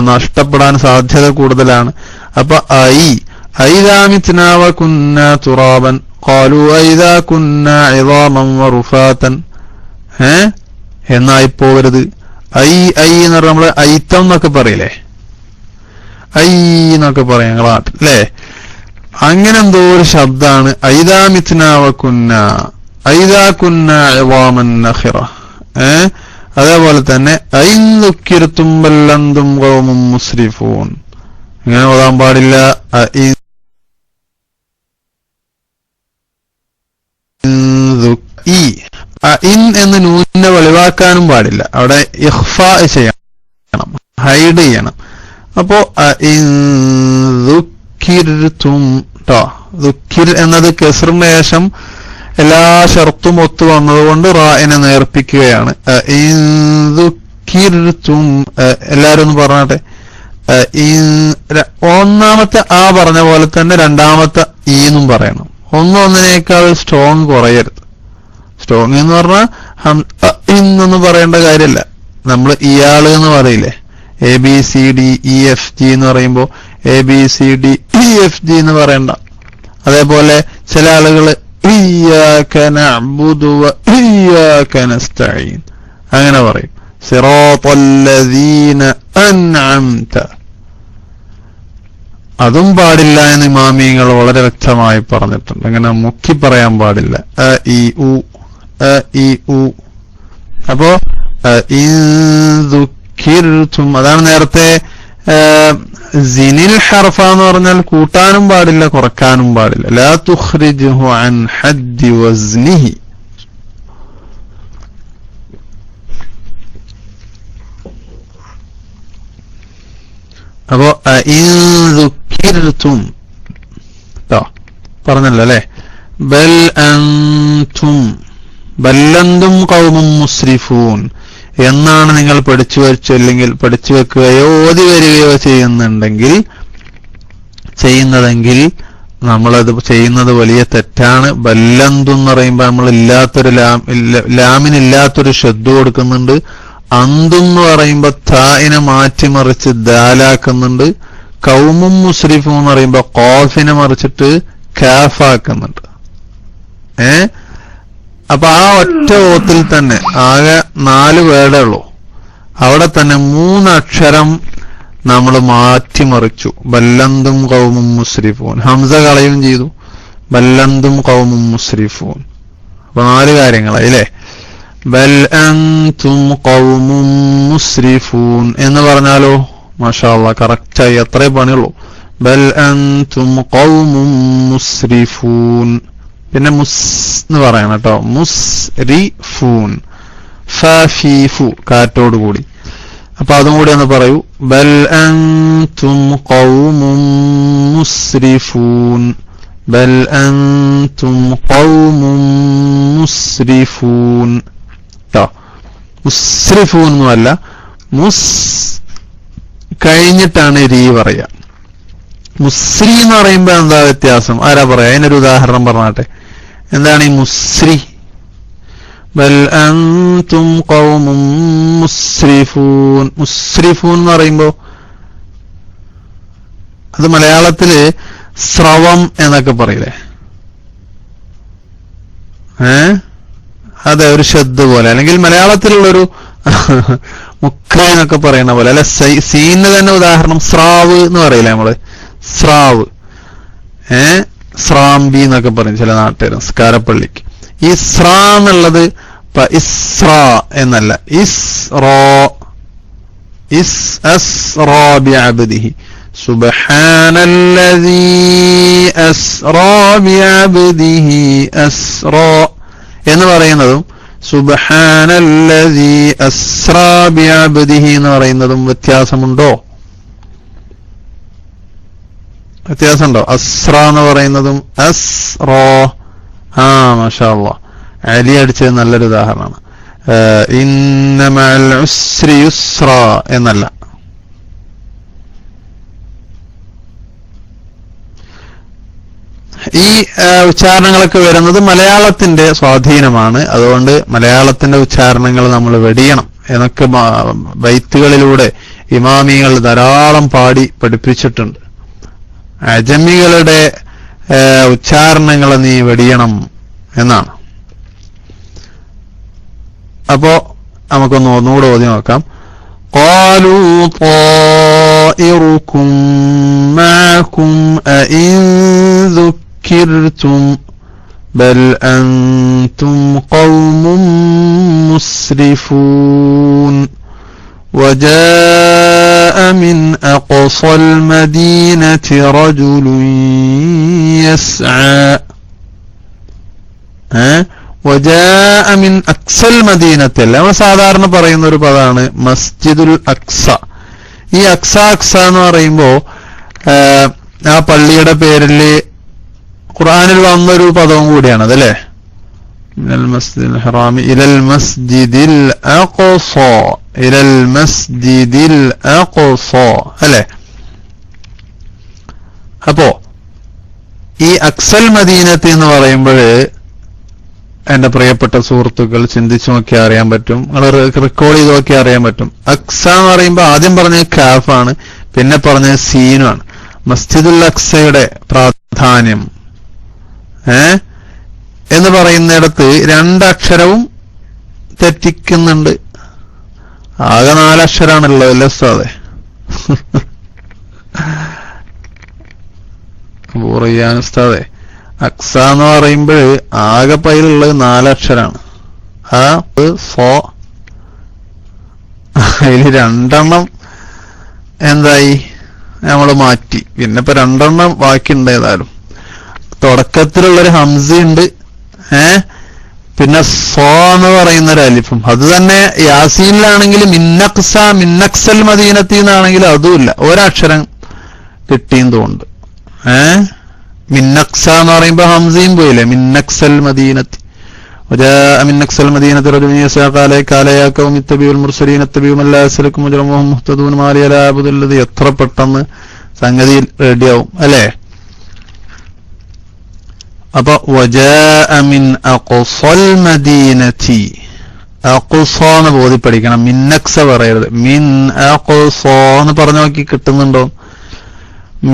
നഷ്ടപ്പെടാൻ സാധ്യത കൂടുതലാണ്. അപ്പൊ ഐദാ മിത്നാ വ കുന്നാ തുറാബൻ ഖാലൂ ഐദാ കുന്നാ ഇളാമൻ വറുഫാതൻ എന്നായി പോകരുത്. ഐ എന്ന് പറഞ്ഞാൽ നമ്മള് ഐത്തം എന്നൊക്കെ പറയില്ലേ, ഐ എന്നൊക്കെ പറയാം ഞങ്ങളെ നാട്ടിൽ അല്ലേ. അങ്ങനെ എന്തോ ഒരു ശബ്ദാണ് ഐദാ മിത്നാ വ കുന്നാ ഐദാ കുന്നാ ഇളാമൻ നഖിറ. അതേപോലെ തന്നെ ഐൻ ദുക്കിർതും ബൽ അൻതും ഖൗമുൻ മുസ്രിഫൂൻ. ഇങ്ങനെ ഓതാൻ പാടില്ല. ഇൻ എന്ന് നൂനിനെ വെളിവാക്കാനും പാടില്ല. അവിടെ ഇഖ്ഫാ ചെയ്യണം, ഹൈഡ് ചെയ്യണം. അപ്പോ ദുക്കിർതും ട്ടോ. ദുക്കിർ എന്നത് കസ്റിന് ശേഷം എല്ലാ ഷർത്തും ഒത്തു വന്നതുകൊണ്ട് റായിനെ നേർപ്പിക്കുകയാണ്. ദുക്കിർതും എല്ലാരും ഒന്ന് പറഞ്ഞാട്ടെ. ഒന്നാമത്തെ ആ പറഞ്ഞ പോലെ തന്നെ രണ്ടാമത്തെ ഈന്നും പറയണം. ഒന്നിനേക്കാൾ സ്ട്രോങ് കുറയരുത്. സ്ട്രോങ് എന്ന് പറഞ്ഞാൽ ഇന്നൊന്നും പറയേണ്ട കാര്യമില്ല. നമ്മൾ ഇയാള് എന്ന് പറയില്ലേ, ABCDEFG എന്ന് പറയുമ്പോ ABCDEFG എന്ന് പറയണ്ട. അതേപോലെ ചില ആളുകള് ഇയ്യാക നഅ്ബുദു വ ഇയ്യാക നസ്തഈൻ അങ്ങനെ പറയും. സിറാത്തല്ലദീന അൻഅംത. അതും പാടില്ല എന്ന് ഇമാമിയങ്ങൾ വളരെ വ്യക്തമായി പറഞ്ഞിട്ടുണ്ട്. അങ്ങനെ മുക്കി പറയാൻ പാടില്ല. അപ്പോ അതാണ് നേരത്തെ സിനിൽ ഹർഫ എന്ന് പറഞ്ഞാൽ കൂട്ടാനും പാടില്ല കുറക്കാനും പാടില്ല. ലാ തുഖ്രിജ്ഹു അൻ ഹദ്ദി വസ്നിഹി. അപ്പോ ഇൻദുക്കിർതും പറഞ്ഞല്ലോ അല്ലെ. ബൽ അൻതും ബല്ലന്തും ഖൗമുൻ മുസ്രിഫൂൻ എന്നാണ് നിങ്ങൾ പഠിച്ചു വെച്ചല്ലെങ്കിൽ പഠിച്ചു വെക്കുകയോ ഓതി വരികയോ ചെയ്യുന്നുണ്ടെങ്കിൽ ചെയ്യുന്നതെങ്കിൽ നമ്മളത് ചെയ്യുന്നത് വലിയ തെറ്റാണ്. ബല്ലന്തു എന്ന് പറയുമ്പോൾ നമ്മൾ ഇല്ലാത്തൊരു ലാമിനില്ലാത്തൊരു ഷദ്ദ് കൊടുക്കുന്നുണ്ട്. അന്തും എന്ന് പറയുമ്പോൾ തായിനെ മാറ്റിമറിച്ച് ദാലാക്കുന്നുണ്ട്. കൗമും മുസ്രിഫും എന്ന് പറയുമ്പോൾ ഖാഫിനെ മറിച്ചിട്ട് കാഫാക്കുന്നുണ്ട്. അപ്പൊ ആ ഒറ്റ ഓത്തിൽ തന്നെ ആകെ 4 വേർഡേ ഉള്ളൂ. അവിടെ തന്നെ 3 അക്ഷരം നമ്മൾ മാറ്റിമറിച്ചു. ബല്ലന്തും ഖൗമും മുസ്രിഫൂൻ. ഹംസ കളയും ചെയ്തു. ബല്ലന്തും ഖൗമും മുസ്രിഫൂൻ. അപ്പൊ 4 കാര്യങ്ങളായി അല്ലേ? ബൽ അൻതും ഖൗമും മുസ്രിഫൂൻ എന്ന് പറഞ്ഞാലോ മാഷാ അല്ലാഹ് കറക്റ്റായി. അത്രേ പണിയുള്ളൂ. ബൽ അൻതും ഖൗമും മുസ്രിഫൂൻ. പിന്നെ മുസ് എന്ന് പറയണം കേട്ടോ. മുസ്രിഫൂൻ. ഫീഫു കാറ്റോട് കൂടി. അപ്പൊ അതും കൂടി ഒന്ന് പറയൂ. ബൽ അൻതും ഖൗമും മുസ്രിഫൂൻ. ബൽ അൻതും ഖൗമും മുസ്രിഫൂൻ. മുസ്രിഫൂൻ എന്നല്ല, മുസ് കഴിഞ്ഞിട്ടാണ് രീ പറയാ. മുസ്രി എന്ന് പറയുമ്പോ എന്താ വ്യത്യാസം? ആരാ പറയാ? അതിനൊരു ഉദാഹരണം പറഞ്ഞാട്ടെ. എന്താണ് ഈ മുസ്രി? ബൽ അൻതും ഖൗമും മുസ്രിഫൂൻ. മുസ്രിഫൂൻ എന്ന് പറയുമ്പോ അത് മലയാളത്തില് സ്രവം എന്നൊക്കെ പറയില്ലേ? അതെ, ഒരു ശബ്ദ പോലെ, അല്ലെങ്കിൽ മലയാളത്തിലുള്ളൊരു മുക്ര എന്നൊക്കെ പറയുന്ന പോലെ. അല്ലെ, സീന് തന്നെ ഉദാഹരണം സ്രാവ് എന്ന് പറയില്ലേ നമ്മള്? സ്രാവ്, സ്രാംബി എന്നൊക്കെ പറയും ചില നാട്ടുകാർ സ്കാരപ്പള്ളിക്ക്. ഈ സ്രാ എന്നുള്ളത് ഇസ്രാ എന്നല്ല, ഇസ്റാബിഅബ്ദിഹി. സുബ്ഹാനല്ലദീ അസ്റാബിഅബ്ദിഹി. അസ്റാ എന്ന് പറയുന്നതും സുബ്ഹാനല്ലദീ അസ്റാബിഅബ്ദിഹി എന്ന് പറയുന്നതും വ്യത്യാസമുണ്ടോ? വ്യത്യാസമുണ്ടോ? അസ്റ എന്ന് പറയുന്നതും അസ്റോ. മാഷാ അല്ലാഹ്, അലി അടിച്ചത് നല്ലൊരു ഉദാഹരണമാണ്. ഇന്ന മഅൽ ഉസ്രി യുസ്ര എന്നല്ല. ഈ ഉച്ചാരണങ്ങളൊക്കെ വരുന്നത് മലയാളത്തിന്റെ സ്വാധീനമാണ്. അതുകൊണ്ട് മലയാളത്തിന്റെ ഉച്ചാരണങ്ങൾ നമ്മൾ വെടിയണം എന്നൊക്കെ ബൈത്തുകളിലൂടെ ഇമാമികൾ ധാരാളം പാടി പഠിപ്പിച്ചിട്ടുണ്ട്. അജമികളുടെ ഉച്ചാരണങ്ങൾ നീ വെടിയണം എന്നാണ്. അപ്പോ നമുക്കൊന്ന് ഒന്നുകൂടെ ഓതി നോക്കാം. ഖാലൂ ത്വാഇറുകും മഅകും അഇൻ ദുക്കിർതും ബൽ അൻതും ഖൗമും മുസ്രിഫൂൻ. وجاء من أقصى المدينة رجل يسعى. وجاء من أقصى المدينة നമ്മൾ സാധാരണ പറയുന്ന ഒരു പദമാണ് മസ്ജിദുൽ അക്സ. ഈ അക്സ എന്ന് പറയുമ്പോ ആ പള്ളിയുടെ പേരിൽ ഖുർആനിൽ വന്നൊരു പദവും കൂടിയാണ് അതല്ലേ? മിനൽ മസ്ജിദിൽ ഹറാമി ഇലൽ മസ്ജിദിൽ അഖ്സ. ഇലൽ മസ്ജിദിൽ അഖ്സ അല്ലേ? അപ്പോ ഈ അക്സൽ മദീനത്ത് എന്ന് പറയുമ്പോൾ എന്റെ പ്രിയപ്പെട്ട സുഹൃത്തുക്കൾ ചിന്തിച്ചു നോക്കിയാൽ അറിയാൻ പറ്റും, നിങ്ങൾ റെക്കോർഡ് ചെയ്ത് നോക്കിയാൽ അറിയാൻ പറ്റും. അക്സ എന്ന് പറയുമ്പോൾ ആദ്യം പറഞ്ഞത് കാഫാണ്, പിന്നെ പറഞ്ഞത് സീനുമാണ്. മസ്ജിദുൽ അക്സയുടെ പ്രാധാന്യം എന്ന് പറയുന്നിടത്ത് 2 അക്ഷരവും തെറ്റിക്കുന്നുണ്ട്. ആകെ 4 അക്ഷരാണല്ലോ അല്ലേ ഉസ്താദേ? ബോറിയാൻ ഉസ്താദേ, അക്സ എന്ന് പറയുമ്പോൾ ആകെ പൈലുള്ളത് 4 അക്ഷരാണ്. അതിൽ 2 എന്തായി നമ്മൾ മാറ്റി, പിന്നെ ഇപ്പൊ 2 ബാക്കിയുണ്ട്. ഏതായാലും തുടക്കത്തിലുള്ളൊരു ഹംസയുണ്ട്, പിന്നെ സോ എന്ന് പറയുന്ന ഒരു അലിഫും. അത് തന്നെ യാസീനിലാണെങ്കിൽ മിന്നക്സൽ മദീനത്തിൽ നിന്നാണെങ്കിൽ അതുമില്ല, ഒരക്ഷരം കിട്ടിയെന്ന് തോന്നുന്നുണ്ട്. മിന്നക്സ എന്ന് പറയുമ്പോ ഹംസയും പോയില്ലേ? മിന്നക്സൽ മദീനത്തി. മിന്നക്സൽ മദീനത്തി റജുലുൻ യസ്അഖു അലൈക യാ ഖൗമി ഇത്തബിഉൽ മുർസലീന ഇത്തബിഉ മൻ ലാ യസ്അലുകും അജ്റൻ വഹും മുഹ്തദൂൻ മാ ലിയ ലാ അബ്ദുല്ലദി. എത്ര പെട്ടെന്ന് സംഗതി റെഡിയാവും അല്ലേ? അപ്പൊ വജാഅ മിൻ അഖ്സൽ മദീനതി, അഖ്സാന്ന് ബോധിപ്പടിക്കണം, മിന്നക്സ പറയരുത്. മിൻ അഖ്സാന്ന് പറഞ്ഞു നോക്കി കിട്ടുന്നുണ്ടോ?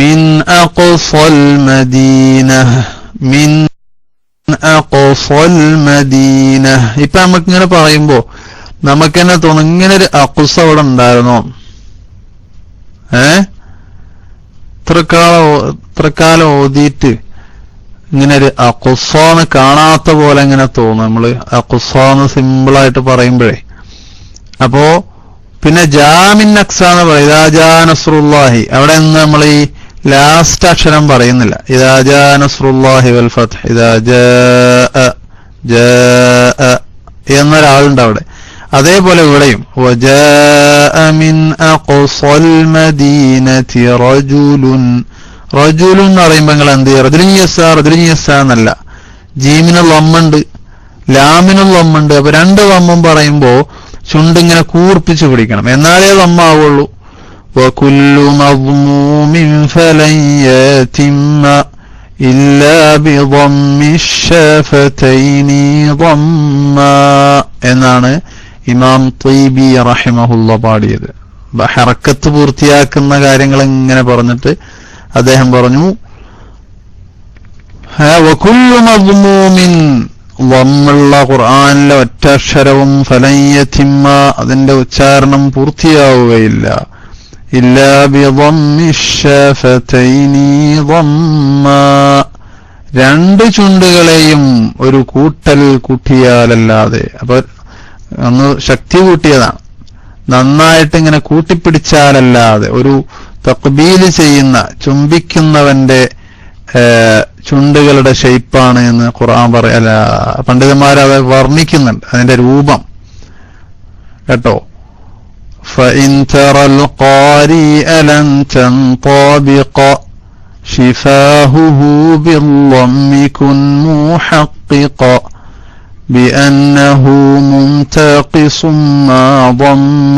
മിൻ അഖ്സൽ മദീന, മിൻ അഖ്സൽ മദീന. ഇപ്പൊ നമുക്കിങ്ങനെ പറയുമ്പോ നമുക്ക് തന്നെ തോന്നും ഇങ്ങനെ ഒരു അഖ്സ അവിടെ ഉണ്ടായിരുന്നോ? ഇത്രക്കാലം ഓതിയിട്ട് ഇങ്ങനെ ഒരു അഖ്സാന്ന് കാണാത്ത പോലെ ഇങ്ങനെ തോന്നും നമ്മള് അഖ്സാന്ന് സിമ്പിളായിട്ട് പറയുമ്പോഴേ. അപ്പോ പിന്നെ ജാമിൻ അക്സ എന്ന് പറയും, ഇദാ ജാ നസ്റുല്ലാഹി. അവിടെ നിന്ന് നമ്മൾ ഈ ലാസ്റ്റ് അക്ഷരം പറയുന്നില്ല. ഇദാ ജാ നസ്റുല്ലാഹി വൽ ഫത്ഹ്, ഇദാ ജാഅ എന്നൊരാളുണ്ട് അവിടെ. അതേപോലെ ഇവിടെയും വജാഅ മിൻ അഖ്സൽ മദീനതി റജുലുൻ. റജുലുൻ എന്ന് പറയുമ്പോ നിങ്ങൾ എന്ത് ചെയ്യുക? റജുലിയസ എന്നല്ല, ജീമിന് ലമ്മുണ്ട്, ലാമിന് ലമ്മുണ്ട്. അപ്പൊ രണ്ട് ലമ്മും പറയുമ്പോ ചുണ്ടിങ്ങനെ കൂർപ്പിച്ചു പിടിക്കണം, എന്നാലേ ലമ്മാവുള്ളൂ. വകുല്ലു മദ്മൂമിൻ ഫലൻ യതിമ്മ ഇല്ലാ ബിദമ്മി ശഫതൈനി ദമ്മ എന്നാണ് ഇമാം ത്വയ്ബി റഹിമഹുള്ള പാടിയത്. ഹറക്കത്ത് പൂർത്തിയാക്കുന്ന കാര്യങ്ങൾ ഇങ്ങനെ പറഞ്ഞിട്ട് അദ്ദേഹം പറഞ്ഞു വകുല്ലു മദ്മൂമിൻ, വമ്മുള്ള ഖുർആനിലെ ഒറ്റക്ഷരവും ഫലൻ യതിമ്മ, അതിന്റെ ഉച്ചാരണം പൂർത്തിയാവുകയില്ല. ഇല്ലാ ബിദമ്മി ശഫതൈനി ദമ്മ, രണ്ട് ചുണ്ടുകളെയും ഒരു കൂട്ടൽ കൂട്ടിയാലല്ലാതെ. അപ്പൊ ഒന്ന് ശക്തി കൂട്ടിയതാണ്, നന്നായിട്ട് ഇങ്ങനെ കൂട്ടിപ്പിടിച്ചാലല്ലാതെ. ഒരു തഖ്ബീൽ ചെയ്യുന്ന, ചുംബിക്കുന്നവന്റെ ചുണ്ടുകളുടെ ഷെയ്പ്പാണ് എന്ന് ഖുർആൻ പറയല. പണ്ഡിതന്മാരത് വർണ്ണിക്കുന്നുണ്ട്, അതിന്റെ രൂപം കേട്ടോ. فإن ترى القارئ لن تنطبق شفاهه بالضم كن محققا بأنه منتقص ما ضم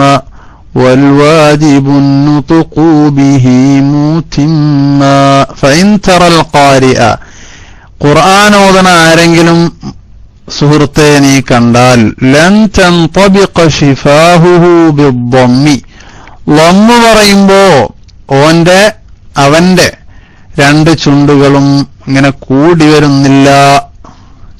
والواجب النطق به متما. فإن ترى القارئ, ഖുർആൻ ഓതുന്ന ആരെങ്കിലും സുഹൃത്തെ നീ കണ്ടാൽ, ലൻ തൻതബിഖ ശിഫാഹുഹു ബിദ്ദമ്മി, ലമ്മ് പറയുമ്പോ അവന്റെ രണ്ട് ചുണ്ടുകളും ഇങ്ങനെ കൂടി വരുന്നില്ല,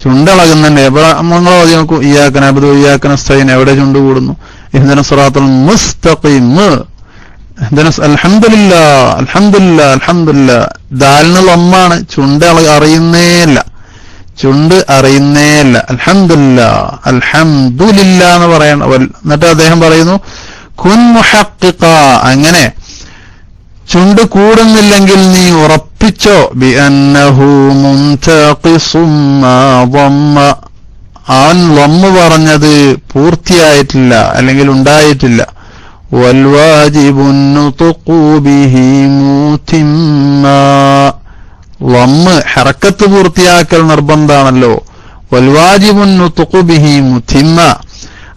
ചുണ്ടിളകുന്നുണ്ട്. എവിടെ നമ്മൾ ഓതി നോക്കൂ, ഇയ്യാക നഅ്ബുദു വഇയ്യാക നസ്തഈൻ, എവിടെ ചുണ്ട് കൂടുന്നു? ഇഹ്ദിന സിറാത്തൽ മുസ്തഖീം, അൽഹംദുലില്ലാഹ് അൽഹംദുലില്ലാഹ് അൽഹംദുലില്ലാഹ്. ദാലിന് ലമ്മാണ്, ചുണ്ട് അറിയുന്നേയില്ല, ചുണ്ട് അറിയുന്നേയില്ല. അൽഹംദുലില്ലാഹ് അൽഹംദുലില്ലാഹ് എന്ന് പറയണം. എന്നിട്ട് അദ്ദേഹം പറയുന്നു കുൻ മുഹഖിഖ, അങ്ങനെ ചുണ്ട് കൂടുന്നില്ലെങ്കിൽ നീ ഉറപ്പിച്ചോ, ബിഅന്നഹു മുൻതഖിസും മാ ദമ്മ, അവൻ ലമ്മ് പറഞ്ഞത് പൂർത്തിയായിട്ടില്ല അല്ലെങ്കിൽ ഉണ്ടായിട്ടില്ല. വൽവാജിബു നുത്ഖു ബിഹി മുതിമ്മ, ലമ്മ് ഹറക്കത്ത് പൂർത്തിയാക്കൽ നിർബന്ധാണല്ലോ. വൽവാജിബു നുത്ഖു ബിഹി മുതിമ്മ,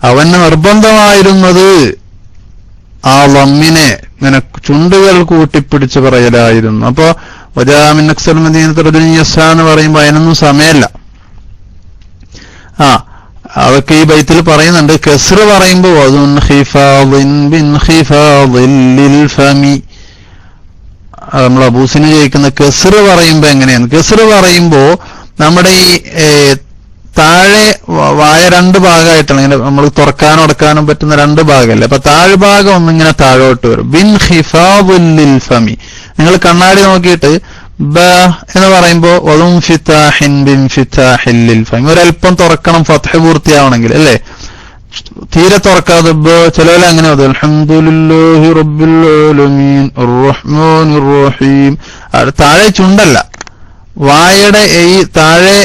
അവന് നിർബന്ധമായിരുന്നത് ആ ലമ്മിനെ ഇങ്ങനെ ചുണ്ടുകൾ കൂട്ടിപ്പിടിച്ച് പറയലായിരുന്നു. അപ്പൊ വജാഅ മിൻ അഖ്സൽ മദീനതി റജുലുൻ യസ്ആ എന്ന് പറയുമ്പോ അതിനൊന്നും സമയമല്ല. അതൊക്കെ ഈ ബൈത്തിൽ പറയുന്നുണ്ട്. കസ്റ് പറയുമ്പോ വദുൻ ഖിഫാദിൻ ബിൻ ഖിഫാദിൽ ലിൽ ഫമി, നമ്മൾ അബൂസിന് ചോദിക്കുന്ന കസ്റ് പറയുമ്പോ എങ്ങനെയാണ്? കസ്റ് പറയുമ്പോ നമ്മുടെ ഈ താഴെ വായ രണ്ട് ഭാഗമായിട്ടാണ്, ഇങ്ങനെ നമ്മൾ തുറക്കാനും അടക്കാനും പറ്റുന്ന രണ്ട് ഭാഗമല്ലേ. അപ്പൊ താഴ്ഭാഗം ഒന്നിങ്ങനെ താഴോട്ട് വരും. ബിൻ ഖിഫാദിൽ ലിൽ ഫമി, നിങ്ങൾ കണ്ണാടി നോക്കിയിട്ട് ബ എന്ന് പറയുമ്പോ വദുൻ ഫിതാഹിൻ ബിൻ ഫിതാഹിൽ ലിൽ ഫമി, ഒരല്പം തുറക്കണം ഫത്ഹ് പൂർത്തിയാവണമെങ്കിൽ അല്ലേ. തീരെ തുറക്കാതെ ചിലവരെ അങ്ങനെ അത് അൽഹംദുലില്ലാഹി റബ്ബിൽ ആലമീൻ അർറഹ്മാനിർ റഹീം. താഴെ ചുണ്ടല്ല, വായയുടെ ഈ താഴെ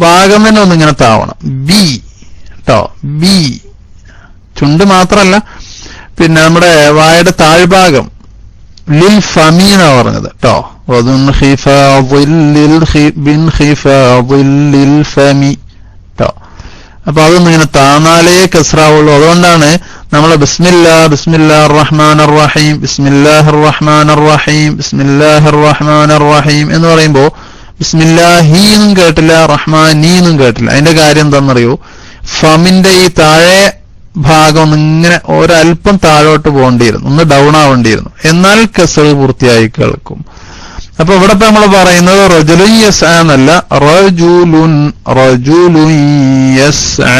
ഭാഗം തന്നെ ഒന്നിങ്ങനെ താവണം. ബി കേട്ടോ, ബി ചുണ്ട് മാത്രല്ല, പിന്നെ നമ്മുടെ വായയുടെ താഴ്ഭാഗം ലിൽ ഫമി എന്നാ പറഞ്ഞത് കേട്ടോ. വദുൻ ഖിഫാദിൽ ബിൻ ഖിഫാദിൽ ലിൽ ഫമി കേട്ടോ. അപ്പൊ അതൊന്നും ഇങ്ങനെ താന്നാലേ കസ്റാവുള്ളൂ. അതുകൊണ്ടാണ് നമ്മൾ ബിസ്മില്ലാഹിർ റഹ്മാനിർ റഹീം ബിസ്മില്ലാഹിർ റഹ്മാനിർ റഹീം ബിസ്മില്ലാഹിർ റഹ്മാനിർ റഹീം എന്ന് പറയുമ്പോൾ ബിസ്മില്ലാഹീന്നും കേട്ടില്ല റഹ്മാനീന്നും കേട്ടില്ല. അതിന്റെ കാര്യം എന്താണെന്നറിയോ? ഫമിന്റെ ഈ താഴെ ഭാഗം ഇങ്ങനെ ഒരല്പം താഴോട്ട് പോകേണ്ടിയിരുന്നു, ഒന്ന് ഡൗൺ ആവേണ്ടിയിരുന്നു, എന്നാൽ കസർ പൂർത്തിയായി കേൾക്കും. അപ്പൊ ഇവിടെ ഇപ്പൊ നമ്മൾ പറയുന്നത് റജുലുൻ യസ്ആ എന്നല്ല, റജുലുൻ യസ്ആ.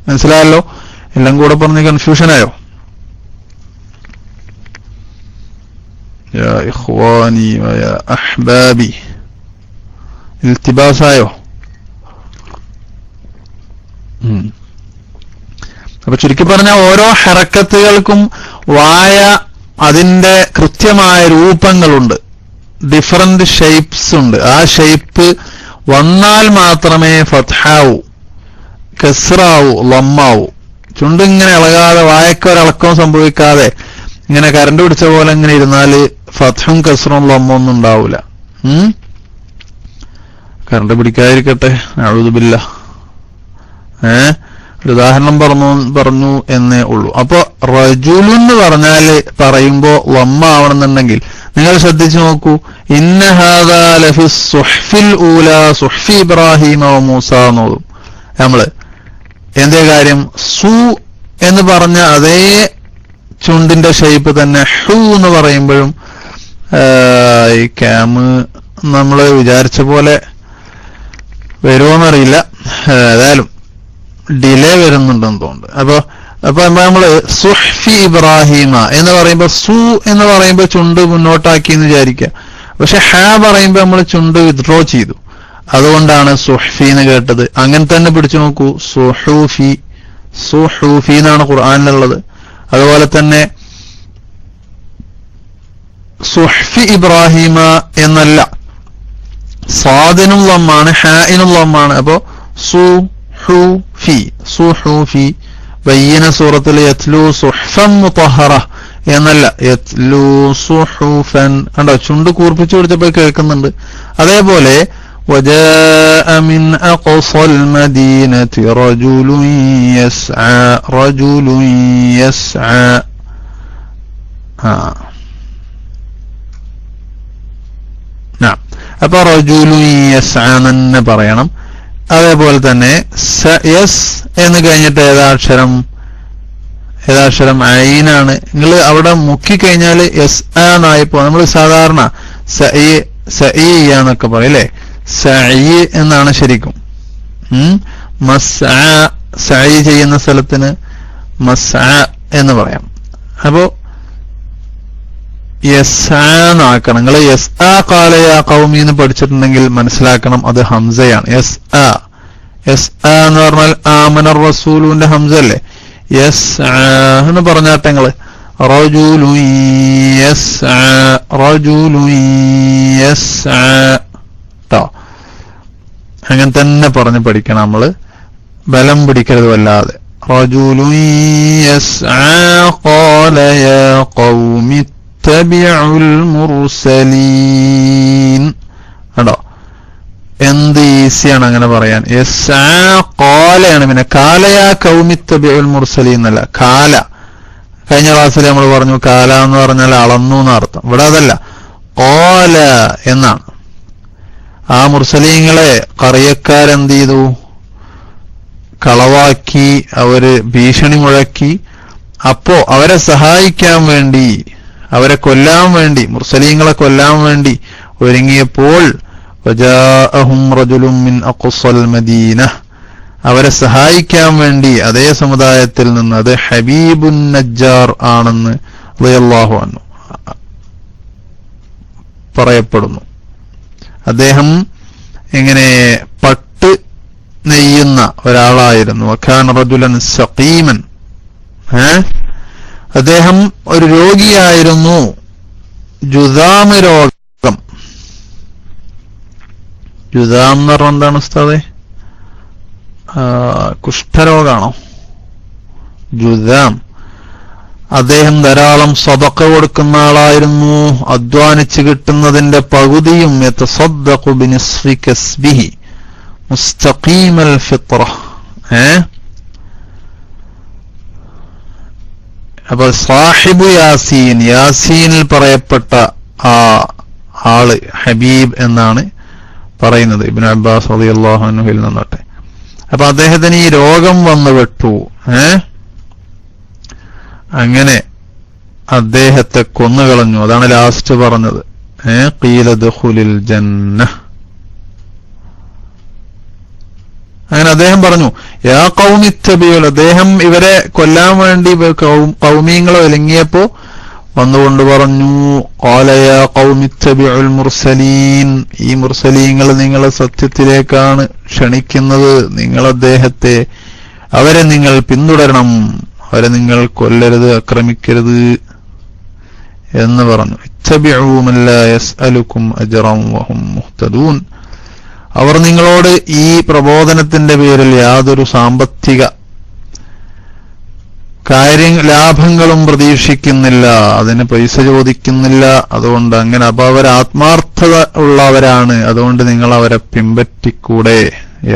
മനസ്സിലായല്ലോ? എല്ലാം കൂടെ പറഞ്ഞ് കൺഫ്യൂഷനായോ? യാ ഇഖ്വാനി വയാ അഹ്ബാബി, ഇൽത്തിബാസായോ? അപ്പൊ ചുരുക്കി പറഞ്ഞ ഓരോ ഹറക്കത്തുകൾക്കും വായ അതിന്റെ കൃത്യമായ രൂപങ്ങളുണ്ട്, ഡിഫറന്റ് ഷേപ്സ് ഉണ്ട്. ആ ഷേപ്പ് വന്നാൽ മാത്രമേ ഫത്ഹാവൂ, കസ്റാവൂ, ലമ്മാവൂ. ചുണ്ടിങ്ങനെ ഇളകാതെ വായക്കൊരളക്കം സംഭവിക്കാതെ ഇങ്ങനെ കരണ്ട് പിടിച്ച പോലെ ഇങ്ങനെ ഇരുന്നാല് ഫത്ഹും കസ്റും ലമ്മൊന്നും ഉണ്ടാവൂല. കരണ്ട് പിടിക്കാതിരിക്കട്ടെ, അഊദു ബില്ലാഹ്. ഒരു ഉദാഹരണം പറഞ്ഞു എന്നേ ഉള്ളൂ. അപ്പൊ റജുലുൻ എന്ന് പറഞ്ഞാല് പറയുമ്പോ ലമ്മ ആവണമെന്നുണ്ടെങ്കിൽ നിങ്ങൾ ശ്രദ്ധിച്ചു നോക്കൂ. ഇന്ന ഹാദാ ലഫി സുഹ്ഫിൽ ഊലാ സുഹ്ഫി ഇബ്രാഹീമ വ മൂസ എന്നോതും നമ്മള്. എന്തേ കാര്യം? സു എന്ന് പറഞ്ഞ അതേ ചുണ്ടിന്റെ ഷേപ്പ് തന്നെ ഹു എന്ന് പറയുമ്പോഴും ഈ ക്യാമ് നമ്മള് വിചാരിച്ച പോലെ വരുമോന്നറിയില്ല, ഏതായാലും ഡിലേ വരുന്നുണ്ടെന്ന് തോന്നുന്നു. അപ്പൊ നമ്മള് സുഹ്ഫി ഇബ്രാഹീമ എന്ന് പറയുമ്പോ സു എന്ന് പറയുമ്പോ ചുണ്ട് മുന്നോട്ടാക്കി എന്ന് വിചാരിക്കുക. പക്ഷെ ഹ പറയുമ്പോ നമ്മൾ ചുണ്ട് വിത്ഡ്രോ ചെയ്തു, അതുകൊണ്ടാണ് സുഹ്ഫി എന്ന് കേട്ടത്. അങ്ങനെ തന്നെ പിടിച്ചു നോക്കൂ. സുഹൂഫി, സുഹൂഫി എന്നാണ് ഖുർആനിലുള്ളത്. അതുപോലെ തന്നെ സുഹ്ഫി ഇബ്രാഹീമ എന്നല്ല, സാദിനും ലമ്മാണ്, ഹാഇനും ലമ്മാണ്. അപ്പോ സുഹൂഫി, സുഹൂഫി. ബയ്യന സൂറത്തിൽ യത്ലു സുഹ്ഫൻ മുതഹറ എന്നല്ല, യത്ലു സുഹൂഫൻ. കണ്ടോ, ചുണ്ട് കൂർപ്പിച്ചു പിടിച്ചപ്പോൾ കേൾക്കുന്നുണ്ട്. അതേപോലെ وجاء من أقصى المدينة رجل يسعى, رجل يسعى. അപ്പൊ റജുലു യസ്ആ എന്ന് പറയണം. അതേപോലെ തന്നെ യസ് എന്ന് കഴിഞ്ഞിട്ട് ഏതാക്ഷരം? ഐനാണ്. നിങ്ങൾ അവിടെ മുക്കിക്കഴിഞ്ഞാൽ യസ് എന്നായിപ്പോ. നമ്മൾ സാധാരണ സഇയാന്നൊക്കെ പറയും അല്ലേ? സഇ എന്നാണ് ശരിക്കും. സഇ ചെയ്യുന്ന സ്ഥലത്തിന് മസ്അ എന്ന് പറയാം. അപ്പോ യസ്ആന്നാക്കണം. നിങ്ങൾ യസ്ആ ഖാല യാ ഖൗമി എന്ന് പഠിച്ചിട്ടുണ്ടെങ്കിൽ മനസ്സിലാക്കണം അത് ഹംസയാണ്. യസ്ആ എന്ന് പറഞ്ഞാൽ ആമനർ റസൂലുവിന്റെ ഹംസ അല്ലേ? യസ്ആ എന്ന് പറഞ്ഞാട്ടെ നിങ്ങള്. റജുലുൻ യസ്ആ, റജുലുൻ യസ്ആ ട്ടോ. അങ്ങനെ തന്നെ പറഞ്ഞ് പഠിക്കണം നമ്മള്, ബലം പിടിക്കരുത് വല്ലാതെ. റജുലുൻ യസ്ആ ഖാല യാ ഖൗമി ഇത്തബിഉൽ മുർസലീൻ. കണ്ടോ, എന്ത് ഈസിയാണ് അങ്ങനെ പറയാൻ. യസ്ആ ഖാലയാണ്. പിന്നെ കാല യാ ഖൗമി ഇത്തബിഉൽ മുർസലീൻ എന്നല്ല, കാല. കഴിഞ്ഞ ക്ലാസ്സിൽ നമ്മൾ പറഞ്ഞു കാല എന്ന് പറഞ്ഞാൽ അളന്നു എന്നർത്ഥം. ഇവിടെ അതല്ല, ഖാല എന്നാണ്. ആ മുർസലീങ്ങളെ ഖറിയക്കാരെന്ത് ചെയ്തു? കളവാക്കി, അവര് ഭീഷണി മുഴക്കി. അപ്പോ അവരെ സഹായിക്കാൻ വേണ്ടി, അവരെ കൊല്ലാൻ വേണ്ടി, മുർസലീങ്ങളെ കൊല്ലാൻ വേണ്ടി ഒരുങ്ങിയപ്പോൾ വജാഅഹും റജുലുൻ മിൻ അഖ്സൽ മദീന, അവരെ സഹായിക്കാൻ വേണ്ടി അതേ സമുദായത്തിൽ നിന്ന്, അത് ഹബീബുൻ നജ്ജാർ ആണെന്ന് റളിയല്ലാഹു അൻഹു പറയപ്പെടുന്നു. അദ്ദേഹം ഇങ്ങനെ പട്ട് നെയ്യുന്ന ഒരാളായിരുന്നു. വകാന റജുലൻ സഖീമൻ, അദ്ദേഹം ഒരു രോഗിയായിരുന്നു. ജുദാമ് രോഗം. ജുദാം എന്ന് പറഞ്ഞാൽ എന്താണ് ഉസ്താദേ? കുഷ്ഠരോഗാണോ? ജുദാം. അദ്ദേഹം ധാരാളം സദഖ കൊടുക്കുന്ന ആളായിരുന്നു. അധ്വാനിച്ച് കിട്ടുന്നതിന്റെ പകുതിയും യതസദ്ദഖു ബിനിസ്ഫി കസ്ബിഹി മുസ്തഖീമൽ ഫിത്ര. അപ്പൊ സാഹിബു യാസീൻ, യാസീനിൽ പറയപ്പെട്ട ആ ആള് ഹബീബ് എന്നാണ് പറയുന്നത് ഇബ്നു അബ്ബാസ് റളിയല്ലാഹു അൻഹുവിൽ നിന്നട്ടെ. അപ്പൊ അദ്ദേഹത്തിന് ഈ രോഗം വന്നു വിട്ടു. അങ്ങനെ അദ്ദേഹത്തെ കൊന്നുകളഞ്ഞു. അതാണ് ലാസ്റ്റ് പറഞ്ഞത്, ഖീല ദഖുലിൽ ജന്ന. അങ്ങനെ അദ്ദേഹം പറഞ്ഞു, യാ ഖൗമി ഇത്തബിഉ, അദ്ദേഹം ഇവരെ കൊല്ലാൻ വേണ്ടി ഖൗമീങ്ങളെ ഒരുങ്ങിയപ്പോ വന്നുകൊണ്ട് പറഞ്ഞു, ഖാല യാ ഖൗമി ഇത്തബിഉൽ മുർസലീൻ, ഈ മുർസലീങ്ങൾ നിങ്ങളെ സത്യത്തിലേക്കാണ് ക്ഷണിക്കുന്നത്, നിങ്ങൾ അദ്ദേഹത്തെ, അവരെ നിങ്ങൾ പിന്തുടരണം, അവരെ നിങ്ങൾ കൊല്ലരുത്, ആക്രമിക്കരുത് എന്ന് പറഞ്ഞു. ഇത്തബിഉ മൻ ലാ യസ്അലുക്കും അജ്റൻ വഹും മുഹ്തദൂൻ, അവർ നിങ്ങളോട് ഈ പ്രബോധനത്തിന്റെ പേരിൽ യാതൊരു സാമ്പത്തിക ലാഭങ്ങളും പ്രതീക്ഷിക്കുന്നില്ല, അതിന് പൈസ ചോദിക്കുന്നില്ല. അതുകൊണ്ട് അങ്ങനെ അപ്പൊ അവർ ആത്മാർത്ഥത ഉള്ളവരാണ്, അതുകൊണ്ട് നിങ്ങൾ അവരെ പിൻപറ്റിക്കൂടെ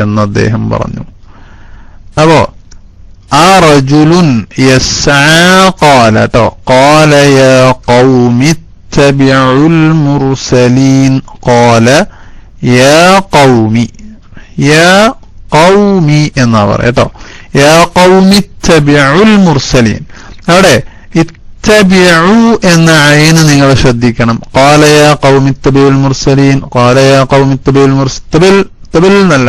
എന്ന് അദ്ദേഹം പറഞ്ഞു. അപ്പോ ആ റജുലുൻ യസ്ആ ഖാല ട്ടോ, ഖാല യാ ഖൗമി ഇത്തബിഉൽ മുർസലീൻ, ഖാല യാ ഖൗമി, യാ ഖൗമി എന്നാ പറയട്ടോ, യാ ഖൗമി ഇത്തബിഉൽ മുർസലീൻ. അവിടെ ഇത്തബിഉ എന്ന ഐന് നിങ്ങൾ ശ്രദ്ധിക്കണം. ഖാല യാ ഖൗമി ഇത്തബിഉൽ മുർസലീൻ, ഖാല യാ ഖൗമി ഇത്തബിഉൽ മുർസലീൻ, തബിൽ നല്ല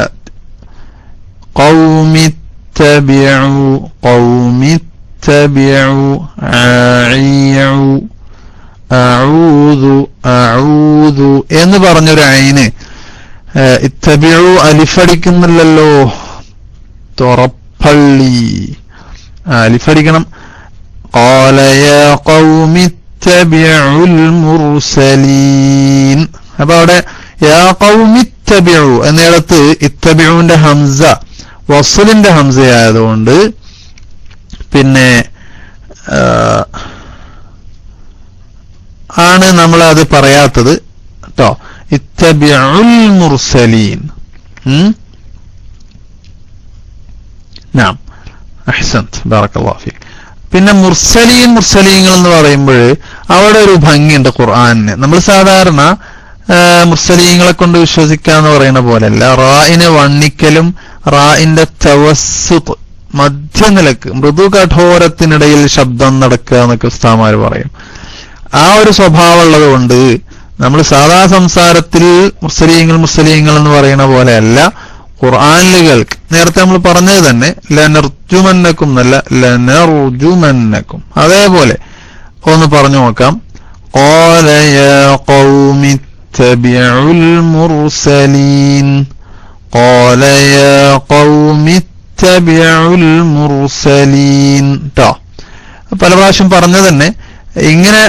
ഖൗമി ഇത്തബിഉ, ഖൗമി ഇത്തബിഉ, ആഇഉ, അഊദു, അഊദു എന്ന് പറഞ്ഞൊരു ഐന് ഇത്തബിഉ അലിഫടിക്കുന്നില്ലല്ലോ, തുറപ്പള്ളി അലിഫടിക്കണം. ഖാല യാ ഖൗമി ഇത്തബിഉൽ മുർസലീൻ. അപ്പൊ അവിടെ യാ ഖൗമി ഇത്തബിഉ എന്നിടത്ത് ഇത്തബിഉന്റെ ഹംസ വസ്ലിന്റെ ഹംസയായതുകൊണ്ട് പിന്നെ ആണ് നമ്മൾ അത് പറയാത്തത് ട്ടോ. ഇത്തബിഉൽ മുർസലീൻ. നാം അഹ്സൻത്, ബറകല്ലാഹു ഫീക്. പിന്നെ മുർസലീങ്ങൾ എന്ന് പറയുമ്പോൾ അവിടെ ഒരു ഭംഗിയുണ്ട് ഖുർആനിന്. നമ്മൾ സാധാരണ മുർസലീങ്ങളെ കൊണ്ട് വിശ്വസിക്കാന്ന് പറയുന്ന പോലെയല്ല, റായിനെ വണ്ണിക്കലും റായിന്റെ തവസ്സുത് മധ്യനിലക്ക് മൃദു കഠോരത്തിനിടയിൽ ശബ്ദം നടക്കുക എന്നൊക്കെ ഉസ്താദുമാർ പറയും. ആ ഒരു സ്വഭാവം ഉള്ളത് കൊണ്ട് നമ്മൾ സാധാ സംസാരത്തിൽ മുർസലീങ്ങൾ എന്ന് പറയുന്ന പോലെയല്ല ഖുർആനിലുകൾക്ക്. നേരത്തെ നമ്മൾ പറഞ്ഞത് തന്നെ ലനർജുമന്നക്കും എന്നല്ല, ലനർജുമന്നക്കും. അതേപോലെ ഒന്ന് പറഞ്ഞു നോക്കാം. ഖാല യാ ഖൗമി ഇത്തബിഉൽ മുർസലീൻ, ഖാല യാ ഖൗമി ഇത്തബിഉൽ മുർസലീൻ ട്ടോ. പല പ്രാവശ്യം പറഞ്ഞു തന്നെ. ഇങ്ങനെ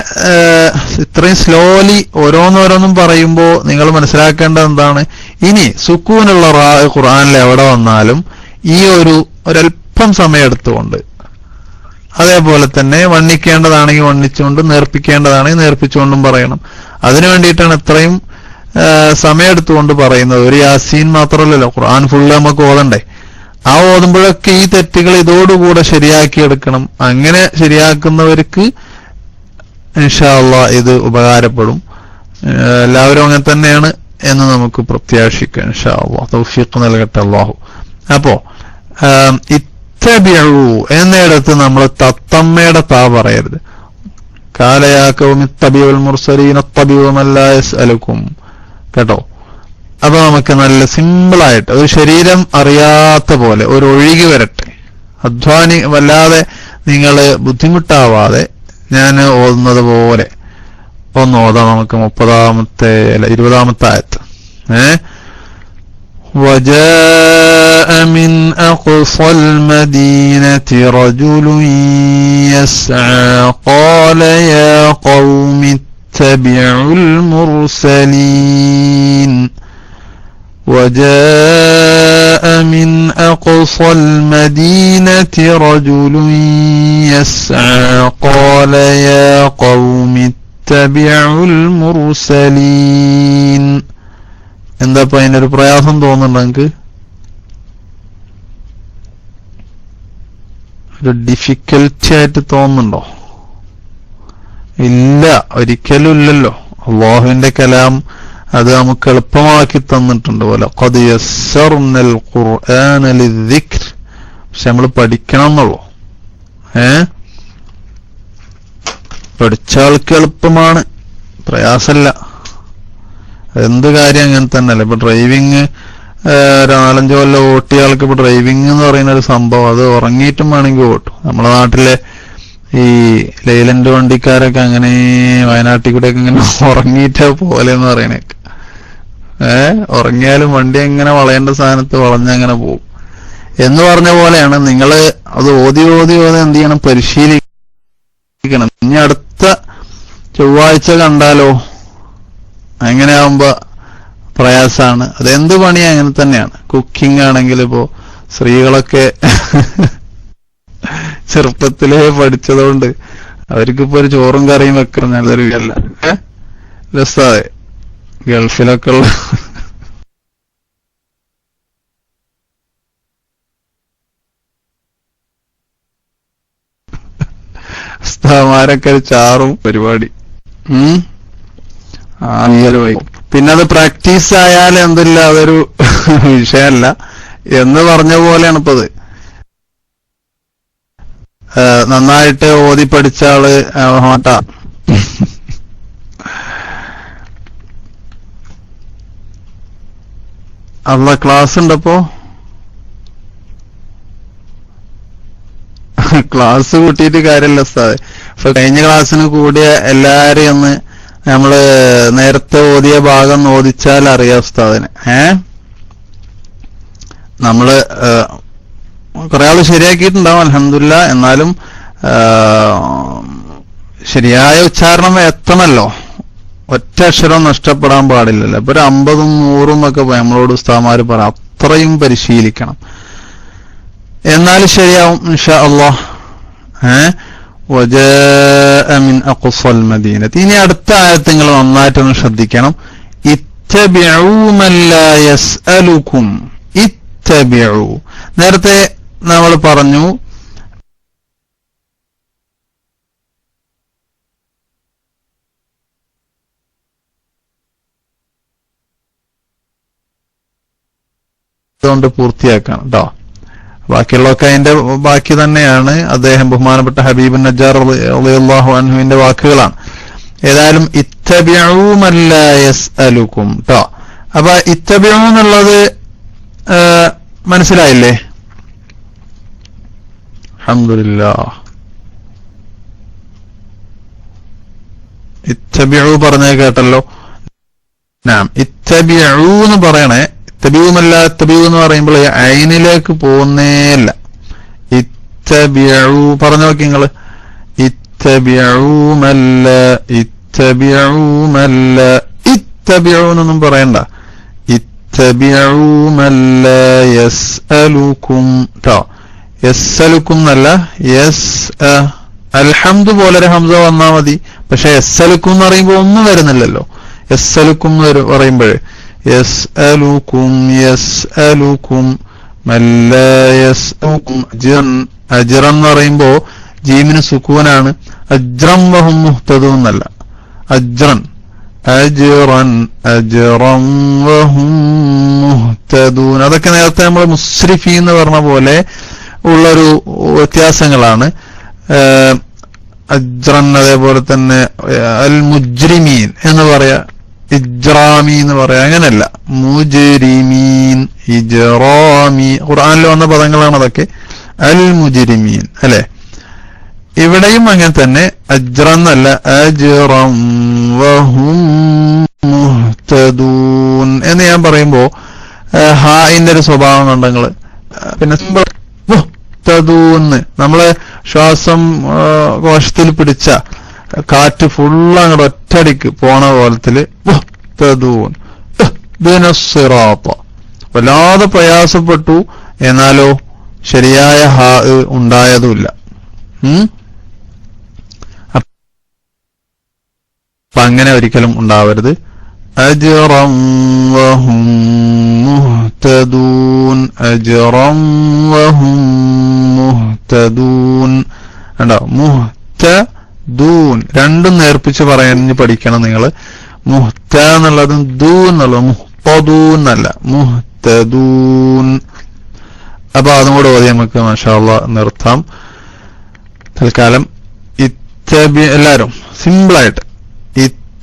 ഇത്രയും സ്ലോലി ഓരോന്നോരോന്നും പറയുമ്പോൾ നിങ്ങൾ മനസ്സിലാക്കേണ്ടത് എന്താണ്, ഇനി സുക്കൂനുള്ള ഖുർആനിൽ എവിടെ വന്നാലും ഈ ഒരല്പം സമയം എടുത്തുകൊണ്ട്, അതേപോലെ തന്നെ വണ്ണിക്കേണ്ടതാണെങ്കിൽ വണ്ണിച്ചുകൊണ്ടും നേർപ്പിക്കേണ്ടതാണെങ്കിൽ നേർപ്പിച്ചുകൊണ്ടും പറയണം. അതിനു വേണ്ടിയിട്ടാണ് ഇത്രയും സമയം എടുത്തുകൊണ്ട് പറയുന്നത്. ഒരു യാസീൻ മാത്രമല്ലല്ലോ, ഖുർആൻ ഫുള്ള് നമുക്ക് ഓതണ്ടേ. ആ ഓതുമ്പോഴൊക്കെ ഈ തെറ്റുകൾ ഇതോടുകൂടെ ശരിയാക്കിയെടുക്കണം. അങ്ങനെ ശരിയാക്കുന്നവർക്ക് ഇൻഷാ അല്ലാഹ് ഇത് ഉപകാരപ്പെടും. എല്ലാവരും അങ്ങനെ തന്നെയാണ് എന്ന് നമുക്ക് പ്രത്യാശിക്കാം. ഇൻഷാ അല്ലാഹ് തൗഫീഖ് നൽകട്ടെ അല്ലാഹു. അപ്പോ ഇത്തബിഉ എന്നിടത്ത് നമ്മൾ തത്തമ്മയുടെ താ പറയരുത്. ഖാല യാ ഖൗമി ഇത്തബിഉൽ മുർസലീന ഇത്തബിഉ മൻ ലാ യസ്അലുക്കും കേട്ടോ. അപ്പൊ നമുക്ക് നല്ല സിമ്പിളായിട്ട് ഒരു ശരീരം അറിയാത്ത പോലെ ഒരു ഒഴുകി വരട്ടെ, വല്ലാതെ നിങ്ങൾ ബുദ്ധിമുട്ടാവാതെ ഞാൻ ഓതുന്നത് പോലെ ഒന്ന് ഓതാം. നമുക്ക് 20ാമത്തെ ആയത്ത്. وجاء من أقصى المدينة رجل يسعى قال يا قوم اتبعوا المرسلين. وجاء من أقصى المدينة رجل يسعى قال يا قوم اتبعوا المرسلين. എന്താ അതിനൊരു പ്രയാസം തോന്നുന്നുണ്ടോ നിങ്ങൾക്ക്? ഒരു ഡിഫിക്കൽറ്റി ആയിട്ട് തോന്നുന്നുണ്ടോ? ഇല്ല, ഒരിക്കലും ഇല്ലല്ലോ. അള്ളാഹുവിന്റെ കലാം അത് നമുക്ക് എളുപ്പമാക്കി തന്നിട്ടുണ്ട്. വലഖദ് യസ്സർനൽ ഖുർആന ലിദ്ദിക്ർ. പക്ഷെ നമ്മൾ പഠിക്കണം എന്നുള്ളൂ. പഠിച്ച ആൾക്ക് എളുപ്പമാണ്, പ്രയാസമല്ല. എന്ത് കാര്യം അങ്ങനെ തന്നെയല്ല. ഇപ്പൊ ഡ്രൈവിങ് 4-5 കൊല്ലം ഓട്ടിയ ആൾക്ക് ഇപ്പൊ ഡ്രൈവിംഗ് എന്ന് പറയുന്ന ഒരു സംഭവം അത് ഉറങ്ങിയിട്ടും വേണമെങ്കിൽ ഓട്ടും. നമ്മുടെ നാട്ടിലെ ഈ ലൈലന്റ് വണ്ടിക്കാരൊക്കെ അങ്ങനെ വയനാട്ടിൽ കൂടെയൊക്കെ ഇങ്ങനെ ഉറങ്ങിയിട്ടാ പോലെന്ന് പറയണേക്ക്. ഉറങ്ങിയാലും വണ്ടി എങ്ങനെ വളയേണ്ട സ്ഥാനത്ത് വളഞ്ഞങ്ങനെ പോകും എന്ന് പറഞ്ഞ പോലെയാണ്. നിങ്ങള് അത് ഓതി എന്ത് ചെയ്യണം, പരിശീലിക്കണം. ഇനി അടുത്ത ചൊവ്വാഴ്ച കണ്ടാലോ? അങ്ങനെയാവുമ്പോ പ്രയാസാണ്. അതെന്ത് പണിയാ അങ്ങനെ തന്നെയാണ്. കുക്കിംഗ് ആണെങ്കിൽ ഇപ്പോ സ്ത്രീകളൊക്കെ ചെറുപ്പത്തിലേ പഠിച്ചതുകൊണ്ട് അവർക്കിപ്പോ ഒരു ചോറും കറിയും വെക്കണം നല്ലൊരു അല്ല. രസാതെ ഗൾഫിലൊക്കെ ഉള്ള ഉസ്താദുമാരൊക്കെ ചാറും പരിപാടി. പിന്നെ അത് പ്രാക്ടീസ് ആയാൽ എന്തില്ല, അതൊരു വിഷയമല്ല എന്ന് പറഞ്ഞ പോലെയാണ് ഇപ്പത്. നന്നായിട്ട് ഓതി പഠിച്ച ആള് മാട്ടാ. അല്ല ക്ലാസ് ഉണ്ടപ്പോ ക്ലാസ് കൂട്ടിയിട്ട് കാര്യമില്ല ഉസ്താദ്. ഇപ്പൊ കഴിഞ്ഞ ക്ലാസ്സിന് കൂടിയ എല്ലാരെയും ഒന്ന് നമ്മള് നേരത്തെ ഓതിയ ഭാഗം ഓദിച്ചാൽ അറിയാം ഉസ്താദിന്. നമ്മള് കുറെ ആള് ശരിയാക്കിയിട്ടുണ്ടാവും അൽഹംദുലില്ലാ. എന്നാലും ശരിയായ ഉച്ചാരണം എത്തണല്ലോ, ഒറ്റ അക്ഷരം നഷ്ടപ്പെടാൻ പാടില്ലല്ലോ. ഇപ്പൊ ഒരു 50ഉം 100ഉം ഒക്കെ നമ്മളോട് ഉസ്താദുമാര് പറ, അത്രയും പരിശീലിക്കണം, എന്നാൽ ശരിയാവും ഇൻഷാ അല്ലാഹ്. വജാഅ മിൻ അഖ്സൽ മദീനത്തി. ഇനി അടുത്ത ആയത്ത് നിങ്ങൾ നന്നായിട്ടൊന്ന് ശ്രദ്ധിക്കണം. ഇത്തബിഉ മൻ ലാ യസ്അലുക്കും. ഇത്തബിഉ, നേരത്തെ നമ്മൾ പറഞ്ഞു അതുകൊണ്ട് പൂർത്തിയാക്കണം കേട്ടോ. ബാക്കിയുള്ളതൊക്കെ അതിന്റെ ബാക്കി തന്നെയാണ്. അദ്ദേഹം ബഹുമാനപ്പെട്ട ഹബീബുൻ നജ്ജാർ റളിയല്ലാഹു അൻഹുവിന്റെ വാക്കുകളാണ്. ഏതായാലും ഇത്തബിഉ മൻ ലാ യസ്അലുക്കും ട്ടോ. അപ്പൊ ഇത്തബിഉ എന്നുള്ളത് മനസ്സിലായില്ലേ? അൽഹംദുലില്ലാഹ്. ഇത്തബിഉ പറഞ്ഞേ കേട്ടല്ലോ. നാം ഇത്തബിഉ എന്ന് പറയണേ. ഇത്തബിഉമല്ല, ഇത്തബിഉ എന്ന് പറയുമ്പോൾ ഐനിലേക്ക് പോകുന്നേല്ല. ഇത്തബിഉ പറഞ്ഞു നോക്കി നിങ്ങള്. ഇത്തബിഉ മല്ല, ഇത്തബിഉ മല്ല, ഇത്തബിഉ എന്നൊന്നും പറയണ്ട. ഇത്തബിഉ മല്ല യസ്അലുക്കും ട്ടോ. യസ്അലുക്കും എന്നല്ല, അൽഹംദു പോലൊരു ഹംസ വന്നാ മതി. പക്ഷെ യസ്അലുക്കും എന്ന് പറയുമ്പോ ഒന്നും വരുന്നില്ലല്ലോ. യസ്അലുക്കും എന്ന് പറയുമ്പോഴേ യസ്അലുക്കും യസ്അലുക്കും മല്ല യസ്അലുക്കും അജ്റൻ. അജ്റൻ എന്ന് പറയുമ്പോ ജീമിന് സുക്കൂനാണ്. അജ്റൻ വഹും മുഹ്തദൂൻ എന്നല്ല, അജ്റൻ. അജ്റൻ അജ്റൻ വഹും മുഹ്തദൂൻ. അതൊക്കെ നേരത്തെ നമ്മൾ മുസ്രിഫി എന്ന് പറഞ്ഞ പോലെ ഉള്ളൊരു വ്യത്യാസങ്ങളാണ്. അജ്റൻ അതേപോലെ തന്നെ അൽ മുജ്രിമീൻ എന്ന് പറയാ, ഇജ്റാമി എന്ന് പറയാം. അങ്ങനെയല്ല, മുജ്രിമീൻ, ഇജ്റാമി. ഖുർആനിൽ വന്ന പദങ്ങളാണ് അതൊക്കെ. അൽ മുജ്രിമീൻ അല്ലെ? ഇവിടെയും അങ്ങനെ തന്നെ. അജ്റൻ അല്ല, അജ്റൻ വഹും മുഹ്തദൂൻ എന്ന് ഞാൻ പറയുമ്പോ ഹായിന്റെ ഒരു സ്വഭാവം കണ്ടങ്ങള്. പിന്നെ മുഹ്തദൂന്ന് നമ്മള് ശ്വാസം കോശത്തിൽ പിടിച്ച കാറ്റ് ഫുള്ള് അങ്ങോട്ട് ഒറ്റടിക്ക് പോണ പോലത്തില് വല്ലാതെ പ്രയാസപ്പെട്ടു. എന്നാലോ ശരിയായ ഹാ ഉണ്ടായതുമില്ല. അപ്പൊ അങ്ങനെ ഒരിക്കലും ഉണ്ടാവരുത്. അജ്റൻ വഹും മുഹ്തദൂൻ, അജ്റൻ വഹും മുഹ്തദൂൻ. കണ്ടോ? ദൂൻ രണ്ടും നേർപ്പിച്ച് പറയാൻ പഠിക്കണം നിങ്ങൾ. മുഹ്ത എന്നുള്ളതും ദൂ എന്നുള്ളതും മുഹ്തദൂന്നല്ല, മുഹ്തദൂൻ. അപ്പൊ അതും കൂടെ ഓതി നമുക്ക് മാഷാ അല്ലാഹ് നിർത്താം തൽക്കാലം. എല്ലാരും സിമ്പിളായിട്ട്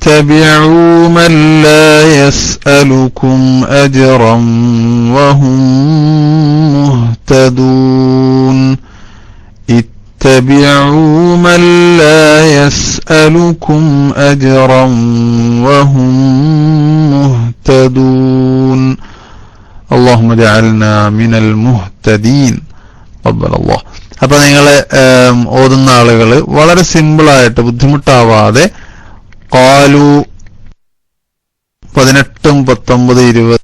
اتبعوا من لا يسألكم أجرا وهم مهتدون. اتبعوا من لا يسألكم أجرا وهم مهتدون. اللهم اجعلنا من المهتدين. قبل الله. അപ്പൊ നിങ്ങള് ഓതുന്ന ആളുകള് വളരെ സിമ്പിളായിട്ട് ബുദ്ധിമുട്ടാവാതെ ഖാലു 18, 19, 20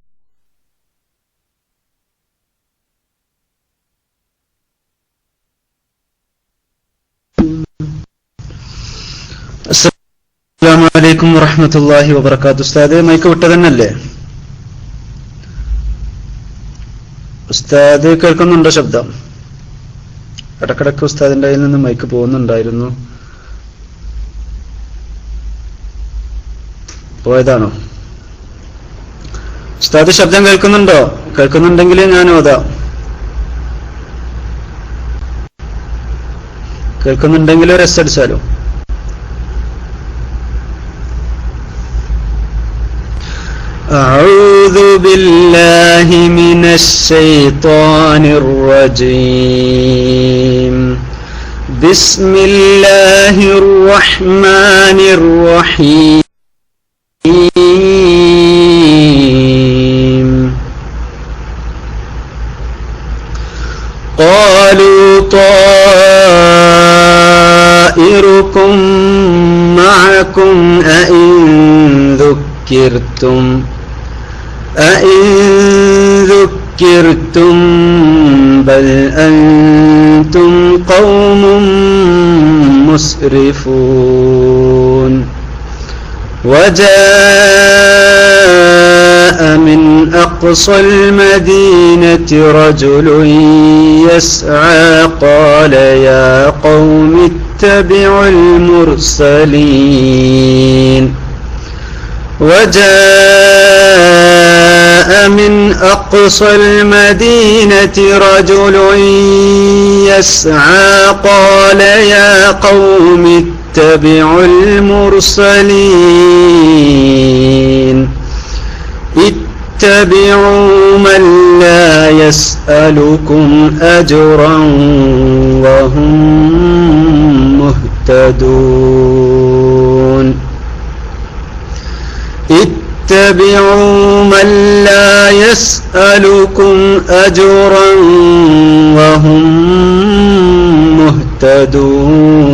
അസ്സലാമു അലൈക്കും വറഹ്മത്തുള്ളാഹി വബറകാതുഹു. ഉസ്താദ് മൈക്ക് വിട്ട തന്നെയല്ലേ? ഉസ്താദ് കേൾക്കുന്നുണ്ടോ ശബ്ദം? ഇടക്കിടക്ക് ഉസ്താദിന്റെ കയ്യിൽ നിന്ന് മൈക്ക് പോകുന്നുണ്ടായിരുന്നു, പോയതാണോ? ഉസ്താദ് ശബ്ദം കേൾക്കുന്നുണ്ടോ? കേൾക്കുന്നുണ്ടെങ്കിൽ ഞാൻ ഓതാം. കേൾക്കുന്നുണ്ടെങ്കിൽ ഒരു എസ് അടിച്ചാലോ. أعوذ بالله من الشيطان الرجيم. بسم الله الرحمن الرحيم. قالوا طائركم معكم أئن ذكرتم بل أنتم قوم مسرفون. وجاء من أقصى المدينة رجل يسعى قال يا قوم اتبعوا المرسلين. وجاء من أقصى المدينة رجل يسعى قال يا قوم اتبعوا المرسلين. اتبعوا من لا يسألكم أجرا وهم مهتدون. اتبعوا من لا يسألكم أجرا وهم مهتدون.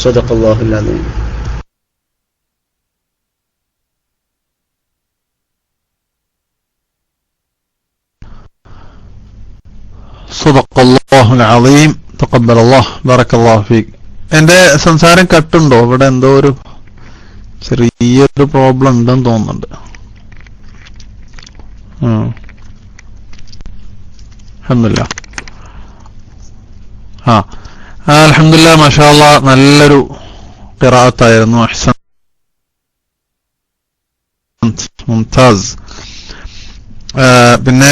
صدق الله العظيم. صدق الله العظيم. تقبل الله. بارك الله فيك. എന്റെ സംസാരം കട്ടുണ്ടോ? ഇവിടെ എന്തോ ഒരു ചെറിയൊരു പ്രോബ്ലം ഉണ്ടെന്ന് തോന്നുന്നുണ്ട്. അൽഹംദുലില്ലാ. അൽഹംദുലില്ലാ, മാഷാ അല്ലാഹ്, നല്ലൊരു ഖിറാഅത്തായിരുന്നു. അഹ്സൻ, മുംതാസ്. പിന്നെ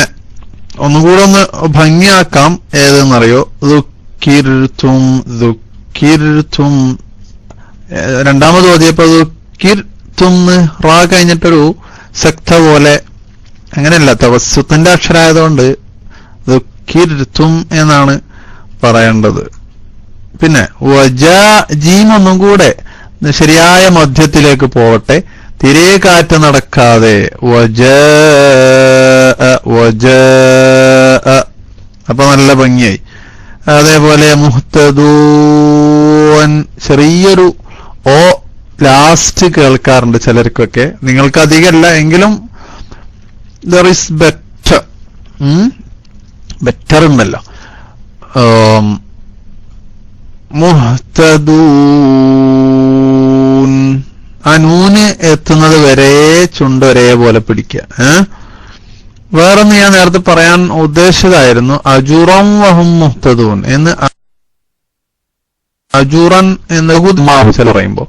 ഒന്നുകൂടെ ഒന്ന് ഭംഗിയാക്കാം. ഏതെന്നറിയോ? ദുഃഖിർതും രണ്ടാമത് ഓതിയപ്പോ ദുഃഖിർതുംന്ന് റാ കഴിഞ്ഞിട്ടൊരു സക്ത പോലെ, അങ്ങനെയല്ല, തവസ്സുത്തിന്റെ അക്ഷരായതുകൊണ്ട് ദുഃഖിർതും എന്നാണ് പറയേണ്ടത്. പിന്നെ ജീം ഒന്നും കൂടെ ശരിയായ മധ്യത്തിലേക്ക് പോവട്ടെ, തിരെ കാറ്റ് നടക്കാതെ. അപ്പൊ നല്ല ഭംഗിയായി. അതേപോലെ മുഹ്തദൂൻ, ചെറിയൊരു ഓ ലാസ്റ്റ് കേൾക്കാറുണ്ട് ചിലർക്കൊക്കെ, നിങ്ങൾക്ക് അധികമല്ല എങ്കിലും ദർ ഇസ് ബെറ്റർ എന്നല്ലോ. മുഹ്തദൂൻ, ആ നൂന് എത്തുന്നത് വരെ ചുണ്ട് ഒരേപോലെ പിടിക്കുക. വേറൊന്ന് ഞാൻ നേരത്തെ പറയാൻ ഉദ്ദേശിച്ചതായിരുന്നു, അജുറം വഹും മുഹ്തദൂൻ എന്ന് അജുറൻ എന്ന് ചില പറയുമ്പോ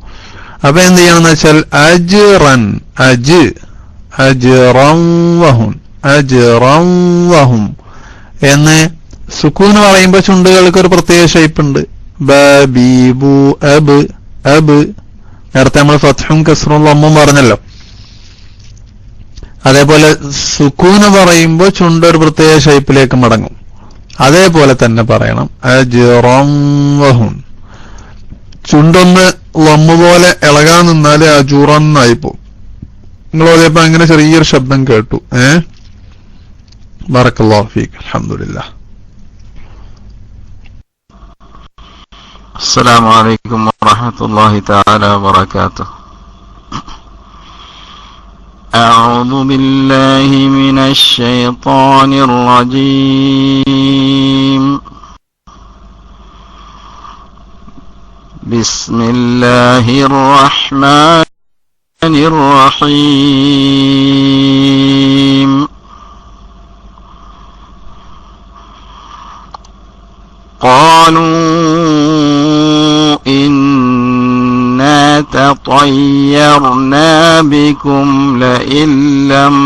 അപ്പൊ എന്ത് ചെയ്യണമെന്ന് വെച്ചാൽ അജ്റൻ അജ്റവഹും എന്ന് സുക്കൂന് പറയുമ്പോ ചുണ്ടുകൾക്ക് ഒരു പ്രത്യേക ഷേപ്പ് ഉണ്ട്. ബീബു അബ് നേരത്തെ നമ്മൾ ഫത്ഹും കസ്റും ലമ്മും പറഞ്ഞല്ലോ. അതേപോലെ സുക്കൂന് പറയുമ്പോ ചുണ്ട് ഒരു പ്രത്യേക ഷേപ്പിലേക്ക് മടങ്ങും. അതേപോലെ തന്നെ പറയണം അജ്റവഹും. ചുണ്ടൊന്ന് ലമ്മു പോലെ ഇളകാൻ നിന്നാല് അജുറന്നായിപ്പോ. നിങ്ങൾ ഓതിയപ്പോ അങ്ങനെ ചെറിയൊരു ശബ്ദം കേട്ടു. ബറക്കല്ലാഹു ഫീക്. അൽഹംദുലില്ലാഹ്. السلام عليكم ورحمة الله تعالى وبركاته. أعوذ بالله من الشيطان الرجيم. بسم الله الرحمن الرحيم. قالوا إنا تطيرنا بكم لئن لم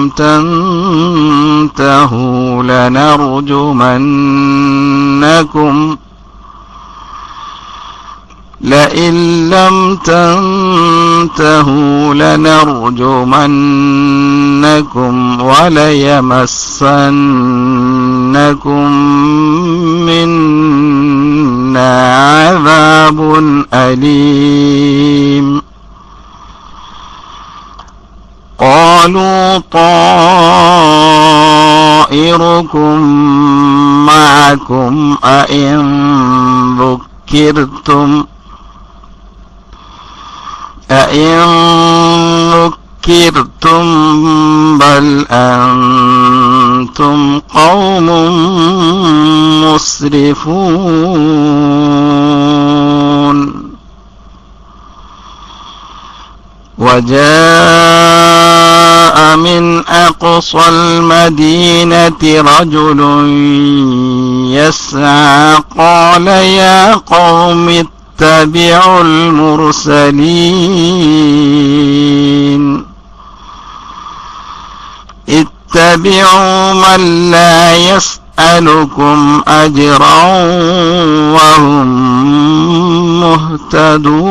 تنتهوا لنرجمنكم وليمسنكم منا عذاب أليم. قالوا طائركم معكم أئن ذكرتم بل أنتم قوم مسرفون. وجاء من أقصى المدينة رجل يسعى قال يا قوم اتبعوا المرسلين. اتبعوا من لا يسألكم أجرا وهم مهتدون.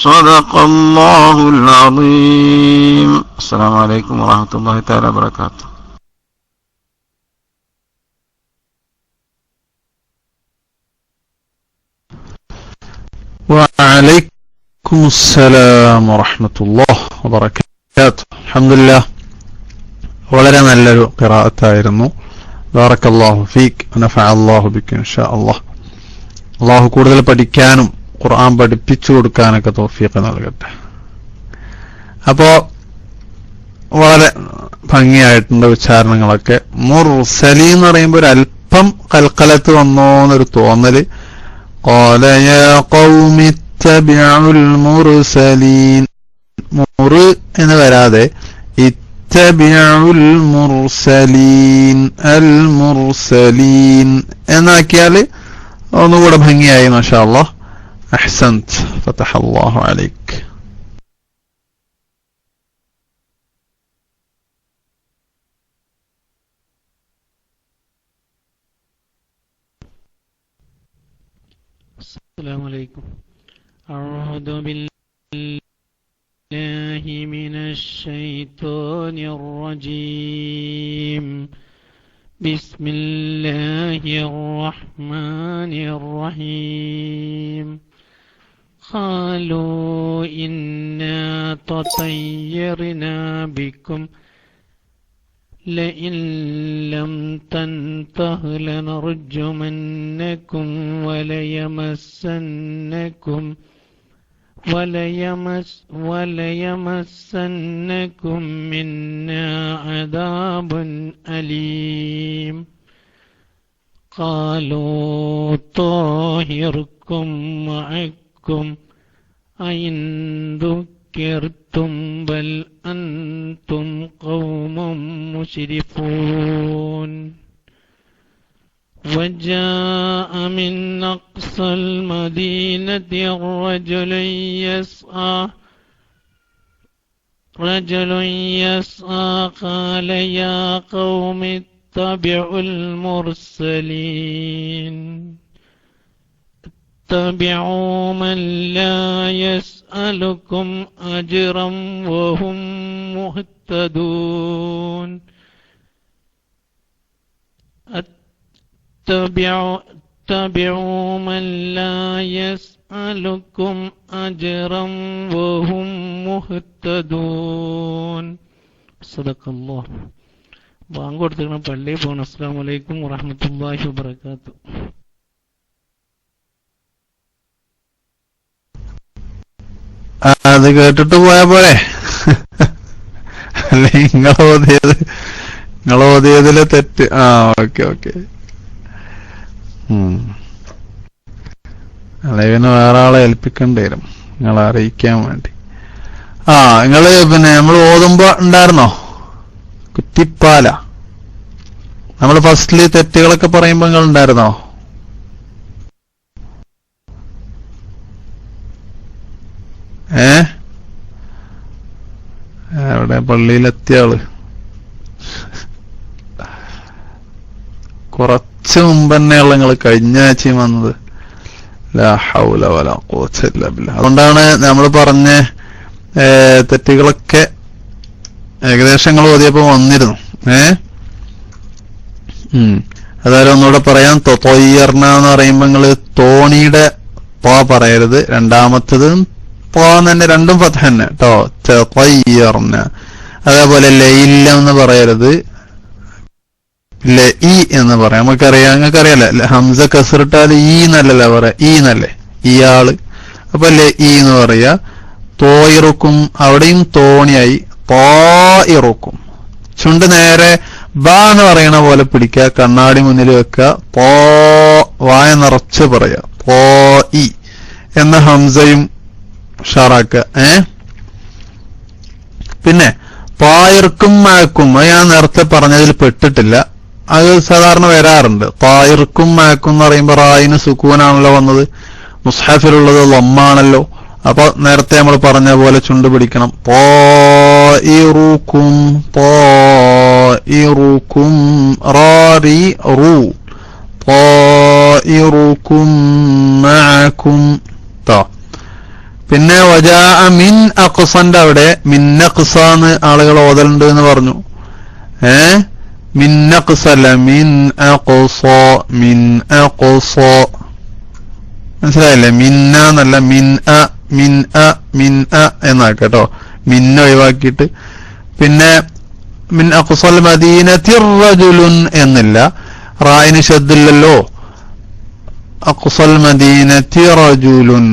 صدق الله العظيم. السلام عليكم ورحمة الله تعالى وبركاته. وعليكم السلام ورحمة الله وبركاته. الحمد لله. വളരെ നല്ലൊരു ഖിറാഅത്തായിരുന്നു. ബാറക്കല്ലാഹു ഫീക് വനഫഅല്ലാഹു ബിക ഇൻഷാ അല്ലാഹ്. അല്ലാഹു കൂടുതൽ പഠിക്കാനും ഖുർആൻ പഠിപ്പിച്ചു കൊടുക്കാനൊക്കെ തൗഫീഖ് നൽകട്ടെ. അപ്പോ വളരെ ഭംഗിയായിട്ടുണ്ട് ഉച്ചാരണങ്ങളൊക്കെ. മുർസലി എന്ന് പറയുമ്പോൾ ഒരു അല്പം കൽക്കലത്ത് വന്നോന്നൊരു തോന്നല്. قال يا قوم اتبعوا المرسلين. മുർ എന്ന് വരാതെ اتبعوا المرسلين المرسلين എന്നാക്കിയാൽ ഒന്നുകൂടെ ഭംഗിയായി. മാഷാ അല്ലാഹ്. അഹ്സൻത്. ഫതഹ അല്ലാഹു അലൈക്. السلام عليكم. أعوذ بالله من الشيطان الرجيم. بسم الله الرحمن الرحيم. قالوا إنا تطيرنا بكم لئن لم تنته لنرجمنكم وليمسنكم منا عذاب أليم. قالوا طاهركم معكم أئن ذكرتم بل أنتم قوم مسرفون. وجاء من أقصى المدينة رجل يسعى قال يا قوم اتبعوا المرسلين اتبعوا من لا يسألكم أجرا وهم مهتدون اتبعوا من لا يسألكم أجرا وهم مهتدون صدق الله. ബാങ്ക് കൊടുത്തിരിക്കണം, പള്ളിയിൽ പോകണം. അസ്സലാമു അലൈക്കും വറഹ്മത്തുള്ളാഹി വബറകാതുഹു. അത് കേട്ടിട്ട് പോയാ പോരെ? അല്ലെ നിങ്ങളോതിയതിലെ തെറ്റ്. Okay okay. അല്ലെ പിന്നെ വേറെ ആളെ ഏൽപ്പിക്കേണ്ടി വരും നിങ്ങളെ അറിയിക്കാൻ വേണ്ടി. നിങ്ങള് പിന്നെ നമ്മൾ ഓതുമ്പോ ഉണ്ടായിരുന്നോ കുറ്റിപ്പാല? നമ്മൾ ഫസ്റ്റില് തെറ്റുകളൊക്കെ പറയുമ്പോ നിങ്ങൾ ഉണ്ടായിരുന്നോ? എവിടെ? പള്ളിയിലെത്തിയ ആള് കുറച്ച് മുമ്പ് തന്നെയുള്ള നിങ്ങൾ കഴിഞ്ഞ ആഴ്ചയും വന്നത്. ലാ ഹൗല വലാ ഖുവത ഇല്ലാ ബില്ലാഹ്. അതുകൊണ്ടാണ് നമ്മൾ പറഞ്ഞ തെറ്റുകളൊക്കെ ഏകദേശം നിങ്ങൾ ഓതിയപ്പോ വന്നിരുന്നു. അതായത് ഒന്നുകൂടെ പറയാം. തൊയ്യർന എന്ന് പറയുമ്പോ നിങ്ങള് തോണിയുടെ പോ പറയരുത്. രണ്ടാമത്തത് പോ തന്നെ, രണ്ടും ഫത്ഹ തന്നെ കേട്ടോ. തൊയ്യർന. അതേപോലെ ലൈല എന്ന് പറയരുത്, ലഇ എന്ന് പറയാം. നമുക്കറിയാം, നിങ്ങൾക്കറിയാലോ ഹംസ കസറിട്ടാൽ ഈ നല്ലല്ല പറയാ, ഈ നല്ലേ ഇയാള്. അപ്പൊ ലഇ എന്ന് പറയാ. തോയിറുക്കും അവിടെയും തോണിയായി. തോയിറുക്കും ചുണ്ട് നേരെ ബ എന്ന് പറയണ പോലെ പിടിക്കുക, കണ്ണാടി മുന്നിൽ വെക്കുക, പോ വായ നിറച്ച് പറയാ. പോ ഇ എന്ന ഹംസയും ഷാറാക്കുക. പിന്നെ പായിർക്കും മാക്കും ഞാൻ നേരത്തെ പറഞ്ഞതിൽ പെട്ടിട്ടില്ല. അത് സാധാരണ വരാറുണ്ട്. പായിർക്കും മാക്കും എന്ന് പറയുമ്പോ റായിന് സുക്കൂനാണല്ലോ വന്നത്, മുസ്ഹഫിലുള്ളത് ലമ്മാണല്ലോ. അപ്പൊ നേരത്തെ നമ്മൾ പറഞ്ഞ പോലെ ചുണ്ട് പിടിക്കണം. പോയിറുക്കും പോയിറുക്കും റാരി റൂ പോയിറുക്കും മഅകും ത. പിന്നെ വജാ മിൻ അഖ്സന്റെ അവിടെ മിൻ അഖ്സാന്ന് ആളുകൾ ഓതലുണ്ട് എന്ന് പറഞ്ഞു. മിൻ അഖ്സല മിൻ അഖ്സ മിൻ അഖ്സ മനസ്സിലായില്ലേ? മിന്ന എന്നല്ല മിൻ അ മിൻ അ മിൻ അ എന്നാക്ക കേട്ടോ. മിന്ന ഒഴിവാക്കിയിട്ട്. പിന്നെ മിൻ അഖ്സൽ മദീനത്തി റജുലുൻ എന്നില്ല, റായിന് ശദ്ദില്ലല്ലോ. അഖ്സൽ മദീനത്തി റജുലുൻ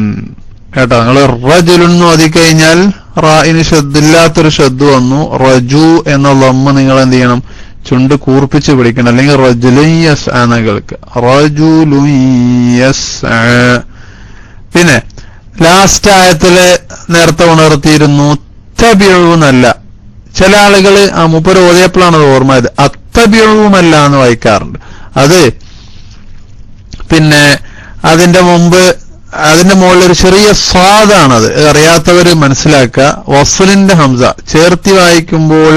കേട്ടോ. നിങ്ങൾ റജുലുൻ ഓതിക്കഴിഞ്ഞാൽ റായിന് ശദ്ദില്ലാത്തൊരു ശദ്ദ് വന്നു. റജു എന്ന ലമ്മ നിങ്ങൾ എന്ത് ചെയ്യണം? ചുണ്ട് കൂർപ്പിച്ച് പിടിക്കണം. അല്ലെങ്കിൽ റജുലുൻ യസ്അ എന്ന കേൾക്കുക. റജുലുൻ യസ്അ. പിന്നെ ലാസ്റ്റ് ആയത്തില് നേരത്തെ ഉണർത്തിയിരുന്നു തബിഉന്നല്ല. ചില ആളുകൾ മൂപ്പര് ഓതിയപ്പോഴാണ് അത് ഓർമ്മയത്. അത്തബിഉമല്ല എന്ന് വായിക്കാറുണ്ട്. അത് പിന്നെ അതിന്റെ മുകളിൽ ഒരു ചെറിയ സ്വാദാണത്. അറിയാത്തവര് മനസ്സിലാക്കുക. വസ്ലിന്റെ ഹംസ ചേർത്തി വായിക്കുമ്പോൾ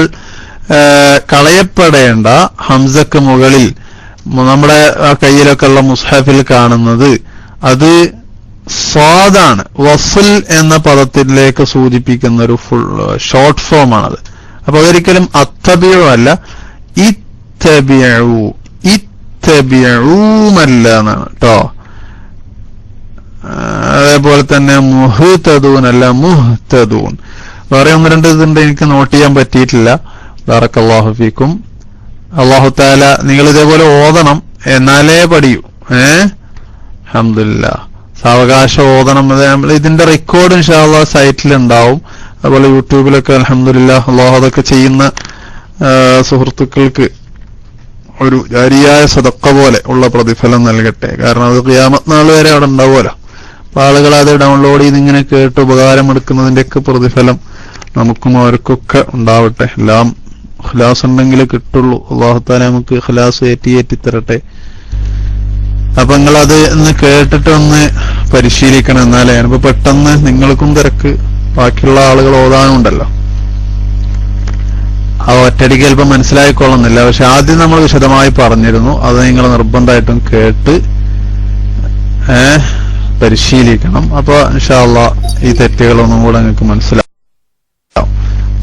കളയപ്പെടേണ്ട ഹംസക്ക് മുകളിൽ നമ്മുടെ കയ്യിലൊക്കെ ഉള്ള മുസ്ഹഫിൽ കാണുന്നത് അത് സ്വാദാണ്. വസ്ൽ എന്ന പദത്തിലേക്ക് സൂചിപ്പിക്കുന്ന ഒരു ഫുൾ ഷോർട്ട് ഫോം ആണത്. അപ്പൊ അതൊരിക്കലും അത്തബിഉ അല്ല, ഇത്തബിഉ ഇത്തബിഉമല്ല എന്നാണ് കേട്ടോ. അതേപോലെ തന്നെ മുഹ്തദൂൻ അല്ല മുഹ്തദൂൻ. വേറെ ഒന്ന് രണ്ട് ഇതുണ്ട്, എനിക്ക് നോട്ട് ചെയ്യാൻ പറ്റിയിട്ടില്ല. ബറക്കല്ലാഹു ഫീക്കും. അല്ലാഹു തആല നിങ്ങൾ ഇതേപോലെ ഓതണം, എന്നാലേ പഠിയൂ. അൽഹംദുലില്ലാഹ്. സാവകാശം ഓതണം. ഇതിന്റെ റെക്കോർഡ് ഇൻഷാ അല്ലാഹ് സൈറ്റിൽ ഉണ്ടാവും. അതുപോലെ യൂട്യൂബിലൊക്കെ അൽഹംദുലില്ലാഹ് അല്ലാഹു അതൊക്കെ ചെയ്യുന്ന സുഹൃത്തുക്കൾക്ക് ഒരു ജാരിയായ സദഖ പോലെ ഉള്ള പ്രതിഫലം നൽകട്ടെ. കാരണം അത് ഖിയാമത്ത് നാൾ വരെ അവിടെ ഉണ്ടാവുമല്ലോ. അപ്പൊ ആളുകൾ അത് ഡൗൺലോഡ് ചെയ്ത് ഇങ്ങനെ കേട്ട് ഉപകാരമെടുക്കുന്നതിന്റെയൊക്കെ പ്രതിഫലം നമുക്കും അവർക്കൊക്കെ ഉണ്ടാവട്ടെ. എല്ലാം ഖിലാസ് ഉണ്ടെങ്കിലേ കിട്ടുള്ളൂ. അല്ലാഹു തആല നമുക്ക് ഖിലാസ് ഏറ്റി തരട്ടെ. അപ്പൊ നിങ്ങളത് ഒന്ന് കേട്ടിട്ട് ഒന്ന് പരിശീലിക്കണം. എന്നാലേ അപ്പൊ പെട്ടെന്ന് നിങ്ങൾക്കും തിരക്ക്, ബാക്കിയുള്ള ആളുകൾ ഓതാനുണ്ടല്ലോ. ആ ഒറ്റയടിക്ക് ചിലപ്പോൾ മനസ്സിലായിക്കൊള്ളുന്നില്ല. പക്ഷെ ആദ്യം നമ്മൾ വിശദമായി പറഞ്ഞിരുന്നു. അത് നിങ്ങൾ നിർബന്ധമായിട്ടും കേട്ട് പരിശീലിക്കണം. അപ്പൊ ഇൻഷാ അല്ലാഹ് ഈ തെറ്റുകളൊന്നും കൂടെ നിങ്ങൾക്ക് മനസ്സിലാവും.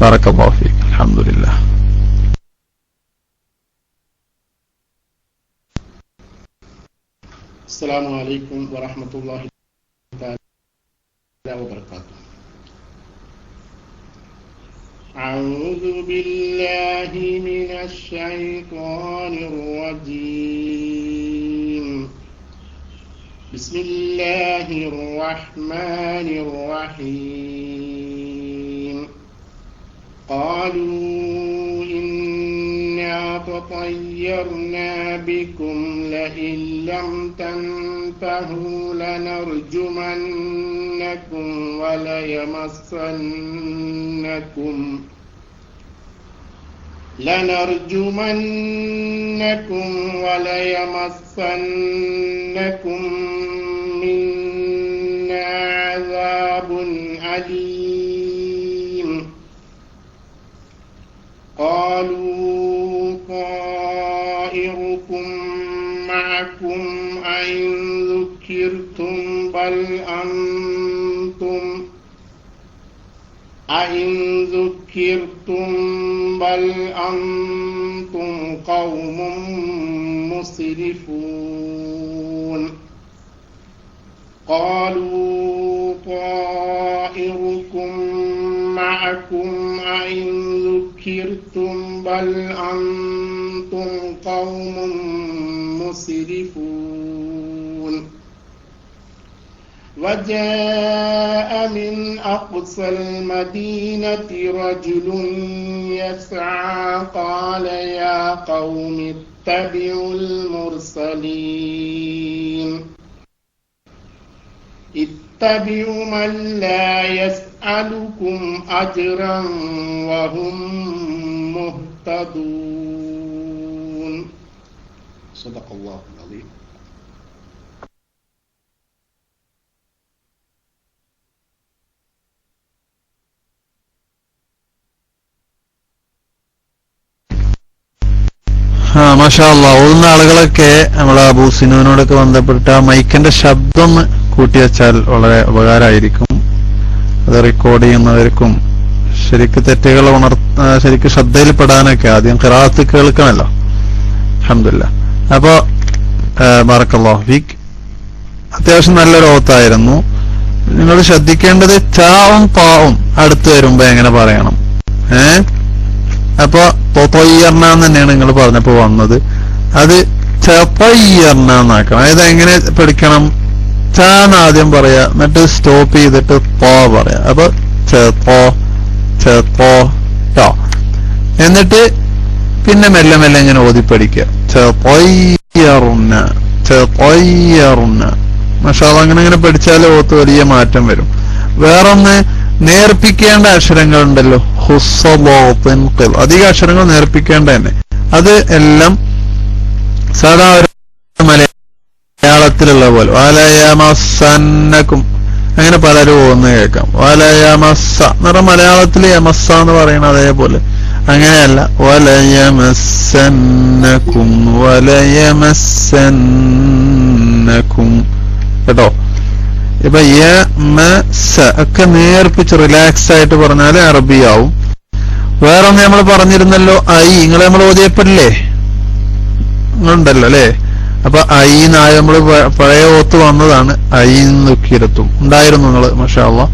ബറക്കല്ലാഹു ഫീക്. അൽഹംദുലില്ലാഹ്. അസ്സലാമു അലൈക്കും വറഹ്മത്തുള്ളാഹി തആല വബറകാതുഹു. أعوذ بالله من الشيطان الرجيم. بسم الله الرحمن الرحيم. قالوا إنا تطيرنا بكم لئن لم تنتهوا لنرجمنكم وليمسنكم منا عذاب أليم. قالوا طائركم معكم أئن ذكرتم بل أنتم قوم مسرفون. قالوا طائركم معكم أئن ذكرتم بل أنتم قوم مسرفون. وجاء من أقصى المدينة رجل يسعى قال يا قوم اتبعوا المرسلين. اتبعوا من لا يسألكم أجرا وهم مهتدون. صدق الله العظيم. മാഷാ അല്ലാഹ്. ഓടുന്ന ആളുകളൊക്കെ നമ്മളെ അബൂസിനോടൊക്കെ ബന്ധപ്പെട്ട് ആ മൈക്കിന്റെ ശബ്ദം കൂട്ടിവെച്ചാൽ വളരെ ഉപകാരമായിരിക്കും. അത് റെക്കോർഡ് ചെയ്യുന്നവർക്കും ശരിക്ക് തെറ്റുകൾ ശരിക്ക് ശ്രദ്ധയിൽപ്പെടാനൊക്കെ ആദ്യം ഖിറാഅത്ത് കേൾക്കണമല്ലോ. അൽഹംദുലില്ലാഹ്. അപ്പോ ബറക്കല്ലാഹു ഫീക്. അത്യാവശ്യം നല്ലൊരു ഓത്തായിരുന്നു. നിങ്ങൾ ശ്രദ്ധിക്കേണ്ടത് ചാവും പാവും അടുത്ത് വരുമ്പോ എങ്ങനെ പറയണം. അപ്പൊ തൊയ്യർണ തന്നെയാണ് നിങ്ങൾ പറഞ്ഞപ്പോ വന്നത്. അത് ചെപ്പയ്യർണാക്കണം. അതായത് എങ്ങനെ പഠിക്കണം? ചാന്ന് ആദ്യം പറയാ, എന്നിട്ട് സ്റ്റോപ്പ് ചെയ്തിട്ട് പോ പറയാ. അപ്പൊ ചെപ്പോ ചെപ്പോ ട്ടോ. എന്നിട്ട് പിന്നെ മെല്ലെ മെല്ലെ ഇങ്ങനെ ഓതി പഠിക്കുക. ചെപ്പയ്യറുന്ന ചെപ്പയ്യറുന്ന. പക്ഷെ അതങ്ങനെ ഇങ്ങനെ പഠിച്ചാലേ ഓത്ത് വലിയ മാറ്റം വരും. വേറൊന്ന്, നേർപ്പിക്കേണ്ട അക്ഷരങ്ങൾ ഉണ്ടല്ലോ. അധിക അക്ഷരങ്ങൾ നേർപ്പിക്കേണ്ട തന്നെ. അത് എല്ലാം സാധാരണ മലയാളത്തിലുള്ള പോലെ വലയമസ്സന്നക്കും അങ്ങനെ പലരും ഒന്ന് കേൾക്കാം. വലയമസ്സ എന്ന് പറഞ്ഞാൽ മലയാളത്തിൽ യമസ്സ എന്ന് പറയണ അതേപോലെ അങ്ങനെയല്ല. വലയമസ്സന്നക്കും വലയമസ്സന്നക്കും കേട്ടോ. ഇപ്പൊ ഒക്കെ നേർപ്പിച്ച് റിലാക്സ് ആയിട്ട് പറഞ്ഞാല് അറബിയാവും. വേറൊന്ന് നമ്മൾ പറഞ്ഞിരുന്നല്ലോ, ഐ. നിങ്ങൾ നമ്മൾ ഓതിയപ്പല്ലേ ഉണ്ടല്ലോ അല്ലേ? അപ്പൊ ഐ നായ നമ്മള് പഴയ ഓത്ത് വന്നതാണ്. ഐ നുക്കിരത്തും ഉണ്ടായിരുന്നു നിങ്ങള് മാഷാ അല്ലാഹ്.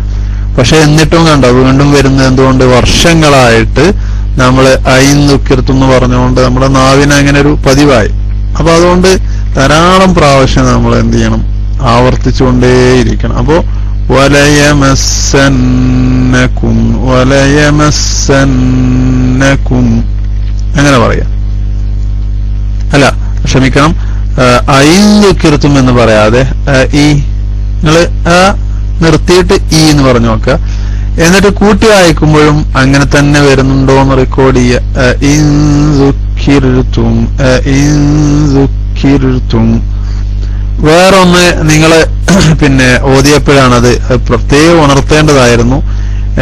പക്ഷെ എന്നിട്ടും കണ്ടോ വീണ്ടും വരുന്നത് എന്തുകൊണ്ട്? വർഷങ്ങളായിട്ട് നമ്മള് ഐ നുക്കിരത്തും എന്ന് പറഞ്ഞുകൊണ്ട് നമ്മുടെ നാവിന് അങ്ങനെ ഒരു പതിവായി. അപ്പൊ അതുകൊണ്ട് ധാരാളം പ്രാവശ്യം നമ്മൾ എന്ത് ചെയ്യണം? ആവർത്തിച്ചുകൊണ്ടേയിരിക്കണം. അപ്പോ വലയമസ്സന്നക്കും വലയമസ്സന്നക്കും അങ്ങനെ പറയാം. അല്ല ക്ഷമിക്കണം, ഐന്നുക്കിർത്തും എന്ന് പറയാതെ ഈ നിങ്ങള് നിർത്തിയിട്ട് ഈ എന്ന് പറഞ്ഞു നോക്കുക. എന്നിട്ട് കൂട്ടി വായിക്കുമ്പോഴും അങ്ങനെ തന്നെ വരുന്നുണ്ടോ എന്ന് റെക്കോർഡ് ചെയ്യുക. ഇൻസുക്കിർത്തും ഇൻസുക്കിർത്തും വേറൊന്ന് നിങ്ങൾ പിന്നെ ഓതിയപ്പോഴാണത് പ്രത്യേകം ഉണർത്തേണ്ടതായിരുന്നു,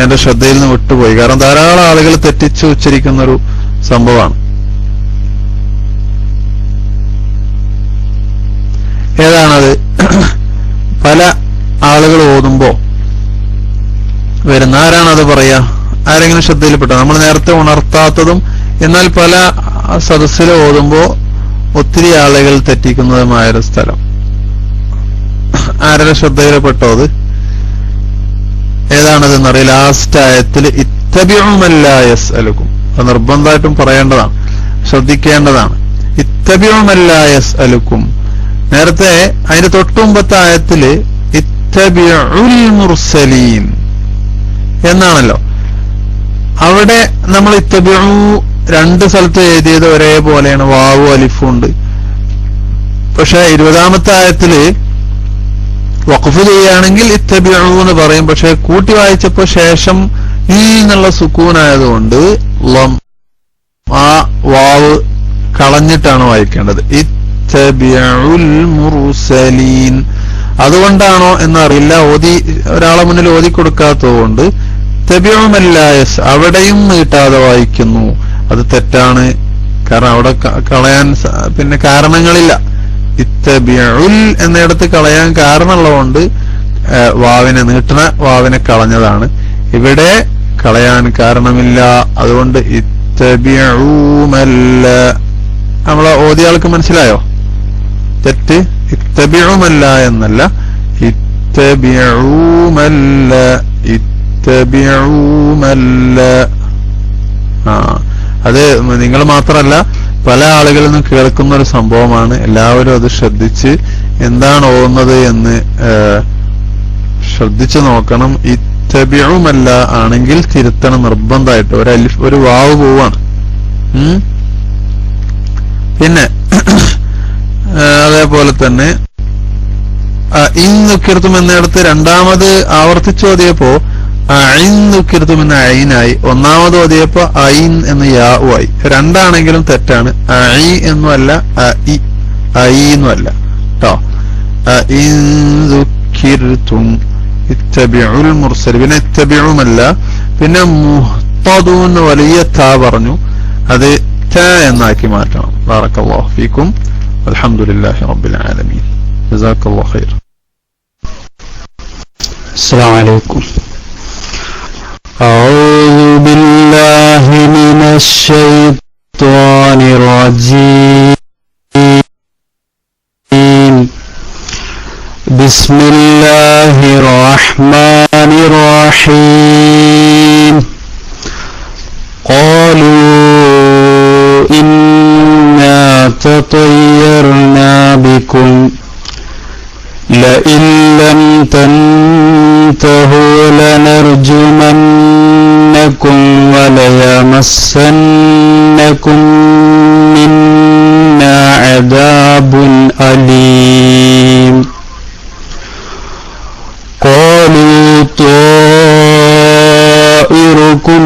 എന്റെ ശ്രദ്ധയിൽ നിന്ന് വിട്ടുപോയി. കാരണം ധാരാളം ആളുകൾ തെറ്റിച്ച് ഉച്ചരിക്കുന്ന ഒരു സംഭവമാണ്. ഏതാണത്? പല ആളുകൾ ഓതുമ്പോ വരുന്ന ആരാണത് പറയാ? ആരെങ്കിലും ശ്രദ്ധയിൽപ്പെട്ട? നമ്മൾ നേരത്തെ ഉണർത്താത്തതും എന്നാൽ പല സദസ്സിൽ ഓതുമ്പോ ഒത്തിരി ആളുകൾ തെറ്റിക്കുന്നതുമായൊരു സ്ഥലം. ആരുടെ ശ്രദ്ധയിൽപ്പെട്ടോ അത്? ഏതാണതെന്നറിയില്ല. ലാസ്റ്റ് ആയത്തിൽ ഇത്തബിഉ മൻ ലാ യസ്അലുക്കും, അത് നിർബന്ധമായിട്ടും പറയേണ്ടതാണ്, ശ്രദ്ധിക്കേണ്ടതാണ്. ഇത്തബിഉ മൻ ലാ യസ്അലുക്കും. നേരത്തെ അതിന്റെ തൊട്ടുമുമ്പത്തെ ആയത്തില് ഇത്തബിഉൽ മുർസലീൻ എന്നാണല്ലോ. അവിടെ നമ്മൾ ഇത്തബിഉ രണ്ട് സ്ഥലത്ത് എഴുതിയത് ഒരേപോലെയാണ്, വാവു അലിഫും ഉണ്ട്. പക്ഷെ 20ാമത്തെ ആയത്തില് വഖഫ് ചെയ്യുകയാണെങ്കിൽ ഇത്തബിഉ എന്ന് പറയും. പക്ഷെ കൂട്ടി വായിച്ചപ്പോ ശേഷം ഈ എന്നുള്ള സുക്കൂനായതുകൊണ്ട് ആ വാവ് കളഞ്ഞിട്ടാണ് വായിക്കേണ്ടത്. ഇത്തബിഉൽ മുർസലീൻ. അതുകൊണ്ടാണോ എന്നറിയില്ല, ഒരാളെ മുന്നിൽ ഓതി കൊടുക്കാത്തതുകൊണ്ട് ഇത്തബിഉ മൻ ലാ യസ് അവിടെയും നീട്ടാതെ വായിക്കുന്നു. അത് തെറ്റാണ്. കാരണം അവിടെ കളയാൻ പിന്നെ കാരണങ്ങളില്ല. ഇത്തബിഉൽ എന്നിടത്ത് കളയാൻ കാരണമുള്ളതുകൊണ്ട് വാവിനെ നീട്ടണ വാവിനെ കളഞ്ഞതാണ്. ഇവിടെ കളയാൻ കാരണമില്ല. അതുകൊണ്ട് ഇത്തബിഉ മൻ ലാ. നമ്മളെ ഓതിയാൾക്ക് മനസ്സിലായോ തെറ്റ്? ഇത്തബിഉ മൻ ലാ എന്നല്ല, ഇത്തബിഉ മൻ ലാ, ഇത്തബിഉ മൻ ലാ. അത് നിങ്ങൾ മാത്രമല്ല പല ആളുകളിൽ നിന്നും കേൾക്കുന്ന ഒരു സംഭവമാണ്. എല്ലാവരും അത് ശ്രദ്ധിച്ച് എന്താണ് ഓതുന്നത് എന്ന് ശ്രദ്ധിച്ചു നോക്കണം. ഇത്തബിഉ മൻ ലാ ആണെങ്കിൽ തിരുത്തണം നിർബന്ധമായിട്ട്. ഒരു വാവ് പോവാണ്. പിന്നെ അതേപോലെ തന്നെ ഇന്നുക്കിർത്തും എന്നിടത്ത് രണ്ടാമത് ആവർത്തിച്ചു ഓതിയപ്പോ ഐന്നുക്കിർത്തും എന്ന ഐനായി, ഒന്നാമത് ഓതിയപ്പോ ഐൻ എന്ന് യാവുമായി. രണ്ടാണെങ്കിലും തെറ്റാണ്. ഐ എന്നുമല്ല ഐ എന്നുമല്ല കേട്ടോ. ഇൻദുക്കിർതും ഇത്തബിഉൽ മുർസൽ. പിന്നെ ഇത്തബിഉമല്ല. പിന്നെ മുഹ്തദൂൻ വലിയ ത പറഞ്ഞു, അത് ത എന്നാക്കി മാറ്റണം. ബാറക്കല്ലാഹു ഫീക്കും. അൽഹംദുലില്ലാഹി റബ്ബിൽ ആലമീൻ. ജസാക്കല്ലാഹു ഖൈർ. السلام عليكم. أعوذ بالله من الشيطان الرجيم. بسم الله الرحمن الرحيم. قالوا إنا تطيرنا بكم لئن لم تنتهوا لنرجمنكم وليمسنكم منا عذاب أليم. قالوا طائركم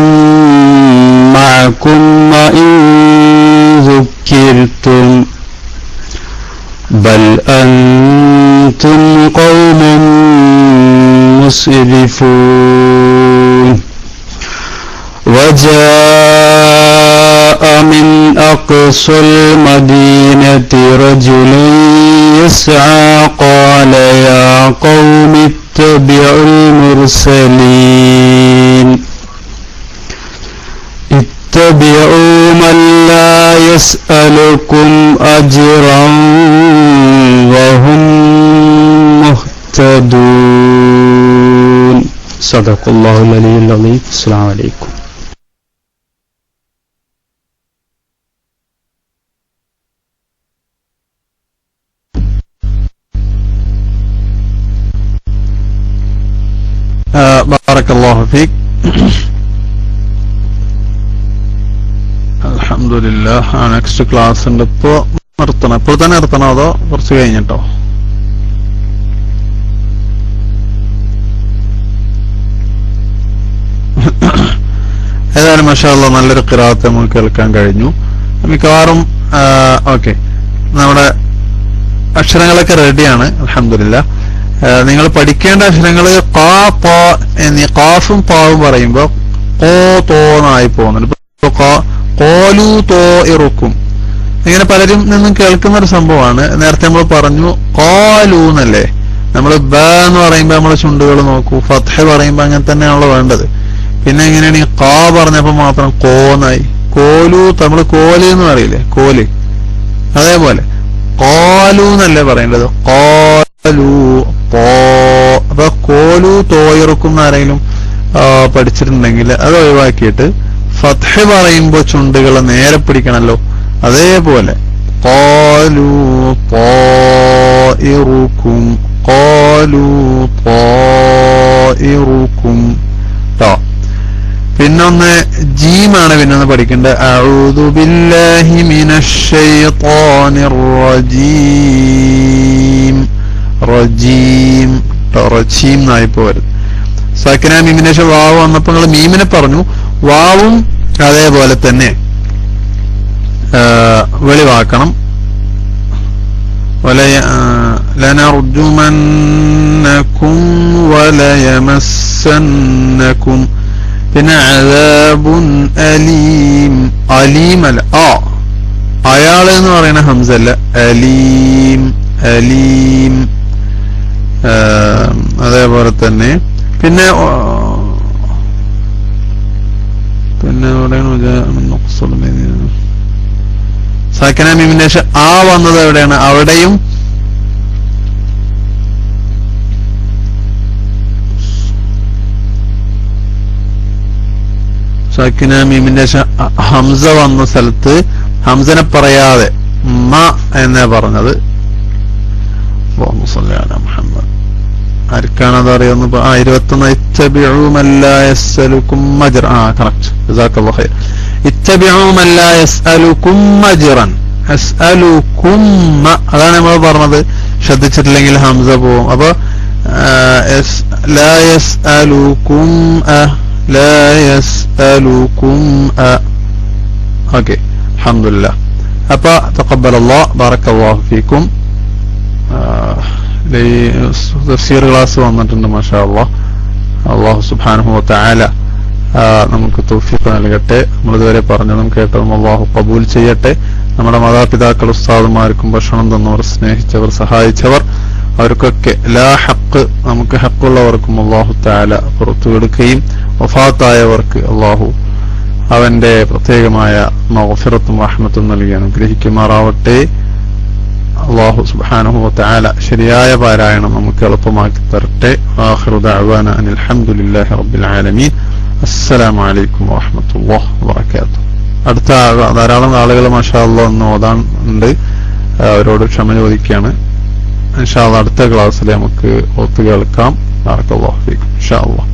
معكم وإن ذكرتم بل أنتم قوم مسرفون. وجاء من أقصى المدينة رجل يسعى قال يا قوم اتبعوا المرسلين. اتبعوا من لا يسألكم أجرا وهم مهتدون. صدق الله العلي العظيم. السلام عليكم. ബാറക്കല്ലാഹു ഫീക്. അൽഹംദുലില്ലാഹ്. നെക്സ്റ്റ് ക്ലാസ് ഉണ്ട്. ഇപ്പോ നിർത്തണം? ഇപ്പോൾ തന്നെ നിർത്തണോ അതോ കുറച്ച് കഴിഞ്ഞിട്ടോ? ഏതായാലും മാഷാ അല്ലാഹ് നല്ലൊരു ഖിറാഅത്ത് നമുക്ക് കേൾക്കാൻ കഴിഞ്ഞു. മിക്കവാറും ഓക്കെ നമ്മുടെ അക്ഷരങ്ങളൊക്കെ റെഡിയാണ് അൽഹംദുലില്ലാഹ്. നിങ്ങൾ പഠിക്കേണ്ട അക്ഷരങ്ങൾ ഖാ ത എന്നീ ഖാഫും താവും പറയുമ്പോൾ ഖോ തോ എന്നായി പോകുന്നുണ്ട്. ഇപ്പൊ ഖാലു തോഇറുക്കും ഇങ്ങനെ പലരും നിന്നും കേൾക്കുന്ന ഒരു സംഭവമാണ്. നേരത്തെ നമ്മൾ പറഞ്ഞു ഖാലു എന്നല്ലേ, നമ്മൾ ബ എന്ന് പറയുമ്പോൾ നമ്മളെ ചുണ്ടുകൾ നോക്കൂ, ഫത്ഹ പറയുമ്പോൾ അങ്ങനെ തന്നെയാണല്ലോ വേണ്ടത്. പിന്നെ എങ്ങനെയാണ് ഈ ഖാ പറഞ്ഞപ്പോ മാത്രം കോന്നായി? കോലു നമ്മൾ കോല് എന്ന് പറയില്ലേ, കോല്, അതേപോലെ ഖാലു എന്നല്ലേ പറയേണ്ടത്, ഖാലു തോ. അപ്പൊ കോലു തോയിറുക്കും ആരെങ്കിലും പഠിച്ചിട്ടുണ്ടെങ്കിൽ അത് ഒഴിവാക്കിയിട്ട് ഫത്ഹ പറയുമ്പോ ചുണ്ടുകളെ നേരെ പിടിക്കണല്ലോ. അതേപോലെ ഖാലു ത്വാഇറുക്കും, ഖാലു ത്വാഇറുക്കും ട്ടോ. പിന്നൊന്ന് ജീമാണ് പിന്നൊന്ന് പഠിക്കേണ്ടത്. അഊദു ബില്ലാഹി മിനശ് ശൈത്വാനിർ റജീം, റജീം ട്ടോ, റജീം എന്നായി പോരുത്. സാക്കിന മീമിന് ശേഷം വാവ് വന്നപ്പോ നിങ്ങൾ മീമിനെ പറഞ്ഞു, വാവും അതേപോലെ തന്നെ വെളിവാക്കണം. ലനർജുമന്നകും വലയമസ്സന്നകും. പിന്നെ അദാബുൻ അലീം, അലീം അല്ല അയാള് എന്ന് പറയുന്ന ഹംസ അല്ല, അലീം അലീം. അതേപോലെ തന്നെ പിന്നെ സാക്കിന മീമിന്റെ ശേഷം ആ വന്നത് എവിടെയാണ്? അവിടെയും സാക്കിന മീമിന്റെ ശേഷം ഹംസ വന്ന സ്ഥലത്ത് ഹംസനെ പറയാതെ മ എന്നാ പറഞ്ഞത്. മുഹമ്മദ് ആർക്കാണത് അറിയുന്നു? 21 ഇത്തബിഉ മൻ ലാ യസ്അലുകും അജ്റ. കറക്റ്റ്, ജസാക്കല്ലാഹു ഖൈർ. ഇത്തബിഉ മൻ ലാ യസ്അലുകും അജ്റൻ, യസ്അലുകും അതാണ് നമ്മൾ പറഞ്ഞത്. ശ്രദ്ധിച്ചിട്ടില്ലെങ്കിൽ ഹംസ പോവും. അപ്പൊ ലാ യസ്അലുകും ലാ യസ്അലുകും. ഓക്കെ, അൽഹംദുലില്ലാഹ്. അപ്പൊ തഖബ്ബലല്ലാഹ്, ബറക്കല്ലാഹു ഫീക്കും. തഫ്സീർ ക്ലാസ് വന്നിട്ടുണ്ട് മാഷാ അല്ലാഹ്. അല്ലാഹു സുബ്ഹാനഹു വ തആല നമുക്ക് തൗഫീഖ് നൽകട്ടെ. നമ്മളിതുവരെ പറഞ്ഞതും കേട്ടതും അല്ലാഹു ഖബൂൽ ചെയ്യട്ടെ. നമ്മുടെ മാതാപിതാക്കൾ, ഉസ്താദുമാർക്കും ഭക്ഷണം തന്നവർ, സ്നേഹിച്ചവർ, സഹായിച്ചവർ, അവർക്കൊക്കെ എല്ലാ ഹക്ക് നമുക്ക് ഹക്കുള്ളവർക്കും അല്ലാഹു തആല പുറത്തു കൊടുക്കുകയും വഫാത്തായവർക്ക് അല്ലാഹു അവന്റെ പ്രത്യേകമായ മഗ്ഫിറത്തും റഹ്മത്തും നൽകി അനുഗ്രഹിക്കുമാറാവട്ടെ. അല്ലാഹു സുബ്ഹാനഹു വ തആല ശരിയായ പാരായണം നമുക്ക് എളുപ്പമാക്കി തരട്ടെ. ആഖിറു ദഅവാന അനിൽ ഹംദുലില്ലാഹി റബ്ബിൽ ആലമീൻ. അസ്സലാമു അലൈക്കും വറഹ്മത്തുള്ളാഹി വബറകാതുഹു. അടുത്ത ധാരാളം ആളുകൾ മാഷാ അല്ലാഹ് ഒന്ന് ഓതാൻ ഉണ്ട്, അവരോട് ക്ഷമ ചോദിക്കുകയാണ്. ഇൻഷാ അല്ലാഹ് അടുത്ത ക്ലാസ്സിൽ നമുക്ക് ഒത്തു കേൾക്കാം. ബാറക്കല്ലാഹു ഫീക്കും ഇൻഷാ അല്ലാഹ്.